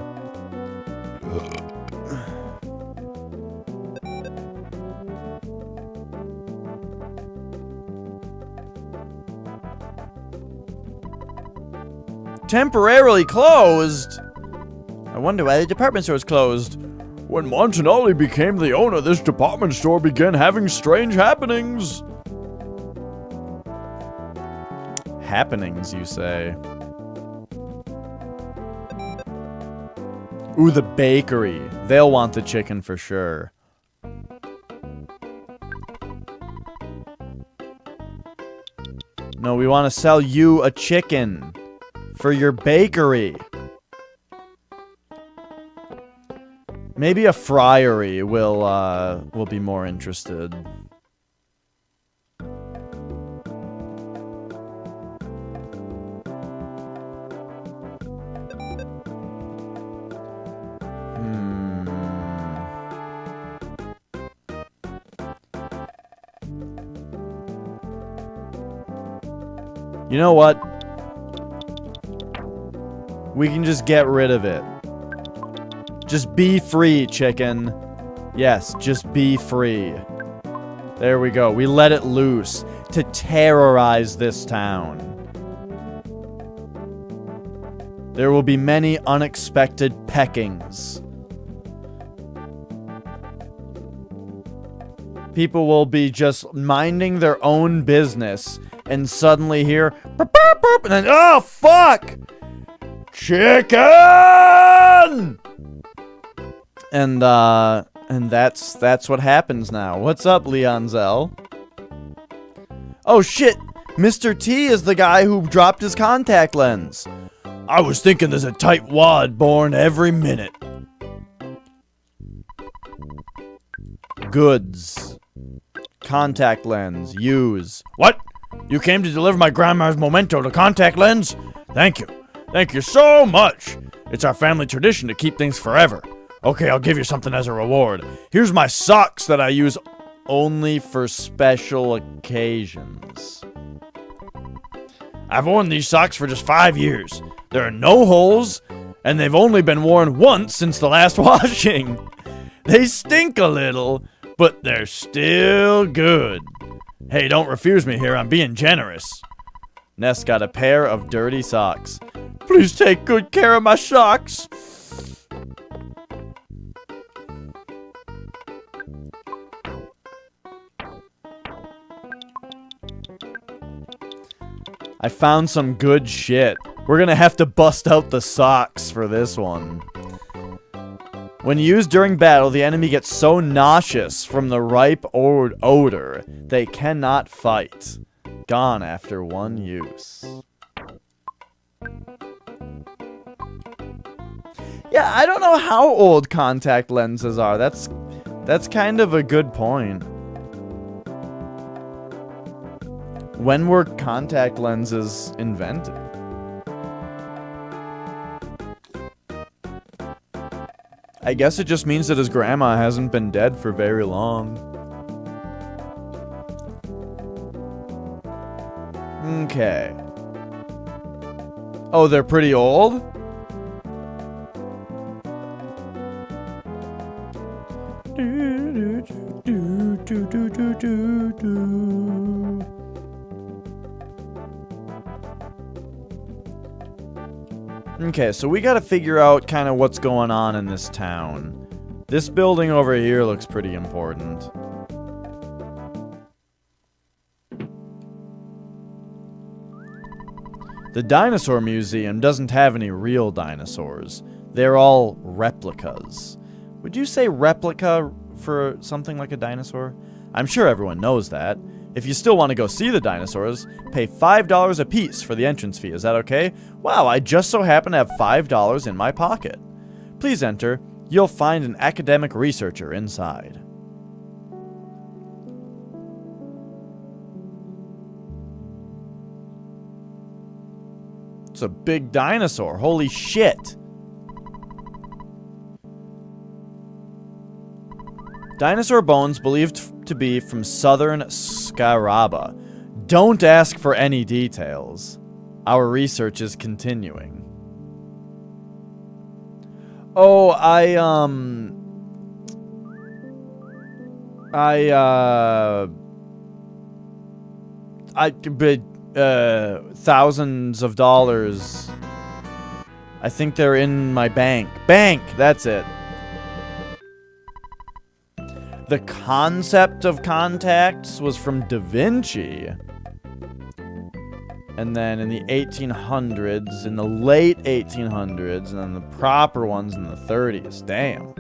Temporarily closed? I wonder why the department store is closed. When Montanelli became the owner, this department store began having strange happenings. Happenings, you say? Ooh, the bakery. They'll want the chicken for sure. No, we want to sell you a chicken for your bakery. Maybe a friary will be more interested. You know what? We can just get rid of it. Just be free, chicken. Yes, just be free. There we go. We let it loose to terrorize this town. There will be many unexpected peckings. People will be just minding their own business and suddenly hear boop, boop, boop, and then oh fuck! Chicken! And that's what happens now. What's up, Leonzel? Oh shit! Mr. T is the guy who dropped his contact lens. I was thinking there's a tight wad born every minute. Goods. Contact lens. Use. What? You came to deliver my grandma's memento to contact lens? Thank you. Thank you so much. It's our family tradition to keep things forever. Okay, I'll give you something as a reward. Here's my socks that I use only for special occasions. I've worn these socks for just 5 years. There are no holes, and they've only been worn once since the last washing. They stink a little, but they're still good. Hey, don't refuse me here. I'm being generous. Ness got a pair of dirty socks. Please take good care of my socks. I found some good shit. We're gonna have to bust out the socks for this one. When used during battle, the enemy gets so nauseous from the ripe odor, they cannot fight. Gone after one use. Yeah, I don't know how old contact lenses are. That's kind of a good point. When were contact lenses invented? I guess it just means that his grandma hasn't been dead for very long. Okay. Oh, they're pretty old? Okay, so we gotta figure out kind of what's going on in this town. This building over here looks pretty important. The Dinosaur Museum doesn't have any real dinosaurs. They're all replicas. Would you say replica for something like a dinosaur? I'm sure everyone knows that. If you still want to go see the dinosaurs, pay $5 a piece for the entrance fee. Is that okay? Wow, I just so happen to have $5 in my pocket. Please enter. You'll find an academic researcher inside. It's a big dinosaur. Holy shit. Dinosaur bones believed to be from southern Scaraba. Don't ask for any details. Our research is continuing. Oh, thousands of dollars. I think they're in my bank. Bank, that's it. The concept of contacts was from Da Vinci. And then in the 1800s, in the late 1800s, and then the proper ones in the 30s. Damn.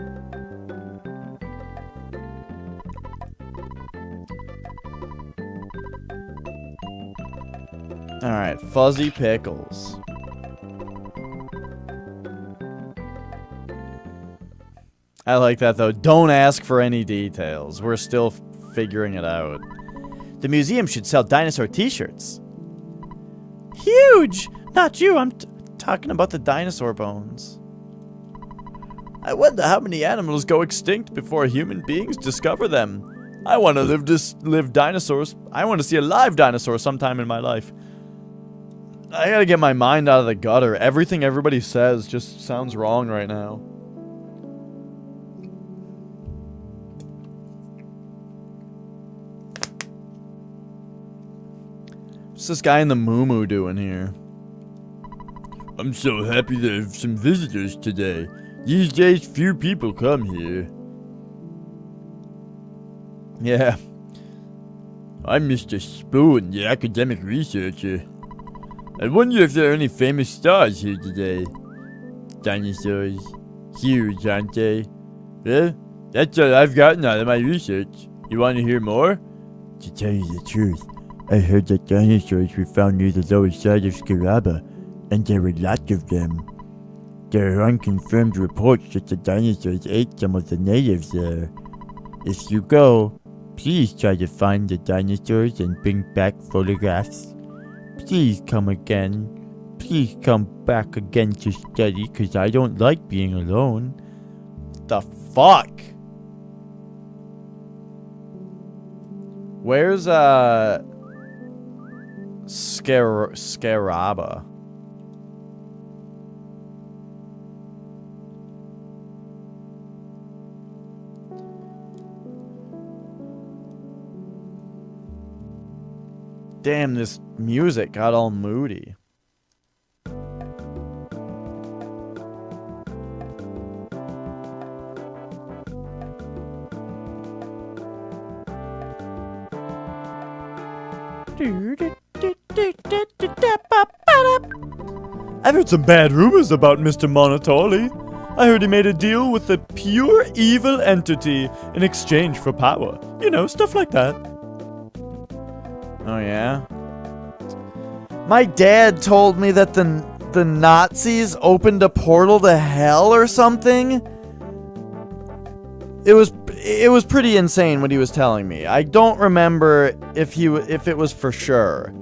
Alright, Fuzzy Pickles. I like that, though. Don't ask for any details. We're still figuring it out. The museum should sell dinosaur t-shirts. Huge! Not you, I'm talking about the dinosaur bones. I wonder how many animals go extinct before human beings discover them. I want to live dinosaurs. I want to see a live dinosaur sometime in my life. I gotta get my mind out of the gutter. Everything everybody says just sounds wrong right now. What's this guy in the moo-moo doing here? I'm so happy there's some visitors today. These days, few people come here. Yeah. I'm Mr. Spoon, the academic researcher. I wonder if there are any famous stars here today. Dinosaurs. Huge, aren't they? Well, that's all I've gotten out of my research. You want to hear more? To tell you the truth, I heard that dinosaurs were found near the lower side of Scaraba, and there were lots of them. There are unconfirmed reports that the dinosaurs ate some of the natives there. If you go, please try to find the dinosaurs and bring back photographs. Please come again. Please come back again to study, because I don't like being alone. The fuck? Where's, Scaraba? Damn, this music got all moody. I've heard some bad rumors about Mr. Monotoli. I heard he made a deal with a pure evil entity in exchange for power. You know, stuff like that. Oh, yeah? My dad told me that the Nazis opened a portal to hell or something. It was pretty insane what he was telling me. I don't remember if it was for sure.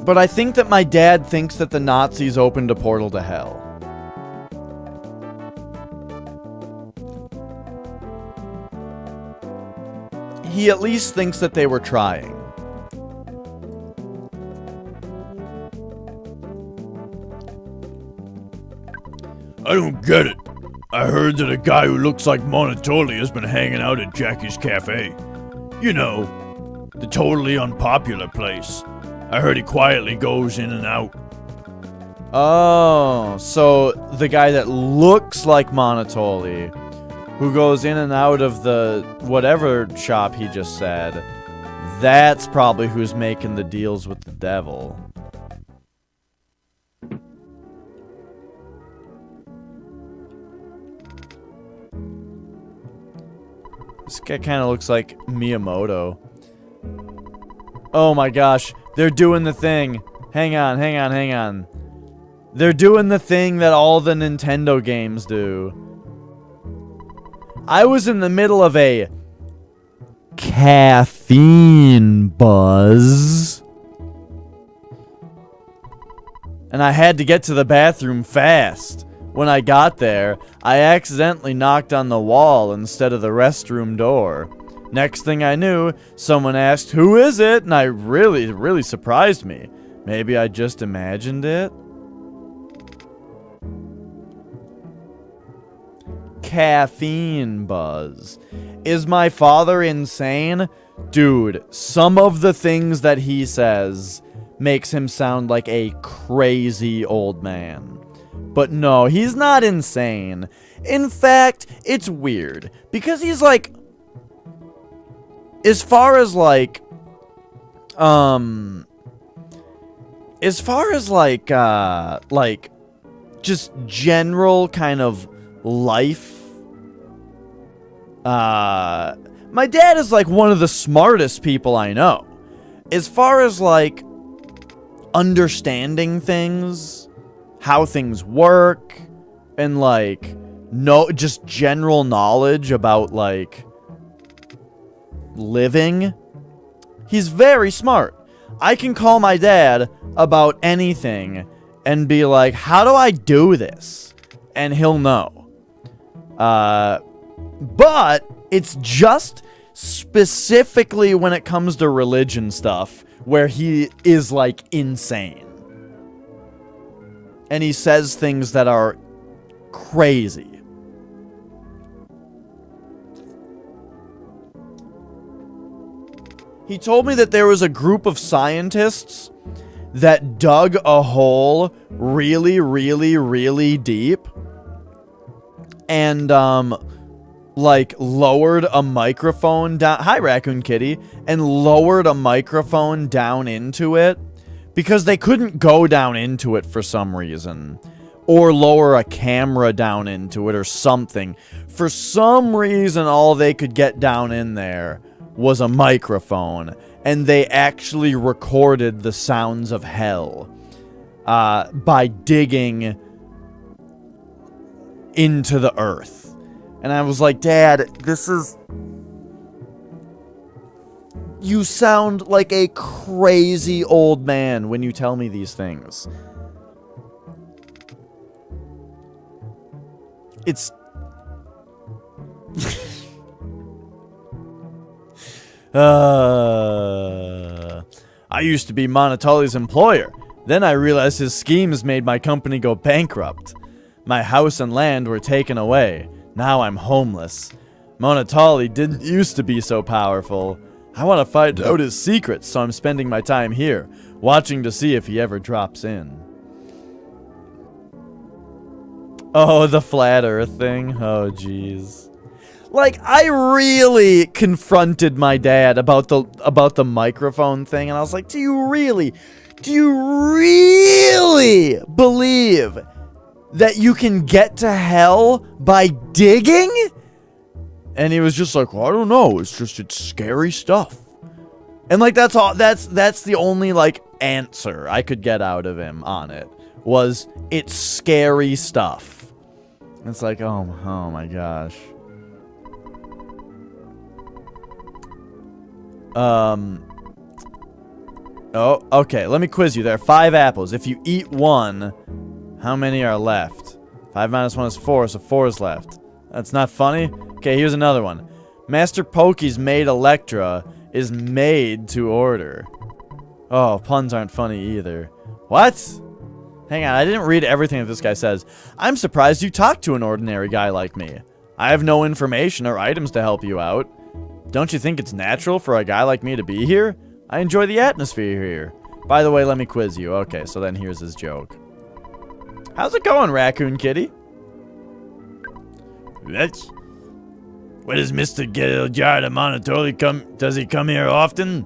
But I think that my dad thinks that the Nazis opened a portal to hell. He at least thinks that they were trying. I don't get it. I heard that a guy who looks like Monotoli has been hanging out at Jackie's Cafe. You know, the totally unpopular place. I heard he quietly goes in and out. Oh, so the guy that looks like Monotoli, who goes in and out of the whatever shop he just said, that's probably who's making the deals with the devil. This guy kind of looks like Miyamoto. Oh my gosh, they're doing the thing. Hang on. They're doing the thing that all the Nintendo games do. I was in the middle of a caffeine buzz, and I had to get to the bathroom fast. When I got there, I accidentally knocked on the wall instead of the restroom door. Next thing I knew, someone asked, "Who is it?" And it really surprised me. Maybe I just imagined it. Caffeine buzz. Is my father insane? Dude, some of the things that he says makes him sound like a crazy old man. But no, he's not insane. In fact, it's weird like, as far as like just general kind of life, my dad is like one of the smartest people I know. As far as like understanding things, how things work, and like just general knowledge about like living, he's very smart. I can call my dad about anything and be like, how do I do this? And he'll know. But it's just specifically when it comes to religion stuff where he is like insane. And he says things that are crazy. He told me that there was a group of scientists that dug a hole really deep and like lowered a microphone down. Hi, Raccoon Kitty. And lowered a microphone down into it because they couldn't go down into it for some reason, or lower a camera down into it or something. For some reason, all they could get down in there was a microphone, and they actually recorded the sounds of hell by digging into the earth. And I was like, Dad, this is... You sound like a crazy old man when you tell me these things. It's... I used to be Monotoli's employer. Then I realized his schemes made my company go bankrupt. My house and land were taken away. Now I'm homeless. Monotoli didn't used to be so powerful. I want to find out his secrets, so I'm spending my time here, watching to see if he ever drops in. Oh, the flat earth thing? Oh, jeez. Like, I really confronted my dad about the microphone thing, and I was like, do you really believe that you can get to hell by digging? And he was just like, well, I don't know, it's scary stuff. And like, that's the only like answer I could get out of him on it, was it's scary stuff. It's like, oh my gosh. Oh, okay, let me quiz you. There are 5 apples. If you eat one, how many are left? 5 minus 1 is 4, so 4 is left. That's not funny? Okay, here's another one. Master Pokey's maid Electra is made to order. Oh, puns aren't funny either. What? Hang on, I didn't read everything that this guy says. I'm surprised you talked to an ordinary guy like me. I have no information or items to help you out. Don't you think it's natural for a guy like me to be here? I enjoy the atmosphere here. By the way, let me quiz you. Okay, so then here's his joke. How's it going, Raccoon Kitty? What does Mr. Gilliard Monotoli come? Does he come here often?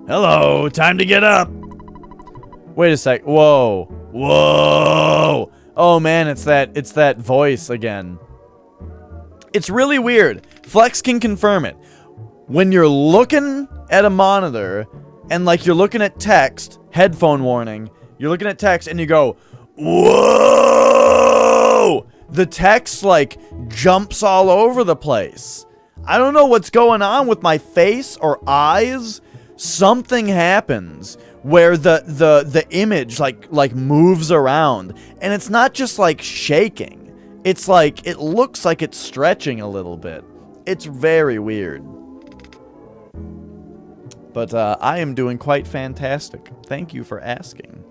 Hello, time to get up. Wait a sec. Whoa. Whoa. Oh man, it's that voice again. It's really weird. Flex can confirm it. When you're looking at a monitor and like you're looking at text, headphone warning, you're looking at text and you go, whoa! The text like jumps all over the place. I don't know what's going on with my face or eyes. Something happens where the image like moves around, and it's not just like shaking. It's like it looks like it's stretching a little bit. It's very weird. But I am doing quite fantastic. Thank you for asking.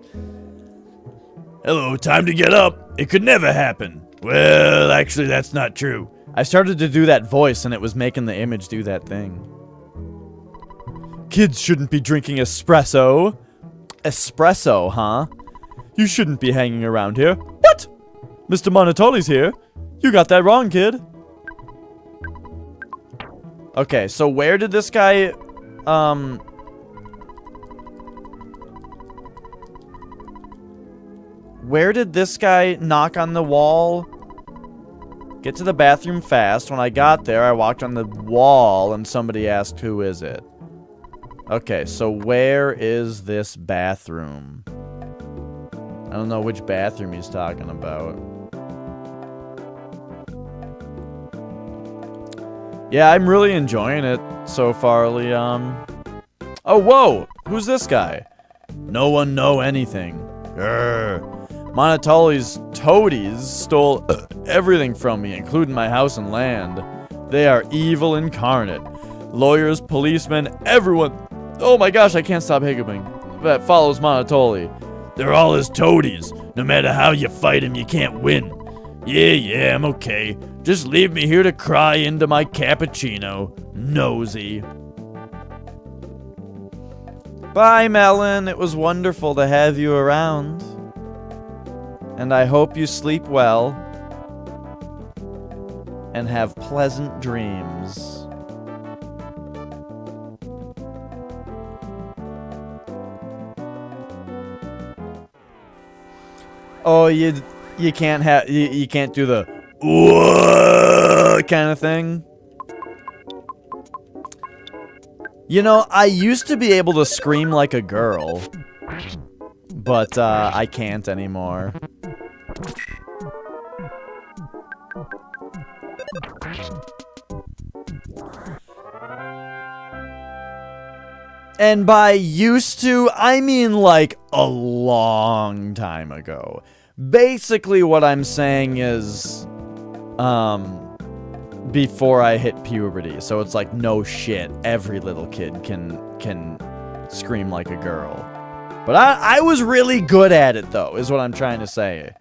Hello, time to get up. It could never happen. Well, actually, that's not true. I started to do that voice, and it was making the image do that thing. Kids shouldn't be drinking espresso. Espresso, huh? You shouldn't be hanging around here. What? Mr. Monotoli's here. You got that wrong, kid. Okay, so where did this guy... Where did this guy knock on the wall? Get to the bathroom fast. When I got there, I walked on the wall and somebody asked, who is it? Okay, so where is this bathroom? I don't know which bathroom he's talking about. Yeah, I'm really enjoying it so far, Liam. Oh, whoa! Who's this guy? No one know anything. Grr. Monotoli's toadies stole everything from me, including my house and land. They are evil incarnate. Lawyers, policemen, everyone. Oh my gosh, I can't stop hiccuping. That follows Monotoli. They're all his toadies. No matter how you fight him, you can't win. Yeah, I'm okay. Just leave me here to cry into my cappuccino. Nosy. Bye, Melon. It was wonderful to have you around. And I hope you sleep well. And have pleasant dreams. Oh, you can't have you can't do the whoa kind of thing. You know, I used to be able to scream like a girl, but I can't anymore. And by used to, I mean like a long time ago. Basically what I'm saying is, before I hit puberty. So it's like, no shit, every little kid can scream like a girl. But I was really good at it though, is what I'm trying to say.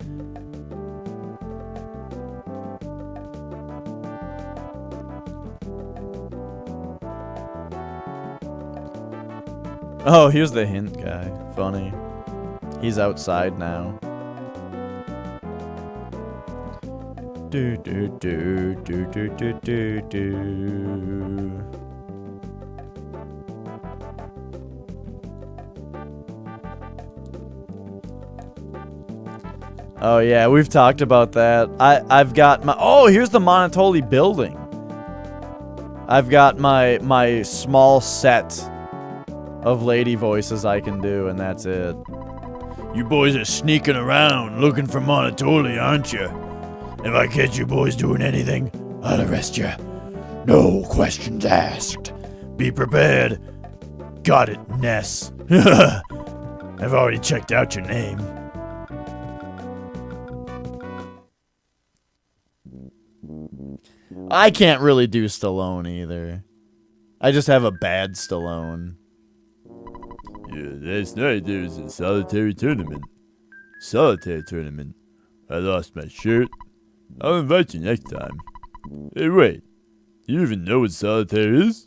Oh, here's the hint guy. Funny. He's outside now. Do do do do do do do do. Oh yeah, we've talked about that. I've got my here's the Monotoli building. I've got my small set of lady voices I can do, and that's it. You boys are sneaking around looking for Monotoli, aren't you? If I catch you boys doing anything, I'll arrest you. No questions asked. Be prepared. Got it, Ness. I've already checked out your name. I can't really do Stallone either. I just have a bad Stallone. Yeah, last night there was a solitary tournament. Solitaire tournament. I lost my shirt. I'll invite you next time. Hey, wait. Do you even know what solitaire is?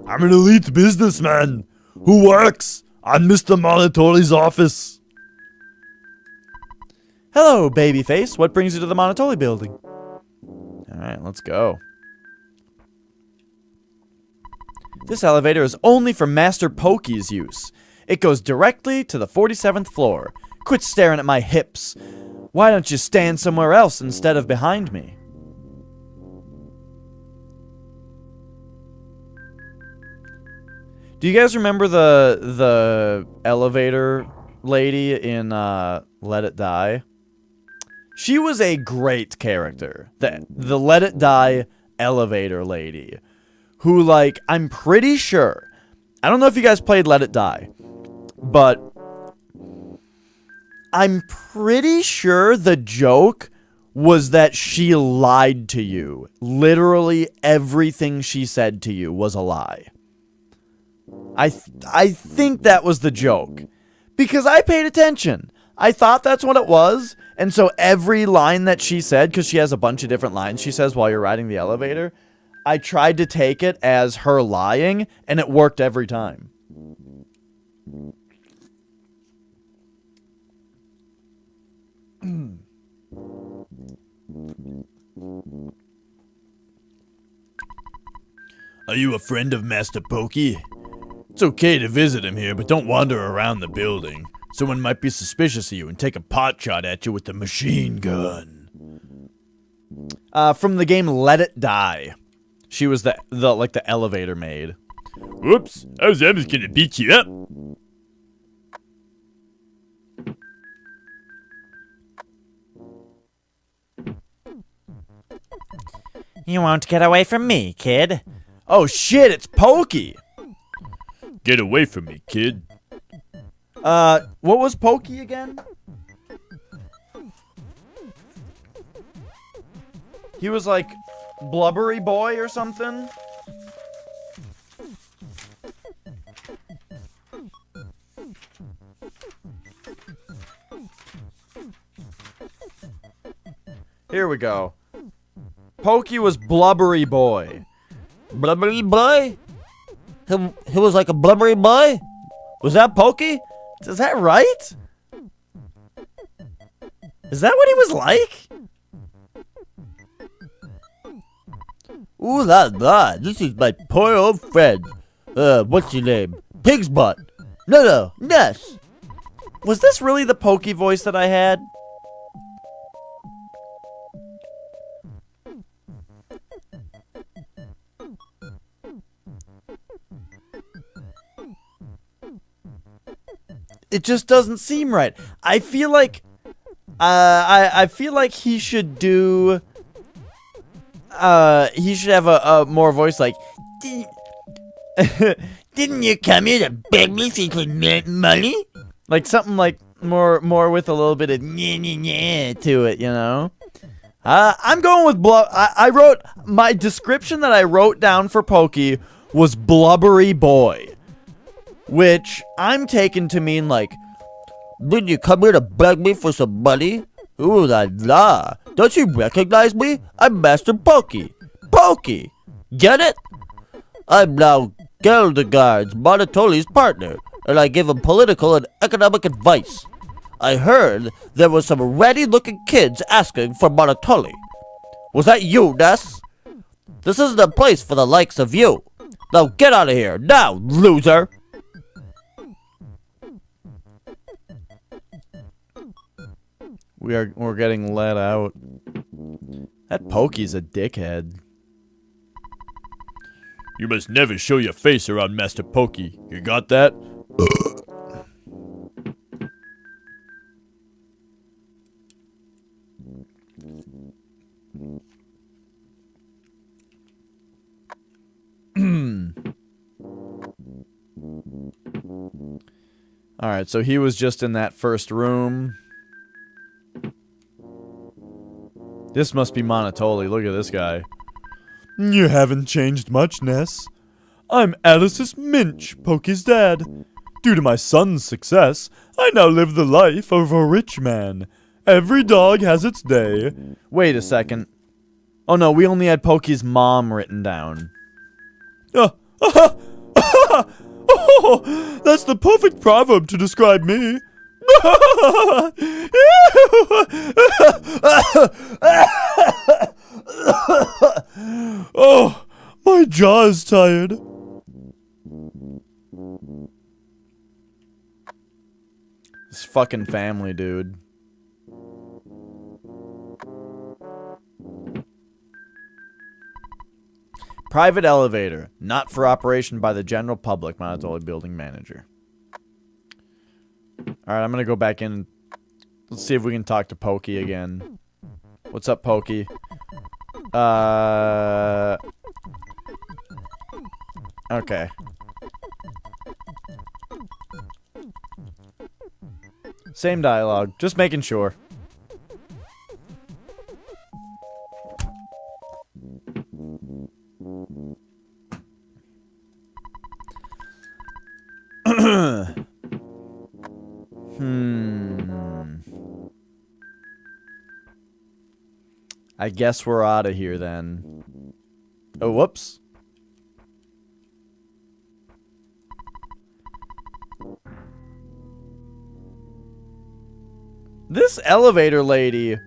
I'm an elite businessman who works on Mr. Monotoli's office. Hello, babyface. What brings you to the Monotoli building? Alright, let's go. This elevator is only for Master Pokey's use. It goes directly to the 47th floor. Quit staring at my hips. Why don't you stand somewhere else instead of behind me? Do you guys remember the elevator lady in Let It Die? She was a great character. The Let It Die elevator lady. Who, like, I'm pretty sure... I don't know if you guys played Let It Die. But... I'm pretty sure the joke was that she lied to you. Literally everything she said to you was a lie. I think that was the joke. Because I paid attention. I thought that's what it was. And so every line that she said, because she has a bunch of different lines she says while you're riding the elevator, I tried to take it as her lying, and it worked every time. Are you a friend of Master Pokey? It's okay to visit him here, but don't wander around the building. Someone might be suspicious of you and take a pot shot at you with a machine gun. From the game Let It Die. She was the elevator maid. Whoops, I was just gonna beat you up. You won't get away from me, kid. Oh shit, it's Pokey! Get away from me, kid. What was Pokey again? He was like Blubbery Boy or something? Here we go. Pokey was Blubbery Boy. Blubbery boy? He was like a blubbery boy? Was that Pokey? Is that right? Is that what he was like? Ooh la la, this is my poor old friend. What's your name? Pig's butt. No, Ness. Was this really the Pokey voice that I had? It just doesn't seem right. I feel like I feel like he should do he should have a more voice like Didn't you come here to beg me for you could make money? like something like more with a little bit of nyeh to it, you know? I'm going with I wrote my description that I wrote down for Pokey was Blubbery Boy. Which I'm taking to mean like, Did you come here to beg me for some money? Ooh la la. Don't you recognize me? I'm Master Pokey. Pokey! Get it? I'm now Gildegard's Monotoli's partner, and I give him political and economic advice. I heard there was some ratty-looking kids asking for Monotoli. Was that you, Ness? This isn't a place for the likes of you. Now get out of here, now, loser! we're getting let out. That Pokey's a dickhead. You must never show your face around Master Pokey. You got that? Alright, so he was just in that first room. This must be Monotoli. Look at this guy. You haven't changed much, Ness. I'm Alice's Minch, Pokey's dad. Due to my son's success, I now live the life of a rich man. Every dog has its day. Wait a second. Oh no, we only had Pokey's mom written down. Oh, that's the perfect proverb to describe me. Oh, my jaw is tired. This fucking family, dude. Private elevator, not for operation by the general public, Monotoli building manager. Alright, I'm gonna go back in. Let's see if we can talk to Pokey again. What's up, Pokey? Okay. Same dialogue, just making sure. I guess we're out of here then. Oh, whoops. This elevator lady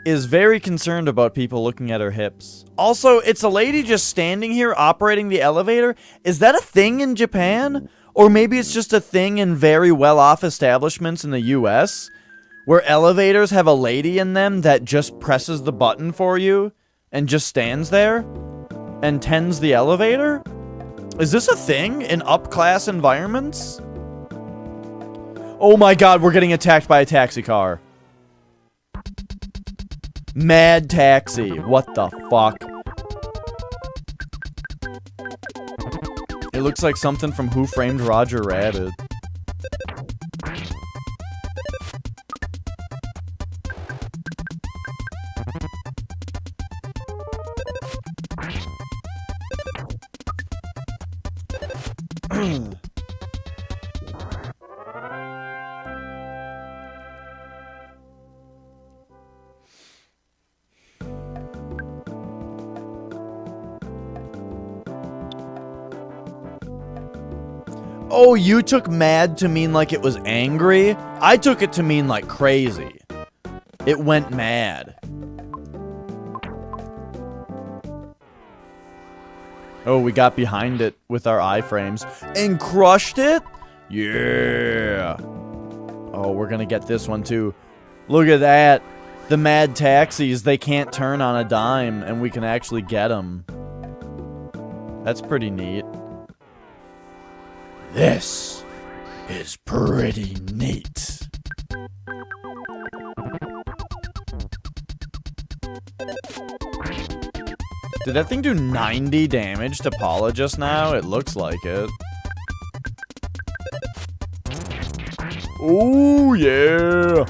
is very concerned about people looking at her hips. Also, it's a lady just standing here operating the elevator. Is that a thing in Japan? Or maybe it's just a thing in very well-off establishments in the US? Where elevators have a lady in them that just presses the button for you and just stands there and tends the elevator? Is this a thing in up-class environments? Oh my god, we're getting attacked by a taxi car. Mad taxi. What the fuck? It looks like something from Who Framed Roger Rabbit. Oh, you took mad to mean like it was angry? I took it to mean like crazy. It went mad. Oh, we got behind it with our iframes and crushed it? Yeah. Oh, we're gonna get this one too. Look at that. The mad taxis, they can't turn on a dime and we can actually get them. That's pretty neat. This is pretty neat. Did that thing do 90 damage to Paula just now? It looks like it. Oh, yeah.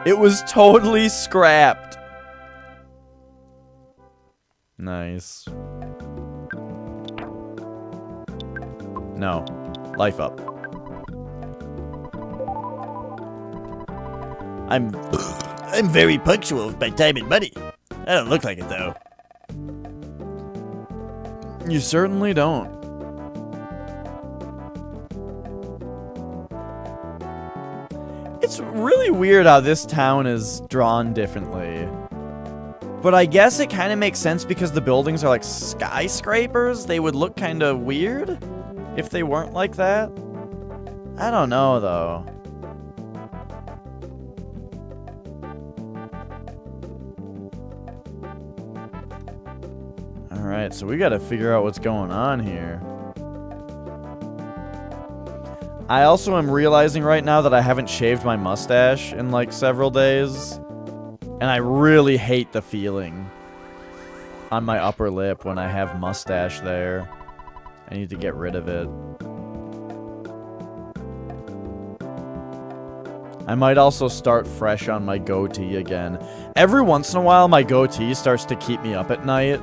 It was totally scrapped. Nice. No. Life up. I'm very punctual with my time and money. I don't look like it though. You certainly don't. It's really weird how this town is drawn differently. But I guess it kind of makes sense because the buildings are like skyscrapers. They would look kind of weird if they weren't like that. I don't know, though. Alright, so we gotta figure out what's going on here. I also am realizing right now that I haven't shaved my mustache in like several days. And I really hate the feeling on my upper lip when I have mustache there. I need to get rid of it. I might also start fresh on my goatee again. Every once in a while, my goatee starts to keep me up at night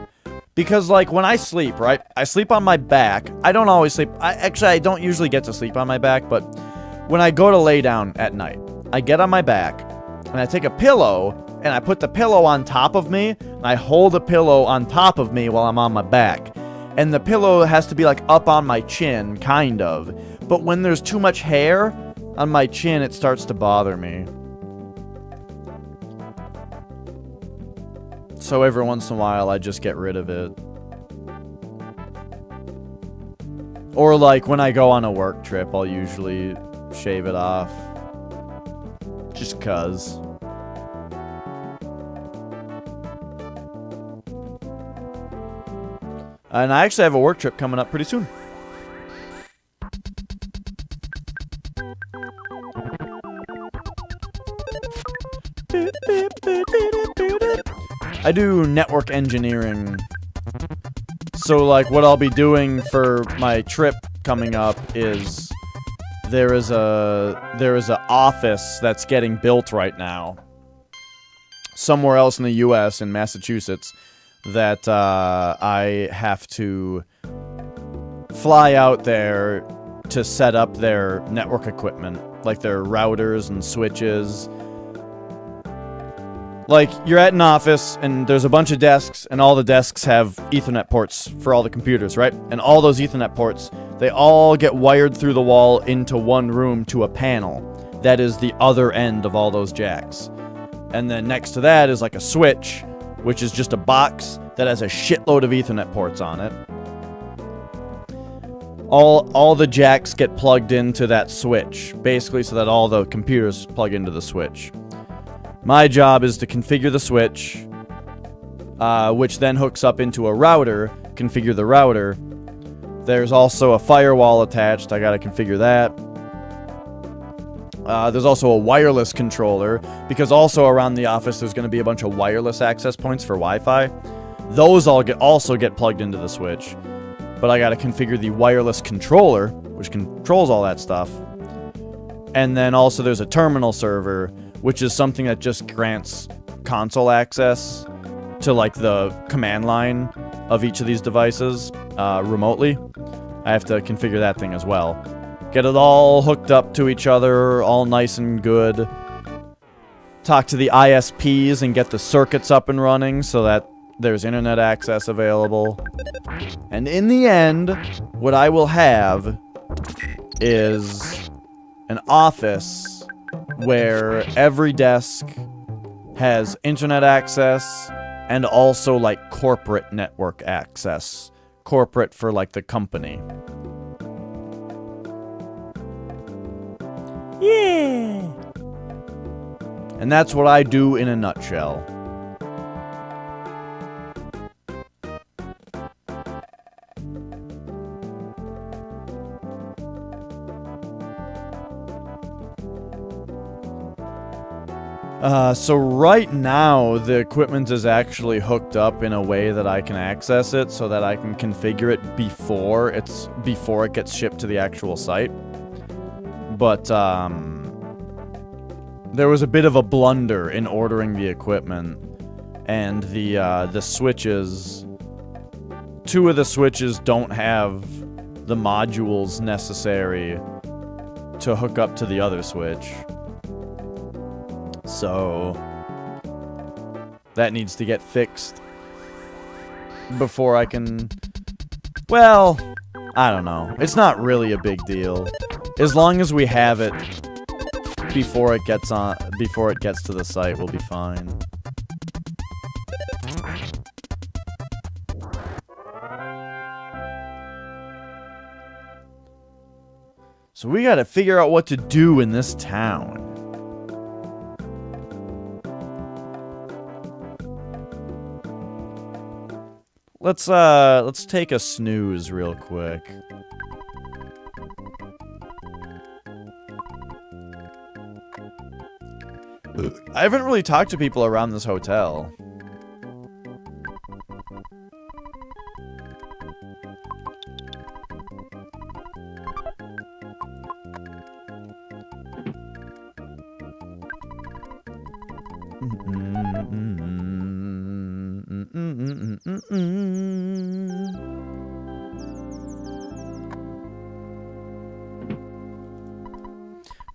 Because, like, when I sleep, right? I sleep on my back. I don't always sleep. I don't usually get to sleep on my back, but when I go to lay down at night, I get on my back, and I take a pillow, and I put the pillow on top of me, and I hold the pillow on top of me while I'm on my back. And the pillow has to be, like, up on my chin, kind of. But when there's too much hair on my chin, it starts to bother me. So every once in a while, I just get rid of it. Or like when I go on a work trip, I'll usually shave it off. Just 'cause. And I actually have a work trip coming up pretty soon. I do network engineering. So like what I'll be doing for my trip coming up is there is a office that's getting built right now somewhere else in the US in Massachusetts that I have to fly out there to set up their network equipment, like their routers and switches. Like, you're at an office, and there's a bunch of desks, and all the desks have Ethernet ports for all the computers, right? And all those Ethernet ports, they all get wired through the wall into one room to a panel. That is the other end of all those jacks. And then next to that is like a switch, which is just a box that has a shitload of Ethernet ports on it. All the jacks get plugged into that switch, basically so that all the computers plug into the switch. My job is to configure the switch, which then hooks up into a router, configure the router. There's also a firewall attached, I gotta configure that. There's also a wireless controller, because also around the office there's gonna be a bunch of wireless access points for Wi-Fi. Those also get plugged into the switch. But I gotta configure the wireless controller, which controls all that stuff. And then also there's a terminal server, which is something that just grants console access to like the command line of each of these devices remotely. I have to configure that thing as well. Get it all hooked up to each other, all nice and good. Talk to the ISPs and get the circuits up and running so that there's internet access available. And in the end, what I will have is an office where every desk has internet access and also like corporate network access. Corporate for like the company. Yeah. And that's what I do in a nutshell. So right now, the equipment is actually hooked up in a way that I can access it, so that I can configure it before it gets shipped to the actual site. But there was a bit of a blunder in ordering the equipment, and the switches. Two of the switches don't have the modules necessary to hook up to the other switch. So that needs to get fixed before I can... Well, I don't know. It's not really a big deal. As long as we have it before it gets to the site, we'll be fine. So we gotta figure out what to do in this town. Let's take a snooze real quick. I haven't really talked to people around this hotel.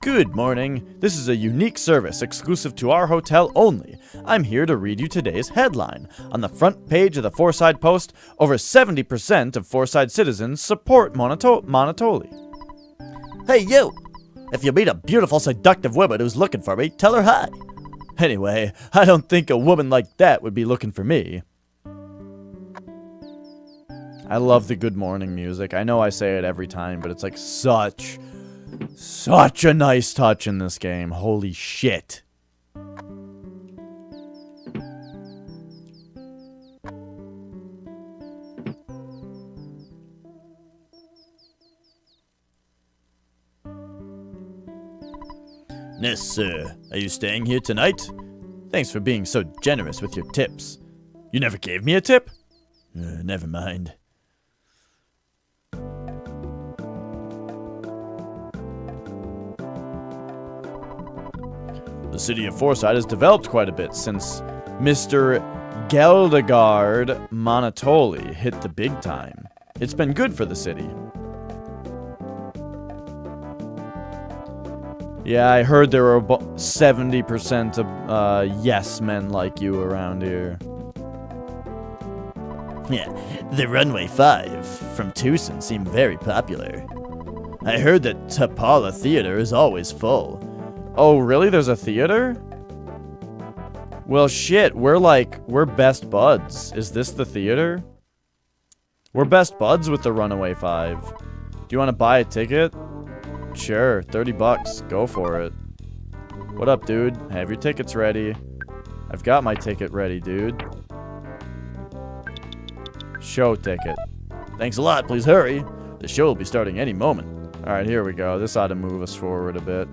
Good morning. This is a unique service exclusive to our hotel only. I'm here to read you today's headline. On the front page of the Fourside Post, over 70% of Fourside citizens support Monotoli. Hey, you! If you meet a beautiful, seductive woman who's looking for me, tell her hi. Anyway, I don't think a woman like that would be looking for me. I love the good morning music. I know I say it every time, but it's like such a nice touch in this game. Holy shit. Yes, sir. Are you staying here tonight? Thanks for being so generous with your tips. You never gave me a tip? Never mind. The city of Fourside has developed quite a bit since Mr. Geldegard Monotoli hit the big time. It's been good for the city. Yeah, I heard there were about 70% of yes men like you around here. Yeah, the Runway 5 from Tucson seemed very popular. I heard that Tapala Theater is always full. Oh, really? There's a theater? Well, shit, we're best buds. Is this the theater? We're best buds with the Runaway 5. Do you want to buy a ticket? Sure, 30 bucks. Go for it. What up, dude? Have your tickets ready. I've got my ticket ready, dude. Show ticket. Thanks a lot, please hurry. The show will be starting any moment. Alright, here we go. This ought to move us forward a bit.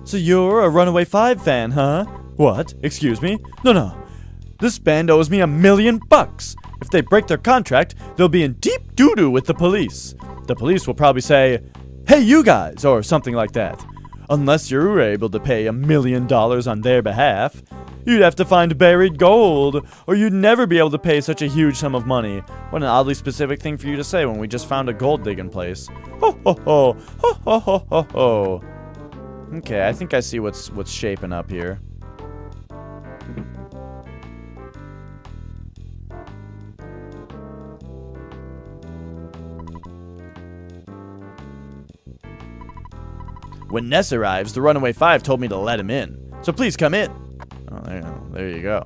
So you're a Runaway 5 fan, huh? What? Excuse me? No. This band owes me $1 million. If they break their contract, they'll be in deep doo-doo with the police. The police will probably say, "Hey, you guys," or something like that. Unless you're able to pay $1 million on their behalf. You'd have to find buried gold, or you'd never be able to pay such a huge sum of money. What an oddly specific thing for you to say when we just found a gold digging place. Ho ho ho, ho ho ho ho ho. Okay, I think I see what's shaping up here. When Ness arrives, the Runaway 5 told me to let him in. So please come in. Oh, there you go.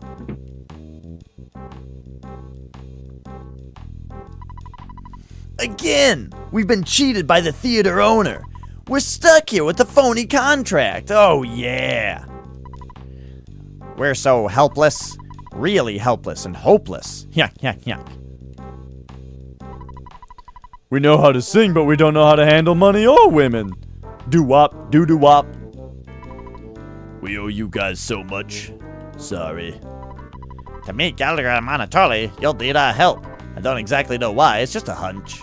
Again! We've been cheated by the theater owner. We're stuck here with a phony contract. Oh, yeah. We're so helpless. Really helpless and hopeless. Yuck, yuck, yuck. We know how to sing, but we don't know how to handle money or women. Do-wop, do-do-wop. We owe you guys so much. Sorry. To meet Gallagher and Monotoli, you'll need our help. I don't exactly know why, it's just a hunch.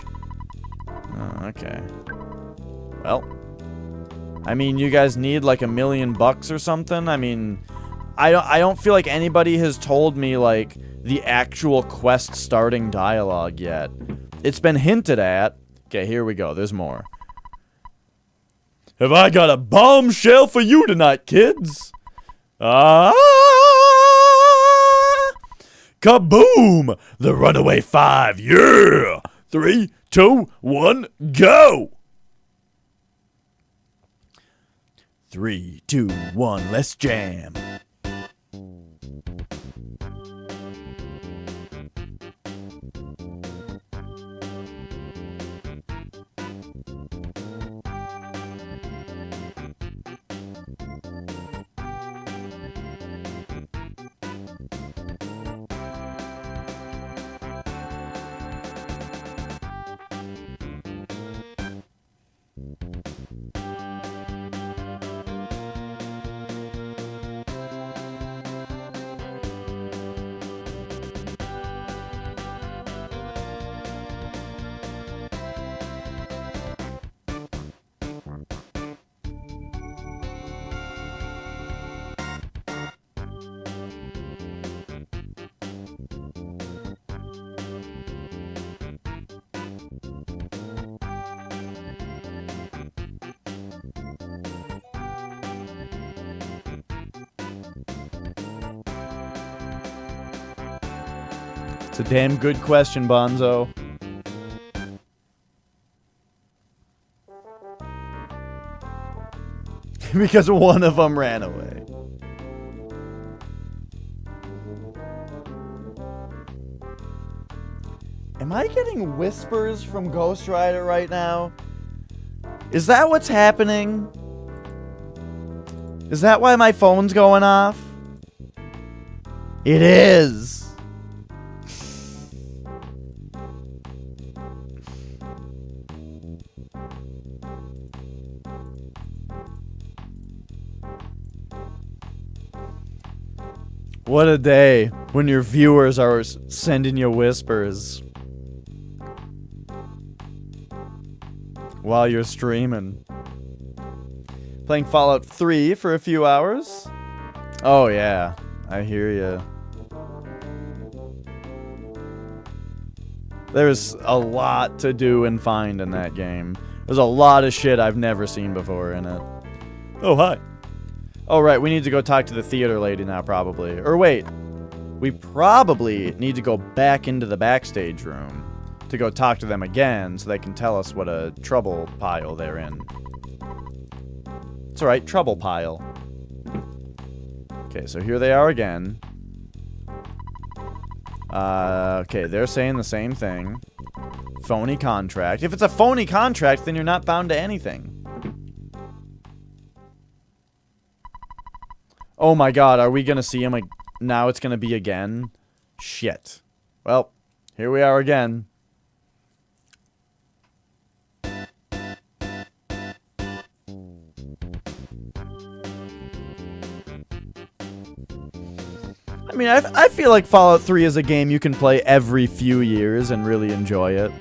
Oh, okay. Well, I mean, you guys need like $1 million or something? I mean, I don't feel like anybody has told me like the actual quest starting dialogue yet. It's been hinted at. Okay, here we go. There's more. Have I got a bombshell for you tonight, kids? Kaboom! The Runaway 5, yeah! 3, 2, 1, go! 3, 2, 1, let's jam. It's a damn good question, Bonzo. Because one of them ran away. Am I getting whispers from Ghost Rider right now? Is that what's happening? Is that why my phone's going off? It is. What a day when your viewers are sending you whispers while you're streaming. Playing Fallout 3 for a few hours? Oh yeah, I hear ya. There's a lot to do and find in that game. There's a lot of shit I've never seen before in it. Oh, hi. Oh, right, we need to go talk to the theater lady now, probably. Or wait, we probably need to go back into the backstage room to go talk to them again so they can tell us what a trouble pile they're in. It's alright, trouble pile. Okay, so here they are again. Okay, they're saying the same thing. Phony contract. If it's a phony contract, then you're not bound to anything. Oh my god, are we gonna see him like now it's gonna be again? Shit. Well, here we are again. I mean, I feel like Fallout 3 is a game you can play every few years and really enjoy it.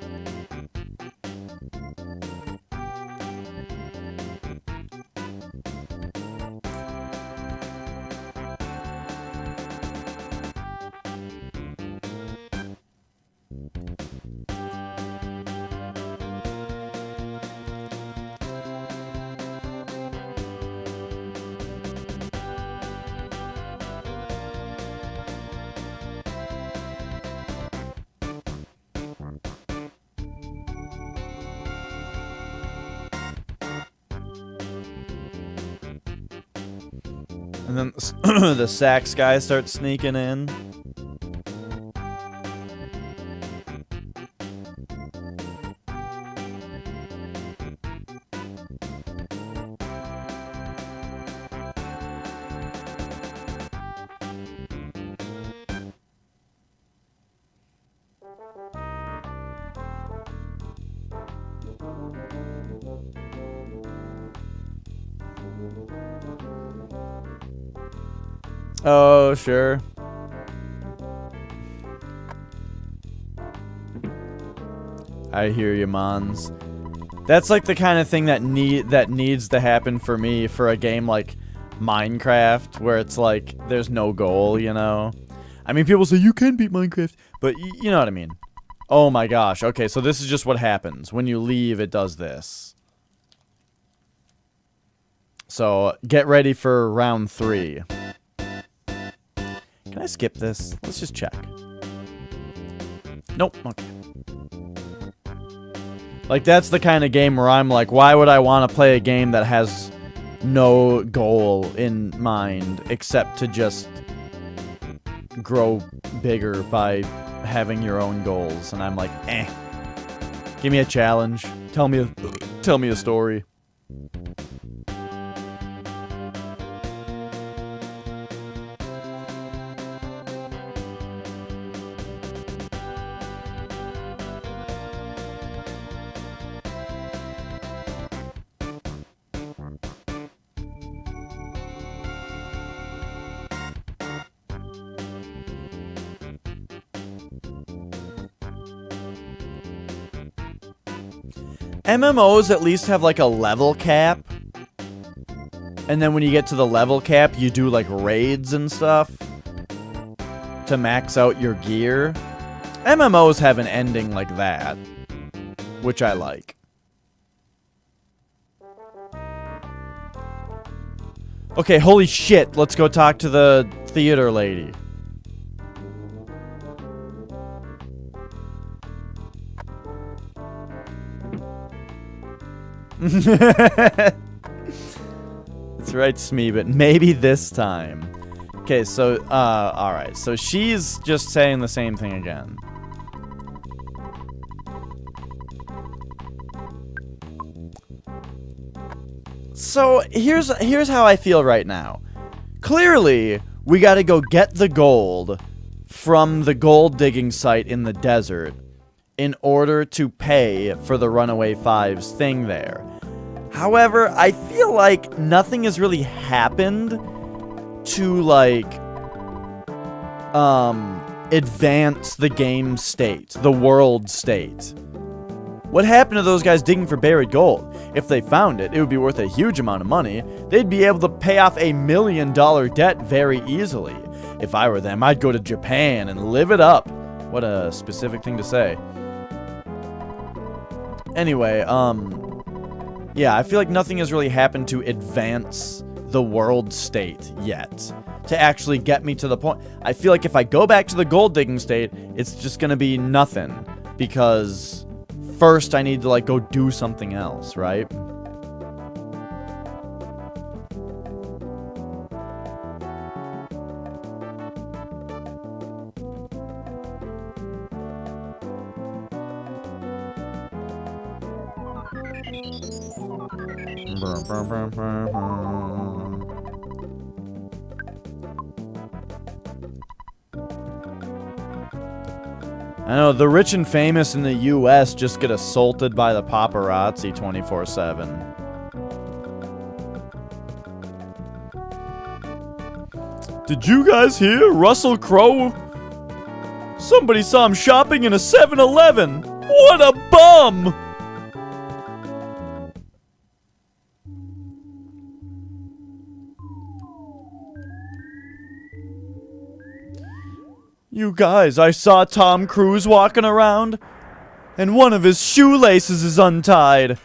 And then the sax guy starts sneaking in. Oh, sure. I hear you, Mons. That's like the kind of thing that needs to happen for me for a game like Minecraft, where it's like there's no goal, you know? I mean, people say you can beat Minecraft, but you know what I mean. Oh my gosh. Okay, so this is just what happens. When you leave, it does this. So, get ready for round 3. Can I skip this? Let's just check. Nope. Okay. Like, that's the kind of game where I'm like, why would I want to play a game that has no goal in mind except to just grow bigger by having your own goals? And I'm like, eh. Give me a challenge. Tell me a story. MMOs at least have like a level cap. And then when you get to the level cap, you do like raids and stuff to max out your gear. MMOs have an ending like that, which I like. Okay, holy shit, let's go talk to the theater lady. That's right, Smee, but maybe this time. Okay, so, alright. So she's just saying the same thing again. So, here's how I feel right now. Clearly, we gotta go get the gold from the gold digging site in the desert in order to pay for the Runaway Fives thing there. However, I feel like nothing has really happened to, like, advance the game state, the world state. What happened to those guys digging for buried gold? If they found it, it would be worth a huge amount of money. They'd be able to pay off $1 million debt very easily. If I were them, I'd go to Japan and live it up. What a specific thing to say. Anyway, yeah, I feel like nothing has really happened to advance the world state yet. To actually get me to the point. I feel like if I go back to the gold digging state, it's just gonna be nothing. Because first I need to, like, go do something else, right? I know, the rich and famous in the US just get assaulted by the paparazzi 24/7. Did you guys hear Russell Crowe? Somebody saw him shopping in a 7-Eleven. What a bum! You guys, I saw Tom Cruise walking around, and one of his shoelaces is untied.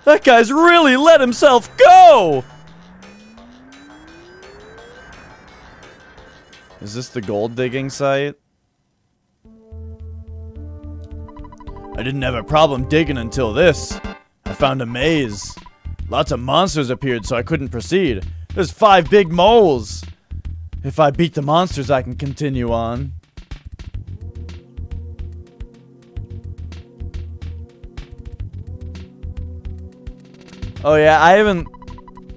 That guy's really let himself go! Is this the gold digging site? I didn't have a problem digging until this. I found a maze. Lots of monsters appeared, so I couldn't proceed. There's 5 big moles. If I beat the monsters, I can continue on. Oh yeah, I haven't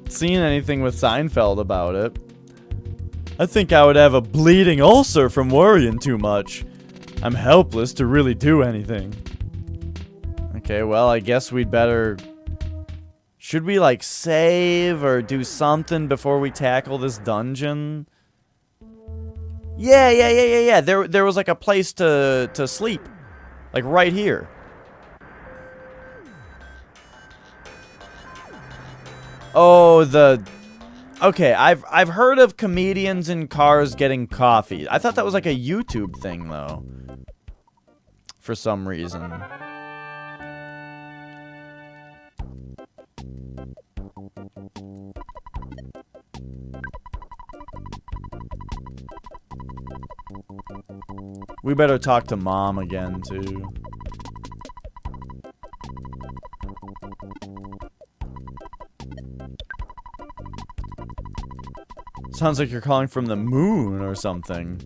seen anything with Seinfeld about it. I think I would have a bleeding ulcer from worrying too much. I'm helpless to really do anything. Okay, well, I guess we'd better... Should we, like, save or do something before we tackle this dungeon? Yeah. There was, like, a place to sleep. Like, right here. Oh, okay, I've heard of comedians in cars getting coffee. I thought that was like a YouTube thing, though. For some reason. We better talk to Mom again, too. Sounds like you're calling from the moon or something.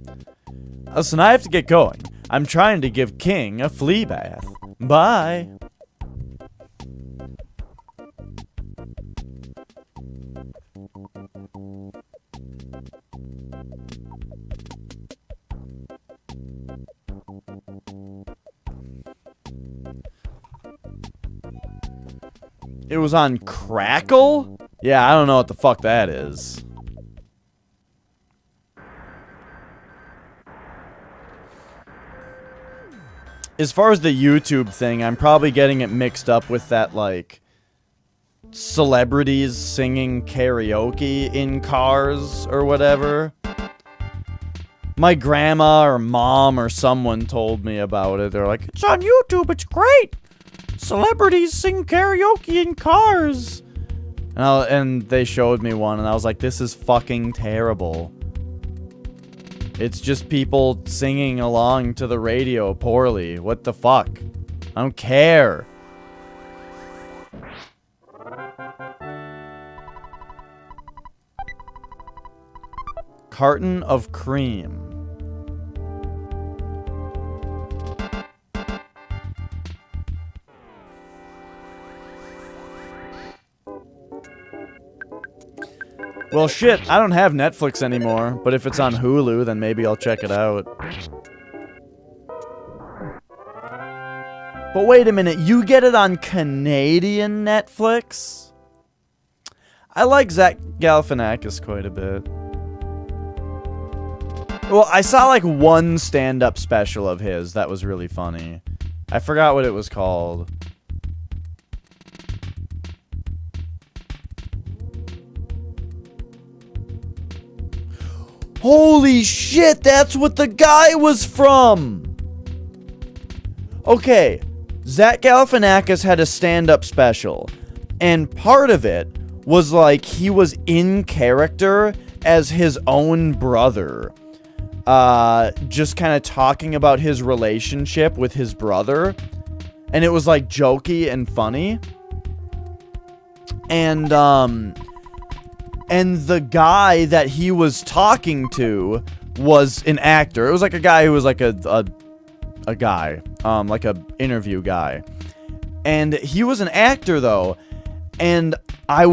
Listen, I have to get going. I'm trying to give King a flea bath. Bye. It was on Crackle? Yeah, I don't know what the fuck that is. As far as the YouTube thing, I'm probably getting it mixed up with that, like, celebrities singing karaoke in cars or whatever. My grandma or mom or someone told me about it. They're like, it's on YouTube, it's great! Celebrities sing karaoke in cars! And they showed me one, and I was like, this is fucking terrible. It's just people singing along to the radio poorly. What the fuck? I don't care. carton of cream. Well, shit, I don't have Netflix anymore, but if it's on Hulu, then maybe I'll check it out. But wait a minute, you get it on Canadian Netflix? I like Zach Galifianakis quite a bit. Well, I saw like one stand-up special of his that was really funny. I forgot what it was called. Holy shit, that's what the guy was from! Okay, Zach Galifianakis had a stand-up special, and part of it was like he was in character as his own brother. Just kind of talking about his relationship with his brother, and it was like jokey and funny. And the guy that he was talking to was an actor. It was like a guy who was like a guy, like a interview guy. And he was an actor though, and I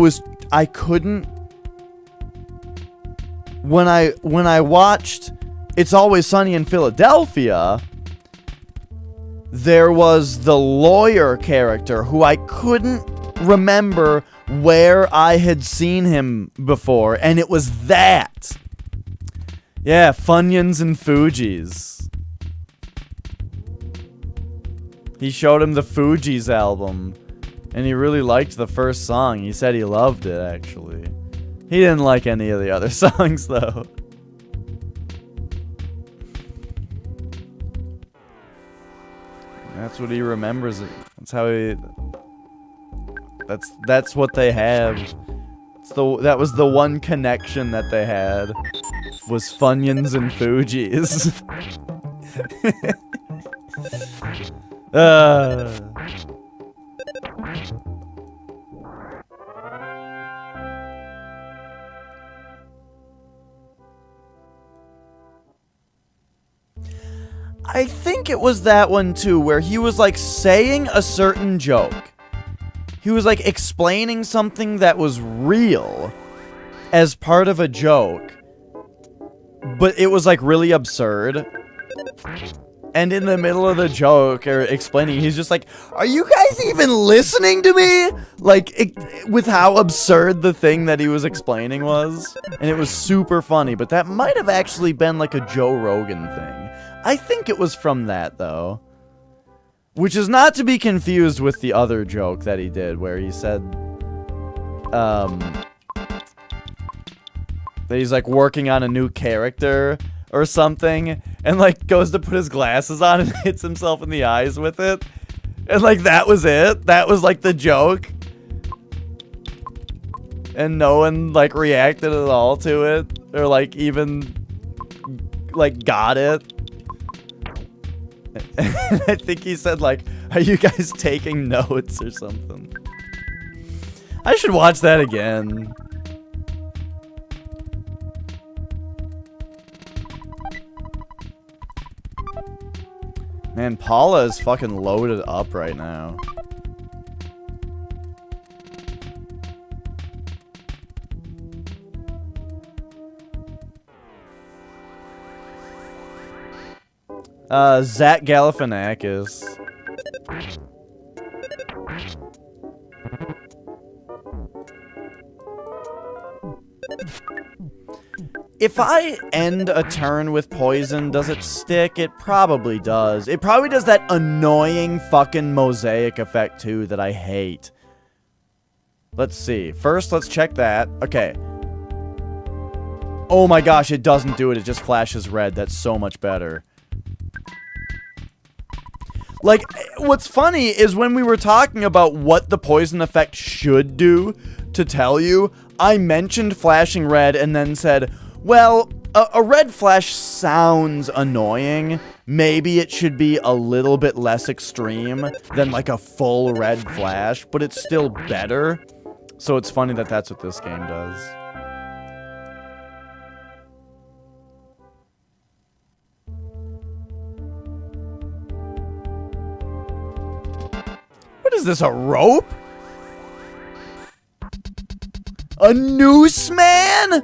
couldn't, when I watched It's Always Sunny in Philadelphia, there was the lawyer character who I couldn't remember where I had seen him before, and it was that. Yeah, Funyuns and Fugees. He showed him the Fugees album, and he really liked the first song. He said he loved it, actually. He didn't like any of the other songs, though. That's what he remembers. That's how he... That's what they have. That was the one connection that they had. Was Funyuns and Fugees. I think it was that one too, where he was like saying a certain joke. He was like explaining something that was real as part of a joke, but it was like really absurd. And in the middle of the joke or explaining, he's just like, "Are you guys even listening to me?" Like, with how absurd the thing that he was explaining was. And it was super funny, but that might have actually been like a Joe Rogan thing. I think it was from that, though. Which is not to be confused with the other joke that he did, where he said, that he's, like, working on a new character or something, and, like, goes to put his glasses on and hits himself in the eyes with it. And, like, that was it. That was, like, the joke. And no one, like, reacted at all to it, or, like, even, like, got it. I think he said, like, "Are you guys taking notes?" or something. I should watch that again. Man, Paula is fucking loaded up right now. Zach Galifianakis. If I end a turn with poison, does it stick? It probably does. It probably does that annoying fucking mosaic effect too that I hate. Let's see. First, let's check that. Okay. Oh my gosh, it doesn't do it. It just flashes red. That's so much better. Like, what's funny is when we were talking about what the poison effect should do to tell you, I mentioned flashing red and then said, well, a red flash sounds annoying. Maybe it should be a little bit less extreme than like a full red flash, but it's still better. So it's funny that that's what this game does. Is this a rope? A noose man?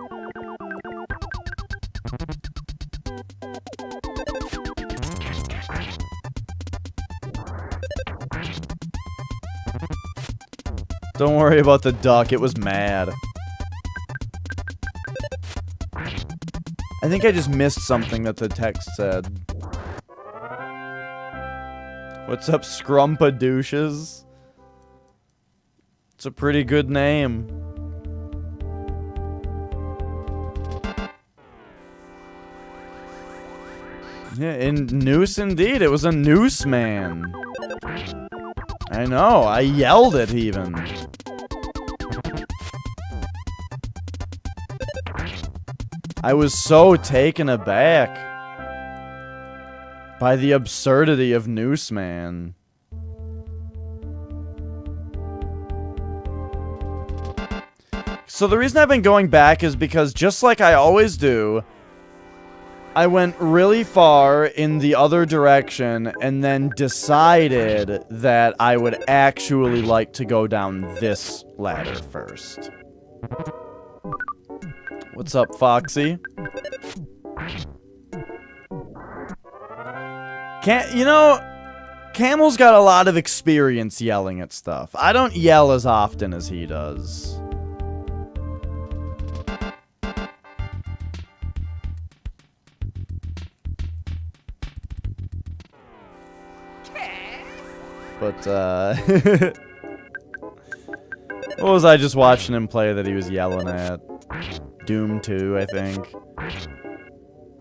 Don't worry about the duck, it was mad. I think I just missed something that the text said. What's up, Scrumpadouches? It's a pretty good name. Yeah, noose indeed. It was a noose man. I know, I yelled it even. I was so taken aback by the absurdity of Noose Man. So the reason I've been going back is because, just like I always do, I went really far in the other direction and then decided that I would actually like to go down this ladder first. What's up, Foxy? You know, Camel's got a lot of experience yelling at stuff. I don't yell as often as he does. But, what was I just watching him play that he was yelling at? Doom 2, I think.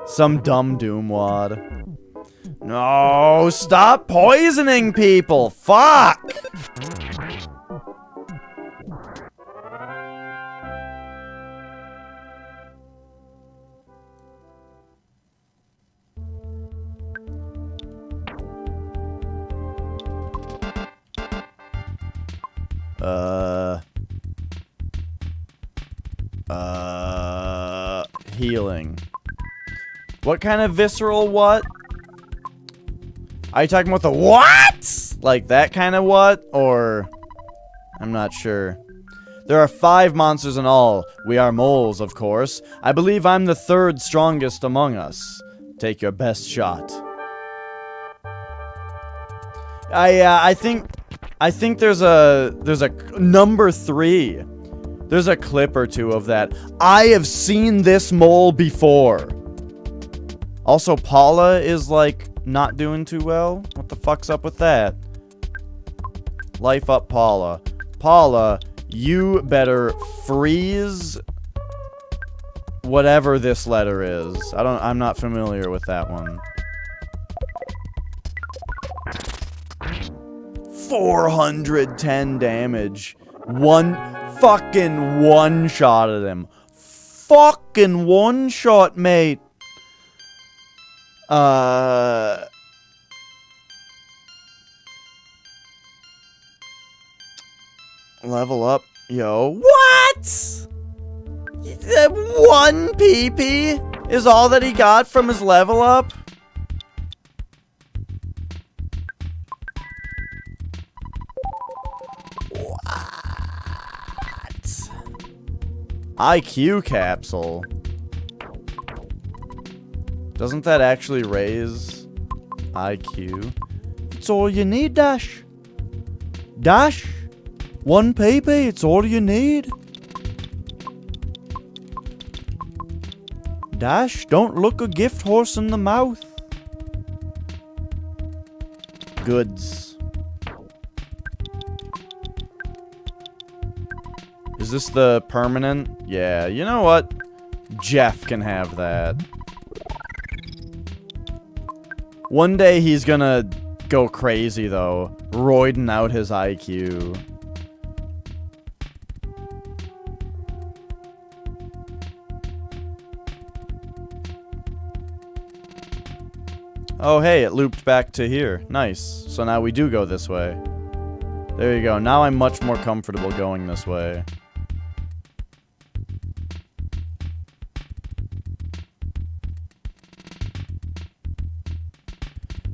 Some dumb Doom wad. No, stop poisoning people! Fuck! Healing. What kind of visceral what? Are you talking about the what? Like that kind of what? Or... I'm not sure. There are 5 monsters in all. We are moles, of course. I believe I'm the 3rd strongest among us. Take your best shot. I think there's a number 3. There's a clip or 2 of that. I have seen this mole before. Also, Paula is, like, not doing too well. What the fuck's up with that? Life up, Paula. Paula, you better freeze whatever this letter is. I'm not familiar with that one. 410 damage. Fucking one-shotted him. Fucking one-shot, mate. Level up. Yo. What? That 1 PP is all that he got from his level up? IQ capsule. Doesn't that actually raise IQ? It's all you need, Dash. Dash? 1 PP, it's all you need. Dash, don't look a gift horse in the mouth. Goods. Is this the permanent? Yeah, you know what? Jeff can have that. One day he's gonna go crazy, though. Roiding out his IQ. Oh, hey, it looped back to here. Nice. So now we do go this way. There you go. Now I'm much more comfortable going this way.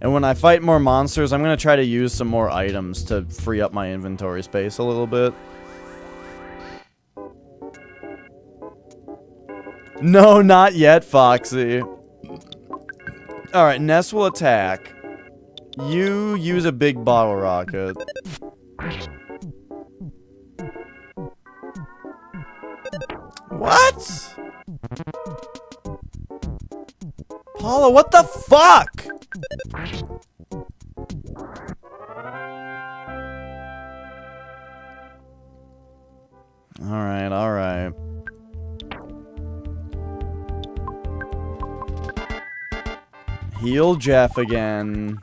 And when I fight more monsters, I'm going to try to use some more items to free up my inventory space a little bit. No, not yet, Foxy. Alright, Ness will attack. You use a big bottle rocket. What? Paula, what the fuck? Alright, alright. Heal Jeff again.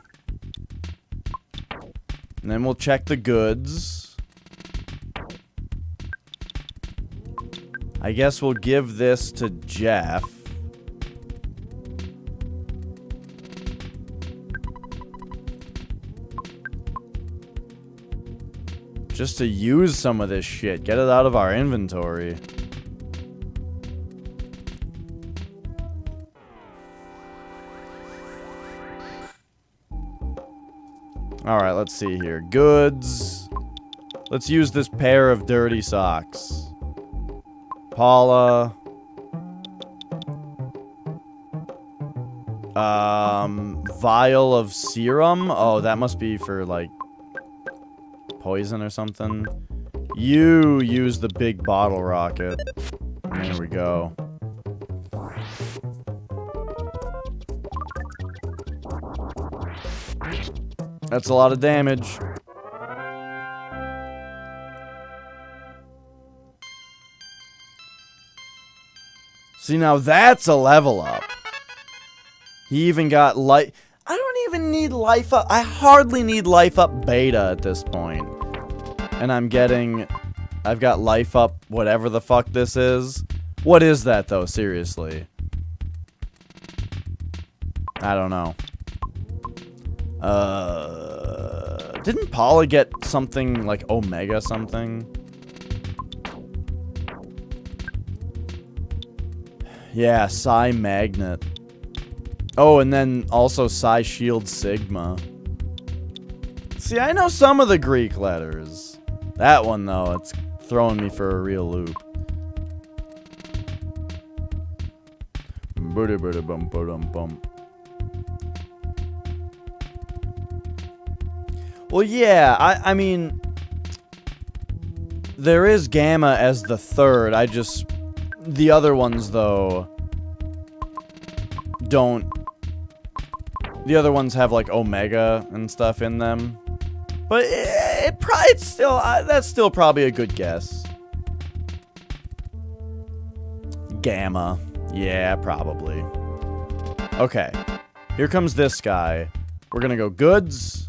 And then we'll check the goods. I guess we'll give this to Jeff. Just to use some of this shit. Get it out of our inventory. Alright, let's see here. Goods. Let's use this pair of dirty socks. Paula. Vial of serum? Oh, that must be for, like, poison or something. You use the big bottle rocket. There we go. That's a lot of damage. See, now that's a level up. He even got life. I don't even need life up. I hardly need life up beta at this point. And I've got life up whatever the fuck this is. What is that though, seriously? I don't know. Didn't Paula get something like Omega something? Yeah, Psi Magnet. Oh, and then also Psi Shield Sigma. See, I know some of the Greek letters. That one, though, it's throwing me for a real loop. Well, yeah, I mean, there is Gamma as the third. The other ones, though, don't. The other ones have, like, Omega and stuff in them. But it's still, that's still probably a good guess. Gamma. Yeah, probably. Okay. Here comes this guy. We're gonna go goods.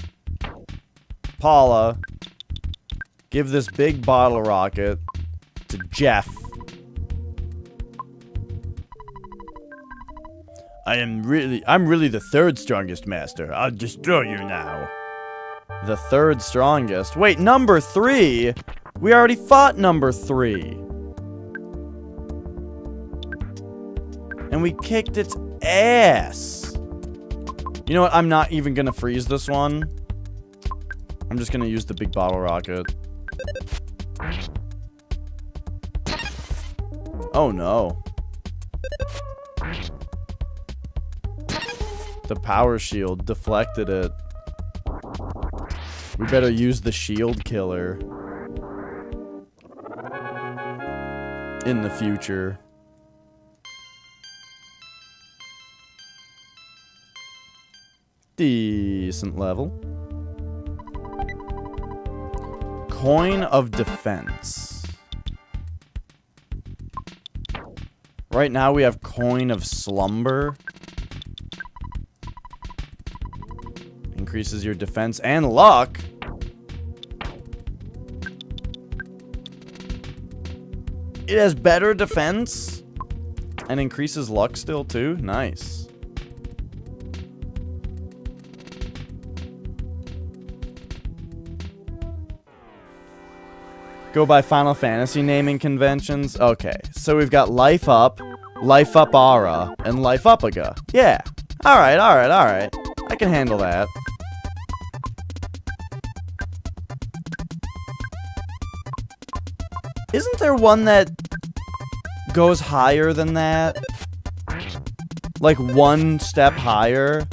Paula. Give this big bottle rocket to Jeff. I'm really the third strongest master. I'll destroy you now. The third strongest? Wait, number 3? We already fought number 3. And we kicked its ass. You know what? I'm not even gonna freeze this one. I'm just gonna use the big bottle rocket. Oh no. The power shield deflected it. We better use the shield killer in the future. Decent level. Coin of defense. Right now we have coin of slumber. Increases your defense and luck. It has better defense and increases luck still too. Nice. Go by Final Fantasy naming conventions. Okay, so we've got Life Up Aura, and Life Upaga. Yeah. Alright. I can handle that. Isn't there one that goes higher than that? Like one step higher?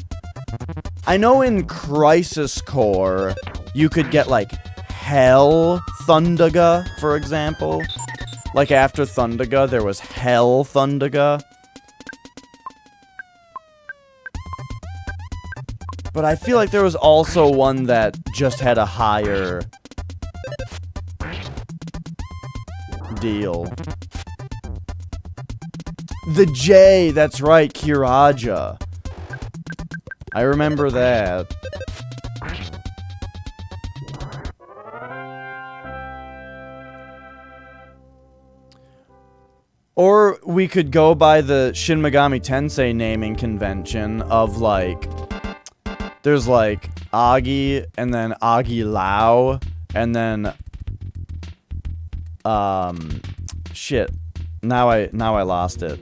I know in Crisis Core, you could get like Hell Thundaga, for example. Like after Thundaga, there was Hell Thundaga. But I feel like there was also one that just had a higher deal. The J, that's right, Kiraja. I remember that. Or we could go by the Shin Megami Tensei naming convention of like, there's like Agi and then Agi Lao and then shit. Now I lost it.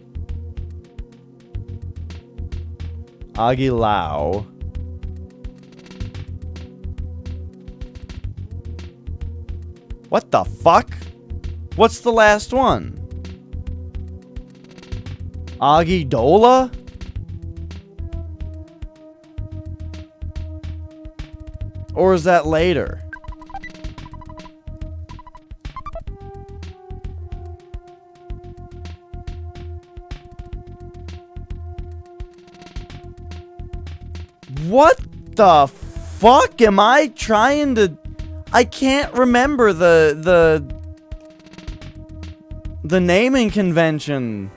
Agi Lao. What the fuck? What's the last one? Agi Dola? Or is that later? What the fuck am I trying to... I can't remember the naming convention.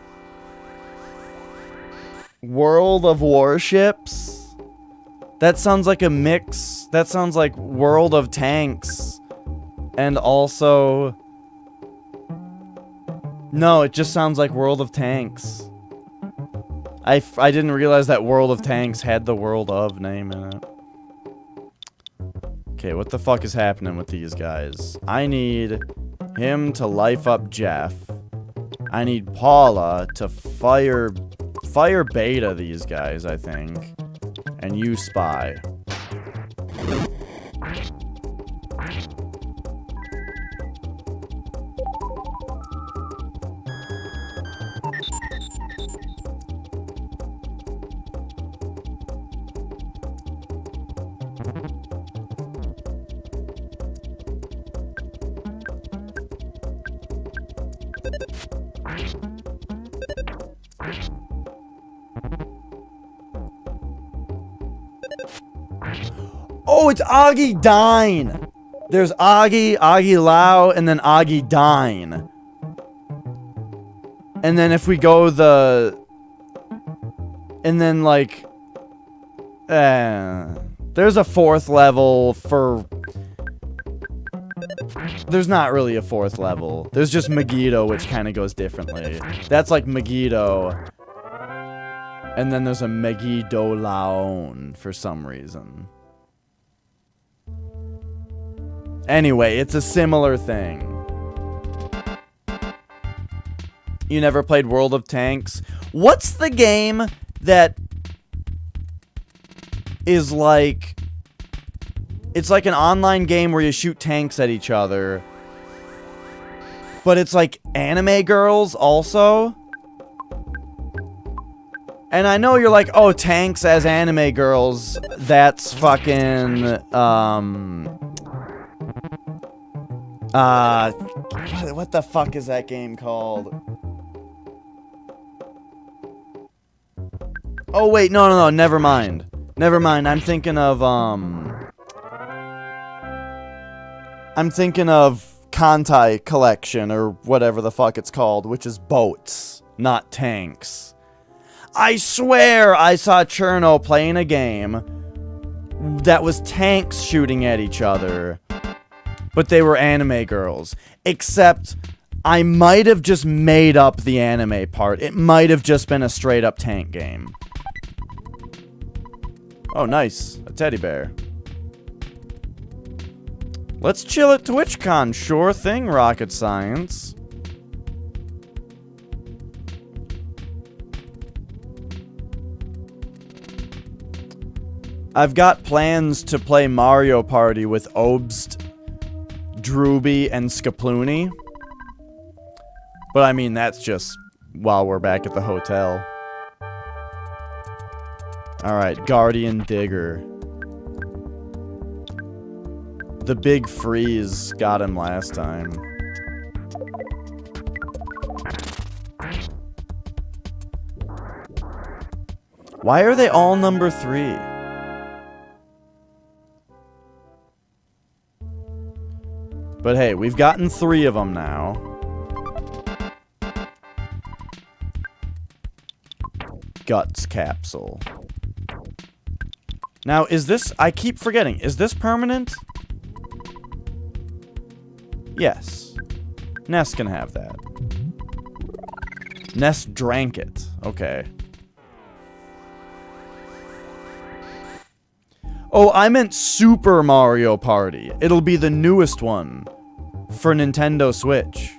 World of Warships? That sounds like a mix. That sounds like World of Tanks. And also... No, it just sounds like World of Tanks. I didn't realize that World of Tanks had the World of name in it. Okay, what the fuck is happening with these guys? I need him to life up Jeff. I need Paula to fire beta these guys, I think. And you spy. Oh, it's Agi Dine. There's Agi Lao, and then Agi Dine. And then if we go the... And then, like... there's a fourth level for... There's not really a fourth level. There's just Megiddo, which kind of goes differently. That's like Megiddo. And then there's a Megiddo Laon for some reason. Anyway, it's a similar thing. You never played World of Tanks? What's the game that is like... It's like an online game where you shoot tanks at each other. But it's like anime girls also? And I know you're like, oh, tanks as anime girls, that's fucking, what the fuck is that game called? Oh, wait, no, never mind. Never mind, I'm thinking of Kantai Collection, or whatever the fuck it's called, which is boats, not tanks. I swear I saw Cherno playing a game that was tanks shooting at each other, but they were anime girls. Except, I might have just made up the anime part. It might have just been a straight up tank game. Oh, nice. A teddy bear. Let's chill at TwitchCon. Sure thing, rocket science. I've got plans to play Mario Party with Obst, Drooby, and Skaploony. But I mean, that's just while we're back at the hotel. Alright, Guardian Digger. The big freeze got him last time. Why are they all number 3? But hey, we've gotten 3 of them now. Guts capsule. Now, is this... I keep forgetting. Is this permanent? Yes. Ness can have that. Ness drank it. Okay. Oh, I meant Super Mario Party. It'll be the newest one for Nintendo Switch.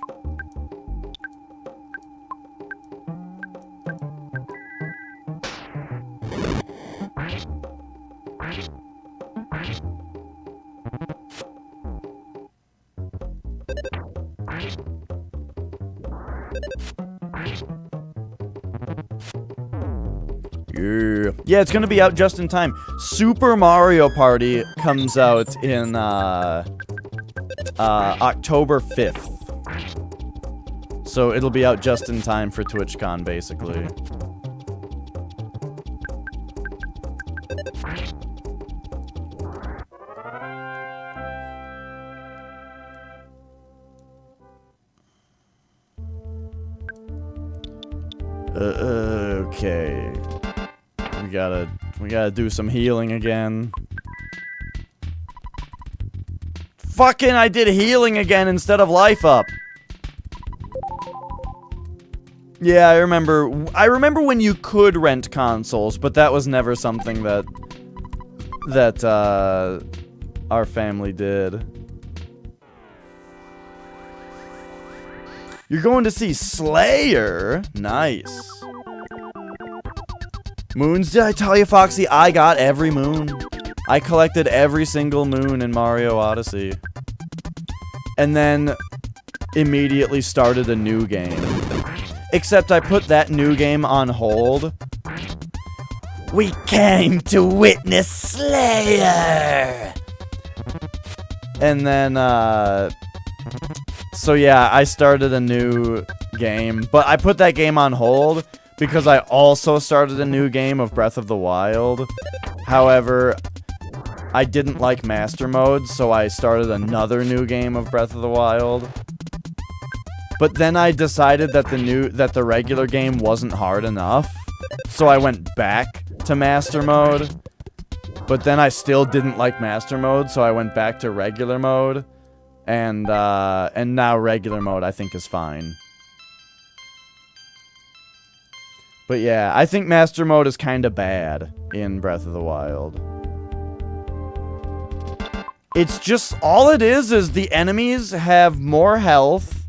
Yeah, it's gonna be out just in time. Super Mario Party comes out in October 5th. So it'll be out just in time for TwitchCon, basically. Okay. We gotta do some healing again. Fucking, I did healing again instead of life up. Yeah, I remember when you could rent consoles, but that was never something that our family did. You're going to see Slayer? Nice. Moons, did I tell you, Foxy? I got every moon. I collected every single moon in Mario Odyssey. And then immediately started a new game. Except I put that new game on hold. We came to witness Slayer! And then, so yeah, I started a new game. But I put that game on hold because I also started a new game of Breath of the Wild. However, I didn't like Master Mode, so I started another new game of Breath of the Wild. But then I decided that the regular game wasn't hard enough, so I went back to Master Mode. But then I still didn't like Master Mode, so I went back to regular mode. And now regular mode I think is fine. But yeah, I think Master Mode is kind of bad in Breath of the Wild. It's just, all it is the enemies have more health,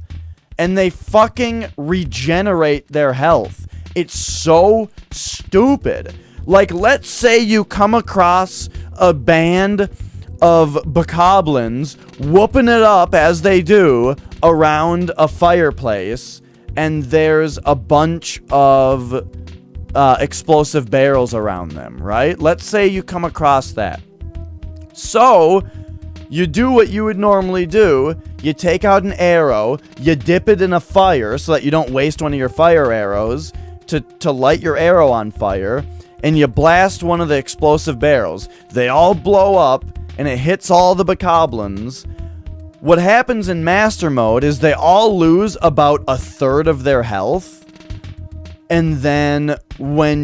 and they fucking regenerate their health. It's so stupid. Like, let's say you come across a band of bokoblins whooping it up as they do around a fireplace, and there's a bunch of explosive barrels around them, right? Let's say you come across that. So, you do what you would normally do. You take out an arrow, you dip it in a fire so that you don't waste one of your fire arrows to light your arrow on fire, and you blast one of the explosive barrels. They all blow up, and it hits all the bokoblins. What happens in Master Mode is they all lose about a third of their health, and then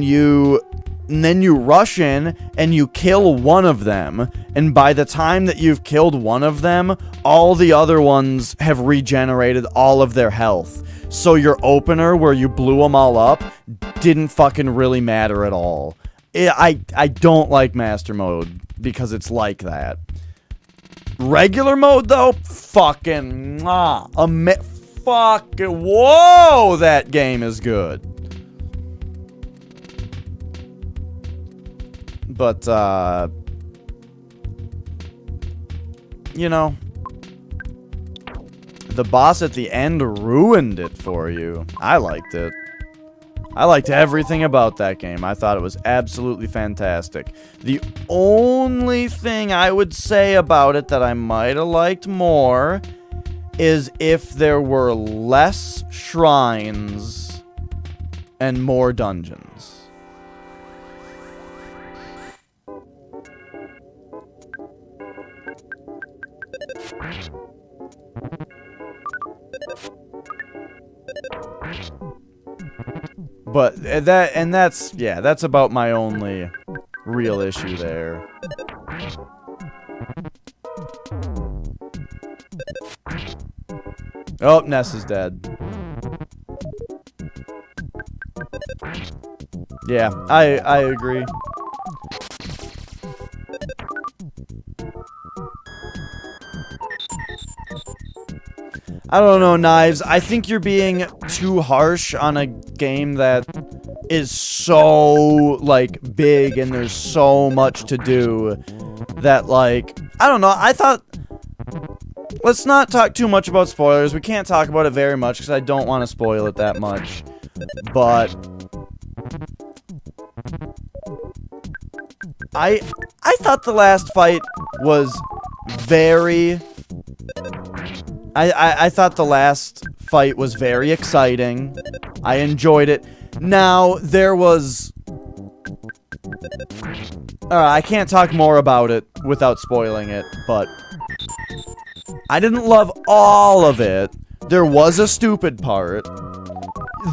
you rush in and you kill one of them, and by the time that you've killed one of them, all the other ones have regenerated all of their health. So your opener, where you blew them all up, didn't fucking really matter at all. I don't like Master Mode because it's like that. Regular mode, though, fucking fucking whoa, that game is good. But, you know, the boss at the end ruined it for you. I liked it. I liked everything about that game. I thought it was absolutely fantastic. The only thing I would say about it that I might have liked more is if there were less shrines and more dungeons. But that's about my only real issue there. Oh, Ness is dead. Yeah, I agree. I don't know, Knives. I think you're being too harsh on a game that is so, like, big and there's so much to do that, like, I don't know. I thought... Let's not talk too much about spoilers. We can't talk about it very much because I don't want to spoil it that much. But... I thought the last fight was very... I thought the last fight was very exciting. I enjoyed it. Now, there was... I can't talk more about it without spoiling it, but... I didn't love all of it. There was a stupid part.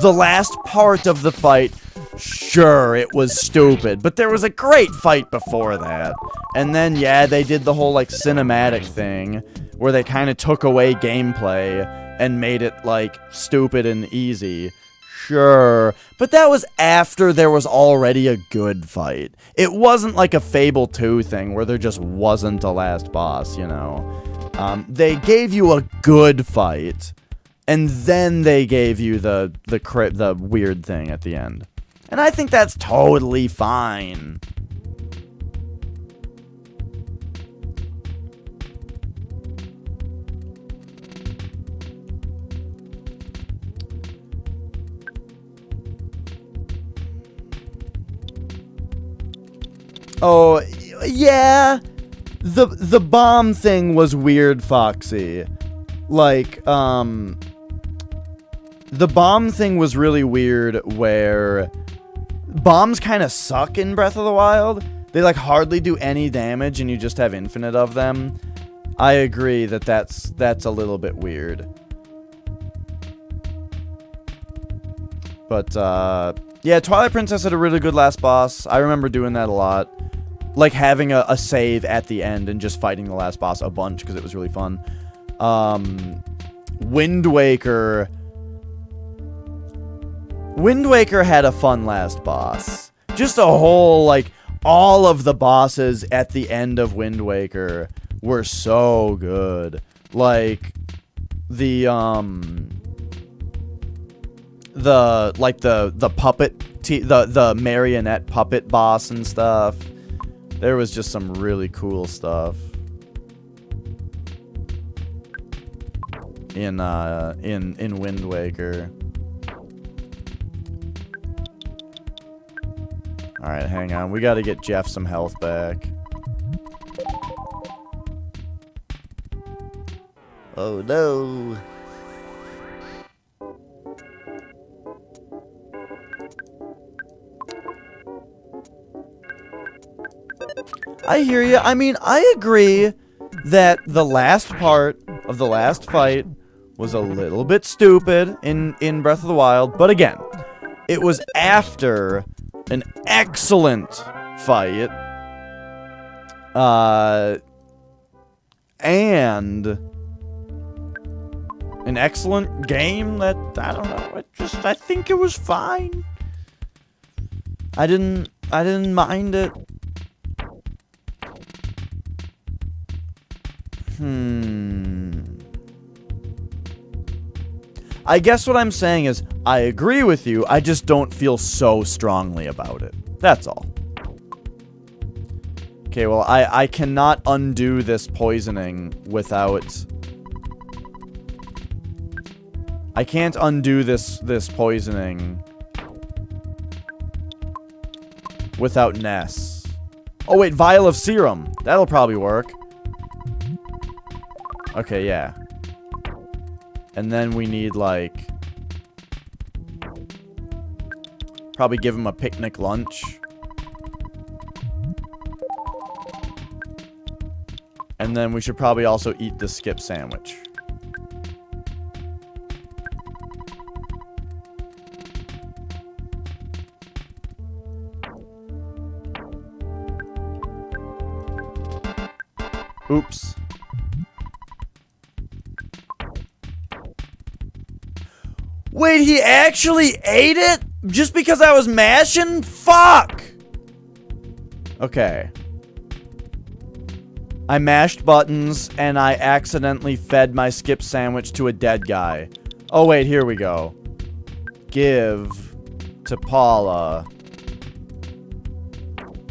The last part of the fight, sure, it was stupid, but there was a great fight before that. And then, yeah, they did the whole, like, cinematic thing, where they kind of took away gameplay and made it, like, stupid and easy. Sure. But that was after there was already a good fight. It wasn't like a Fable 2 thing where there just wasn't a last boss, you know. They gave you a good fight, and then they gave you the weird thing at the end. And I think that's totally fine. Oh, yeah. The bomb thing was weird, Foxy. Like, the bomb thing was really weird where bombs kind of suck in Breath of the Wild. They, like, hardly do any damage and you just have infinite of them. I agree that that's a little bit weird. But, yeah, Twilight Princess had a really good last boss. I remember doing that a lot. Like, having a save at the end and just fighting the last boss a bunch because it was really fun. Wind Waker... Wind Waker had a fun last boss. Just a whole, like, all of the bosses at the end of Wind Waker were so good. Like, the puppet, the marionette puppet boss and stuff. There was just some really cool stuff in Wind Waker. All right, hang on. We got to get Jeff some health back. Oh no. I hear you. I mean, I agree that the last part of the last fight was a little bit stupid in Breath of the Wild, but again, it was after an excellent fight, and an excellent game that, I don't know, I think it was fine. I didn't mind it. I guess what I'm saying is, I agree with you, I just don't feel so strongly about it. That's all. Okay, well, I cannot undo this poisoning without... I can't undo this poisoning without Ness. Oh, wait, vial of serum. That'll probably work. Okay, yeah. And then we need, like... Probably give him a picnic lunch. And then we should probably also eat the skip sandwich. Oops. Wait, he actually ate it? Just because I was mashing? Fuck! Okay. I mashed buttons, and I accidentally fed my skip sandwich to a dead guy. Oh, wait, here we go. Give to Paula.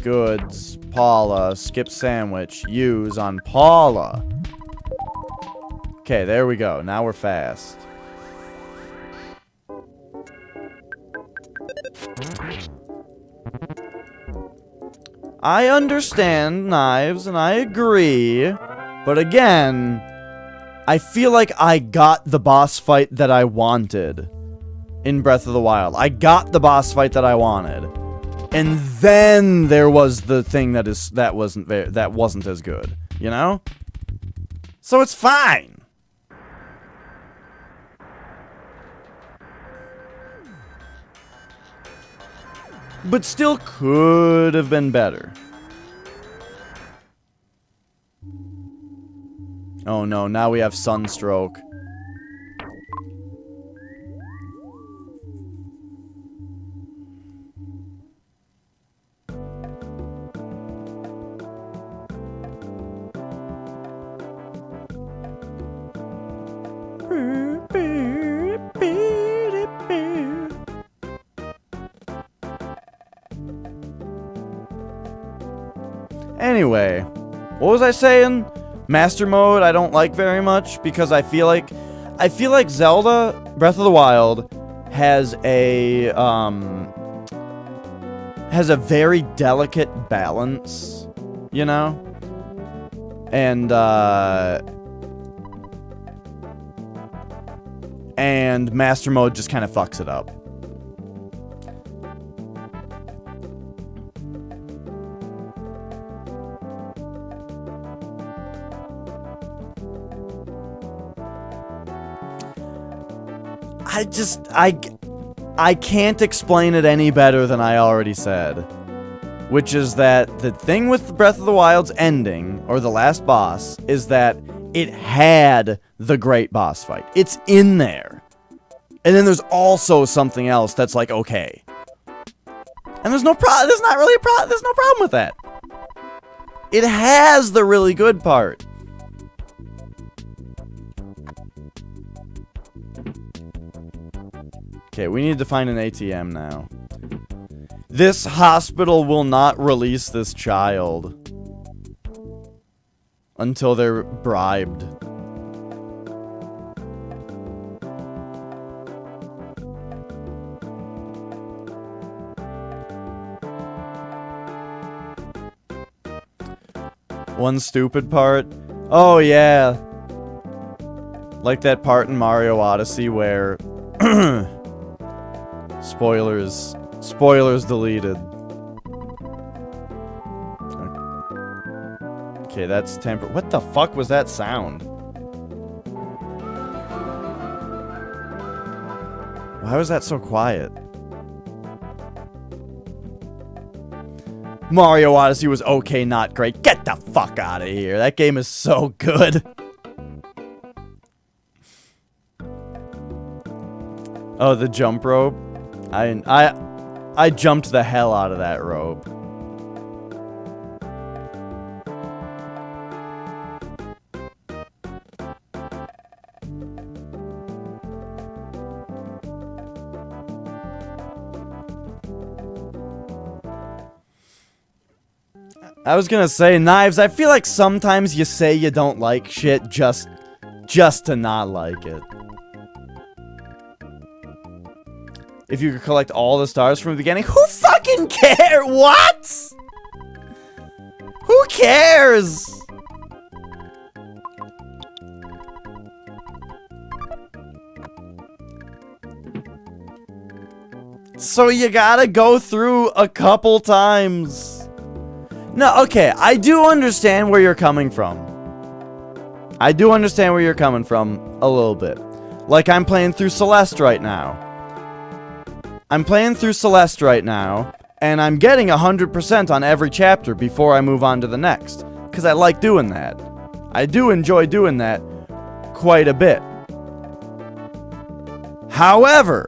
Goods, Paula, skip sandwich, use on Paula. Okay, there we go. Now we're fast. I understand knives, and I agree. But again, I feel like I got the boss fight that I wanted in Breath of the Wild. I got the boss fight that I wanted. And then there was the thing that wasn't as good, you know? So it's fine. But still could have been better. Oh no, now we have sunstroke. Anyway, what was I saying? Master mode I don't like very much because I feel like Zelda Breath of the Wild has a very delicate balance, you know? And Master mode just kind of fucks it up. I can't explain it any better than I already said. Which is that the thing with Breath of the Wild's ending, or the last boss, is that it had the great boss fight. It's in there. And then there's also something else that's like, okay. And there's no problem with that. It has the really good part. Okay, we need to find an ATM now. This hospital will not release this child until they're bribed. One stupid part. Oh, yeah. Like that part in Mario Odyssey where... Spoilers deleted. Okay, that's temper. What the fuck was that sound? Why was that so quiet? Mario Odyssey was okay, not great. Get the fuck out of here. That game is so good. Oh, the jump rope. I jumped the hell out of that rope. I was gonna say, Knives, I feel like sometimes you say you don't like shit just to not like it. If you could collect all the stars from the beginning, who fucking cares? What? Who cares? So you gotta go through a couple times. No, okay, I do understand where you're coming from. I do understand where you're coming from a little bit. Like, I'm playing through Celeste right now. I'm playing through Celeste right now, and I'm getting 100% on every chapter before I move on to the next. Because I like doing that. I do enjoy doing that quite a bit. However,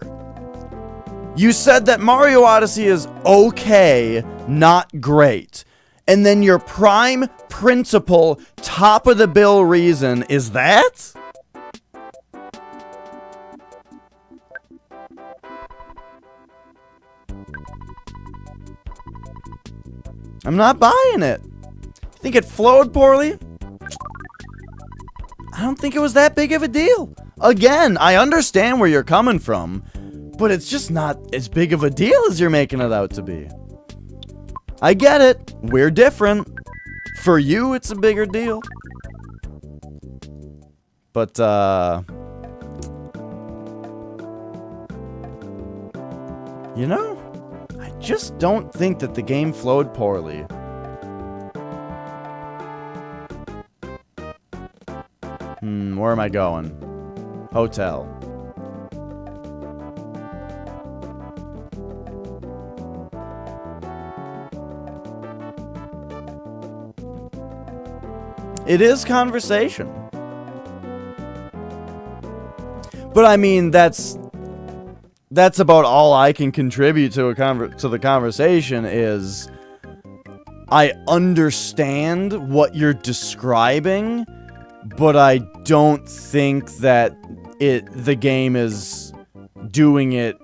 you said that Mario Odyssey is okay, not great. And then your prime principal, top of the bill reason is that? I'm not buying it. You think it flowed poorly? I don't think it was that big of a deal. Again, I understand where you're coming from, but it's just not as big of a deal as you're making it out to be. I get it. We're different. For you, it's a bigger deal. But, you know, I just don't think that the game flowed poorly. Where am I going? Hotel. It is conversation. But I mean, that's about all I can contribute to the conversation is I understand what you're describing, but I don't think that the game is doing it.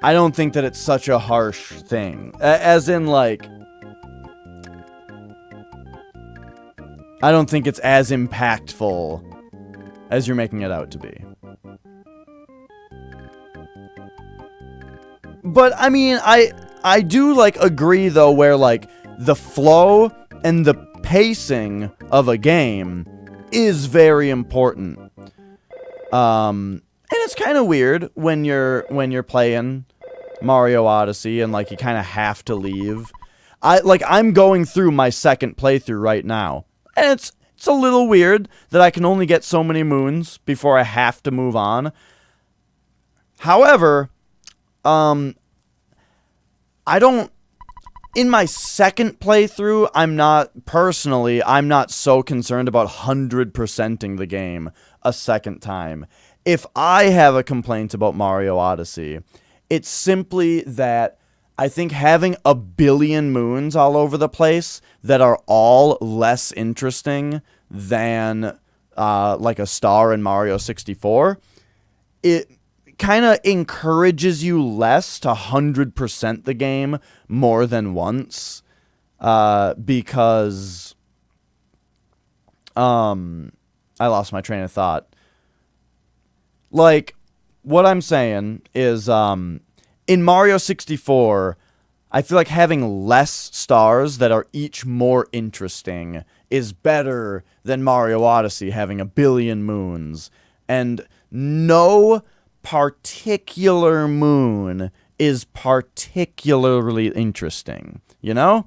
I don't think that it's such a harsh thing. As in, like, I don't think it's as impactful as you're making it out to be. But, I mean, I do, like, agree, though, where, like, the flow and the pacing of a game is very important. And it's kind of weird when you're playing Mario Odyssey and, like, you kind of have to leave. I'm going through my second playthrough right now. And it's a little weird that I can only get so many moons before I have to move on. However, I don't... In my second playthrough, I'm not so concerned about 100%ing the game a second time. If I have a complaint about Mario Odyssey, it's simply that I think having a billion moons all over the place that are all less interesting than like a star in Mario 64, it kind of encourages you less to 100% the game more than once, because I lost my train of thought. Like, what I'm saying is, in Mario 64, I feel like having less stars that are each more interesting is better than Mario Odyssey having a billion moons. And no particular moon is particularly interesting, you know?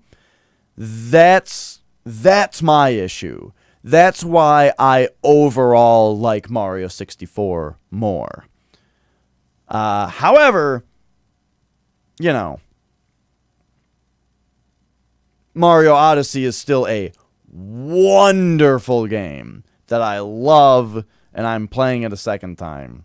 That's my issue. That's why I overall like Mario 64 more. However, you know, Mario Odyssey is still a wonderful game that I love, and I'm playing it a second time.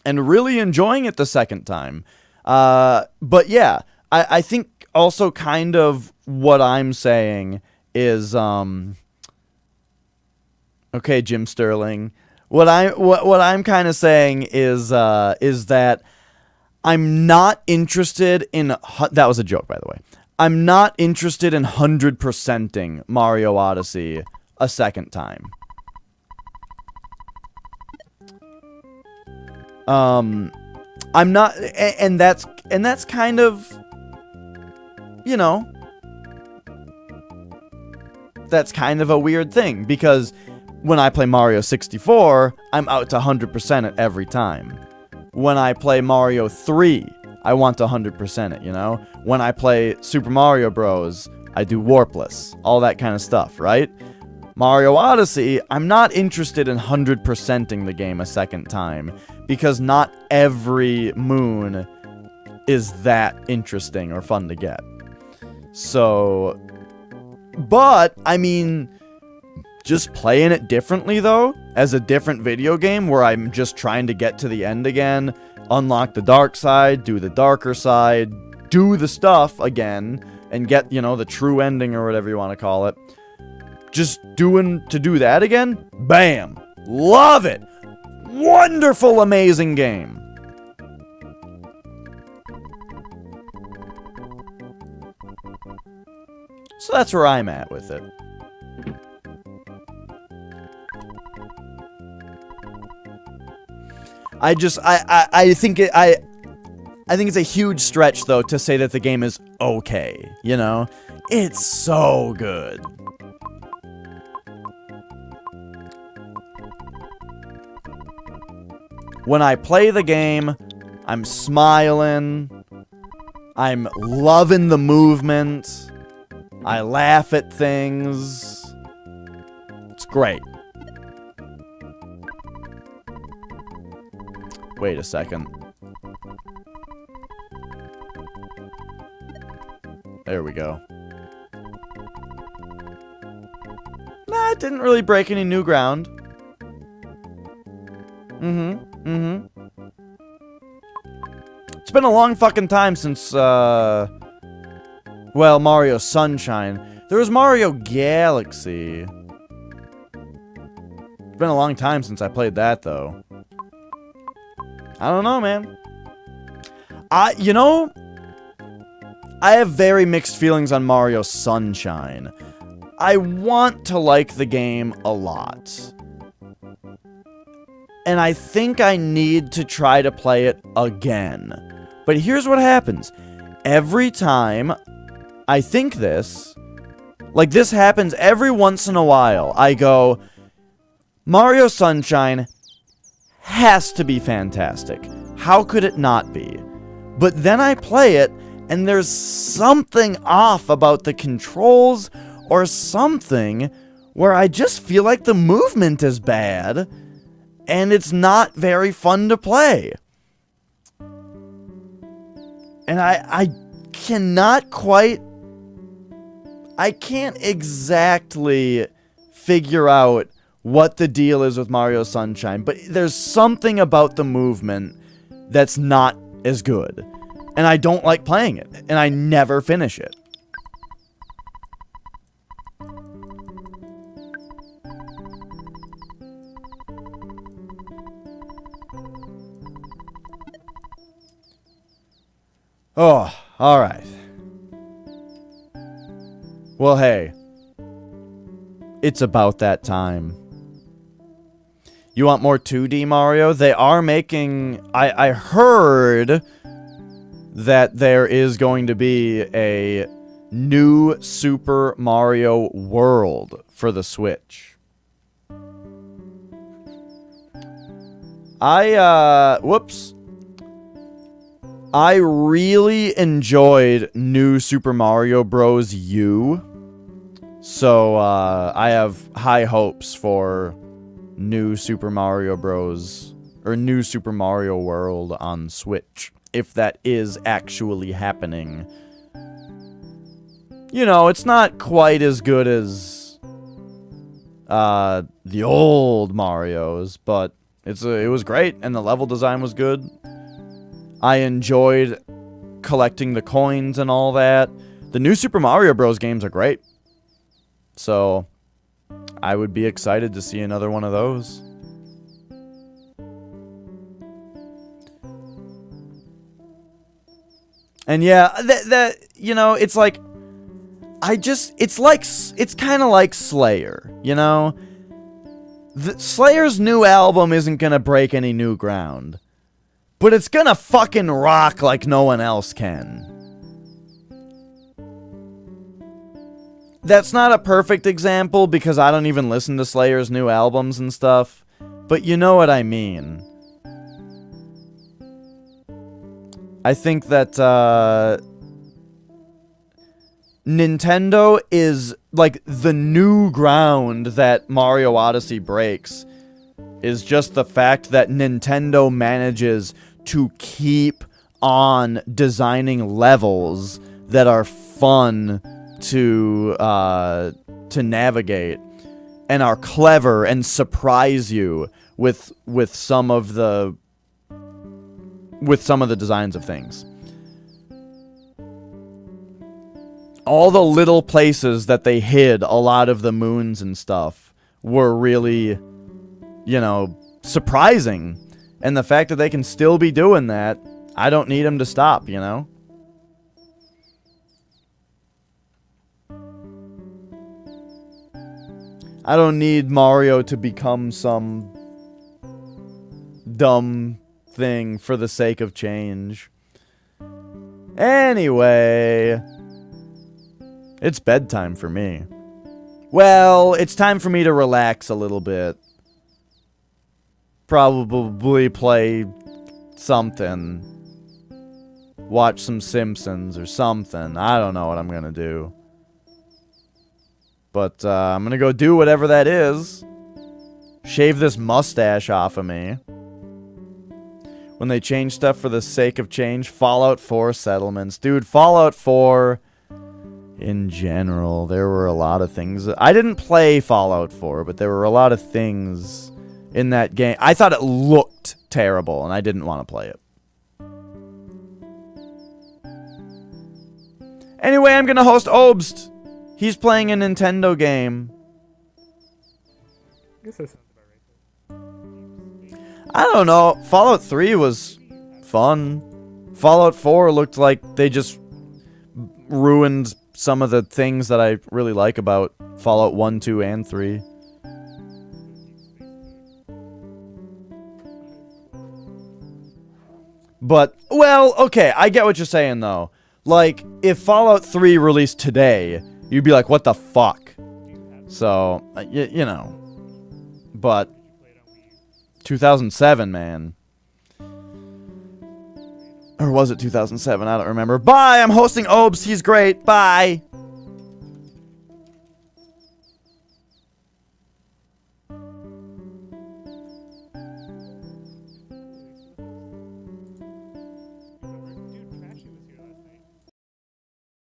And really enjoying it the second time. But yeah, I think also kind of what I'm saying is, okay, Jim Sterling. What I'm kind of saying is that I'm not interested in... That was a joke, by the way. I'm not interested in 100%ing Mario Odyssey a second time. I'm not, and that's kind of, you know, that's kind of a weird thing, because when I play Mario 64, I'm out to 100% it every time. When I play Mario 3, I want to 100% it, you know? When I play Super Mario Bros., I do warpless, all that kind of stuff, right? Mario Odyssey, I'm not interested in 100%ing the game a second time, because not every moon is that interesting or fun to get. So, but, I mean, just playing it differently, though, as a different video game where I'm just trying to get to the end again, unlock the dark side, do the darker side, do the stuff again, and get, you know, the true ending or whatever you want to call it. Just do that again? Bam! Love it! Wonderful, amazing game! So that's where I'm at with it. I think it's a huge stretch, though, to say that the game is okay, you know? It's so good. When I play the game, I'm smiling. I'm loving the movement. I laugh at things. It's great. Wait a second. There we go. Nah, it didn't really break any new ground. It's been a long fucking time since, well, Mario Sunshine. There was Mario Galaxy. It's been a long time since I played that, though. I don't know, man. You know, I have very mixed feelings on Mario Sunshine. I want to like the game a lot. And I think I need to try to play it again. But here's what happens. Every time I think this, like this happens every once in a while, I go, Mario Sunshine has to be fantastic. How could it not be? But then I play it, and there's something off about the controls or something where I just feel like the movement is bad, and it's not very fun to play. And I cannot quite... I can't exactly figure out what the deal is with Mario Sunshine, but there's something about the movement that's not as good. And I don't like playing it, and I never finish it. Oh, alright. Well, hey. It's about that time. You want more 2D Mario? They are making... I heard that there is going to be a new Super Mario World for the Switch. Whoops. I really enjoyed New Super Mario Bros. U. So, I have high hopes for New Super Mario Bros. Or New Super Mario World on Switch, if that is actually happening. You know, it's not quite as good as the old Marios, but it was great, and the level design was good. I enjoyed collecting the coins and all that. The new Super Mario Bros. Games are great. So, I would be excited to see another one of those. And yeah, you know, it's like, it's kind of like Slayer, you know? Slayer's new album isn't gonna break any new ground. But it's gonna fucking rock like no one else can. That's not a perfect example because I don't even listen to Slayer's new albums and stuff. But you know what I mean. I think that, Nintendo is, like, the new ground that Mario Odyssey breaks. Is just the fact that Nintendo manages to keep on designing levels that are fun to navigate and are clever and surprise you with some of the designs of things. All the little places that they hid a lot of the moons and stuff were really, you know, surprising. And the fact that they can still be doing that, I don't need them to stop, you know? I don't need Mario to become some dumb thing for the sake of change. Anyway, it's bedtime for me. Well, it's time for me to relax a little bit. Probably play something. Watch some Simpsons or something. I don't know what I'm gonna do. But I'm gonna go do whatever that is. Shave this mustache off of me. When they change stuff for the sake of change. Fallout 4 settlements. Dude, Fallout 4... in general, there were a lot of things... I didn't play Fallout 4, but there were a lot of things... in that game. I thought it looked terrible, and I didn't want to play it. Anyway, I'm going to host Obst. He's playing a Nintendo game. I guess that sounds about right. I don't know. Fallout 3 was fun. Fallout 4 looked like they just ruined some of the things that I really like about Fallout 1, 2, and 3. But, well, okay, I get what you're saying, though. Like, if Fallout 3 released today, you'd be like, what the fuck? So, you know. But, 2007, man. Or was it 2007? I don't remember. Bye! I'm hosting Obst. He's great. Bye!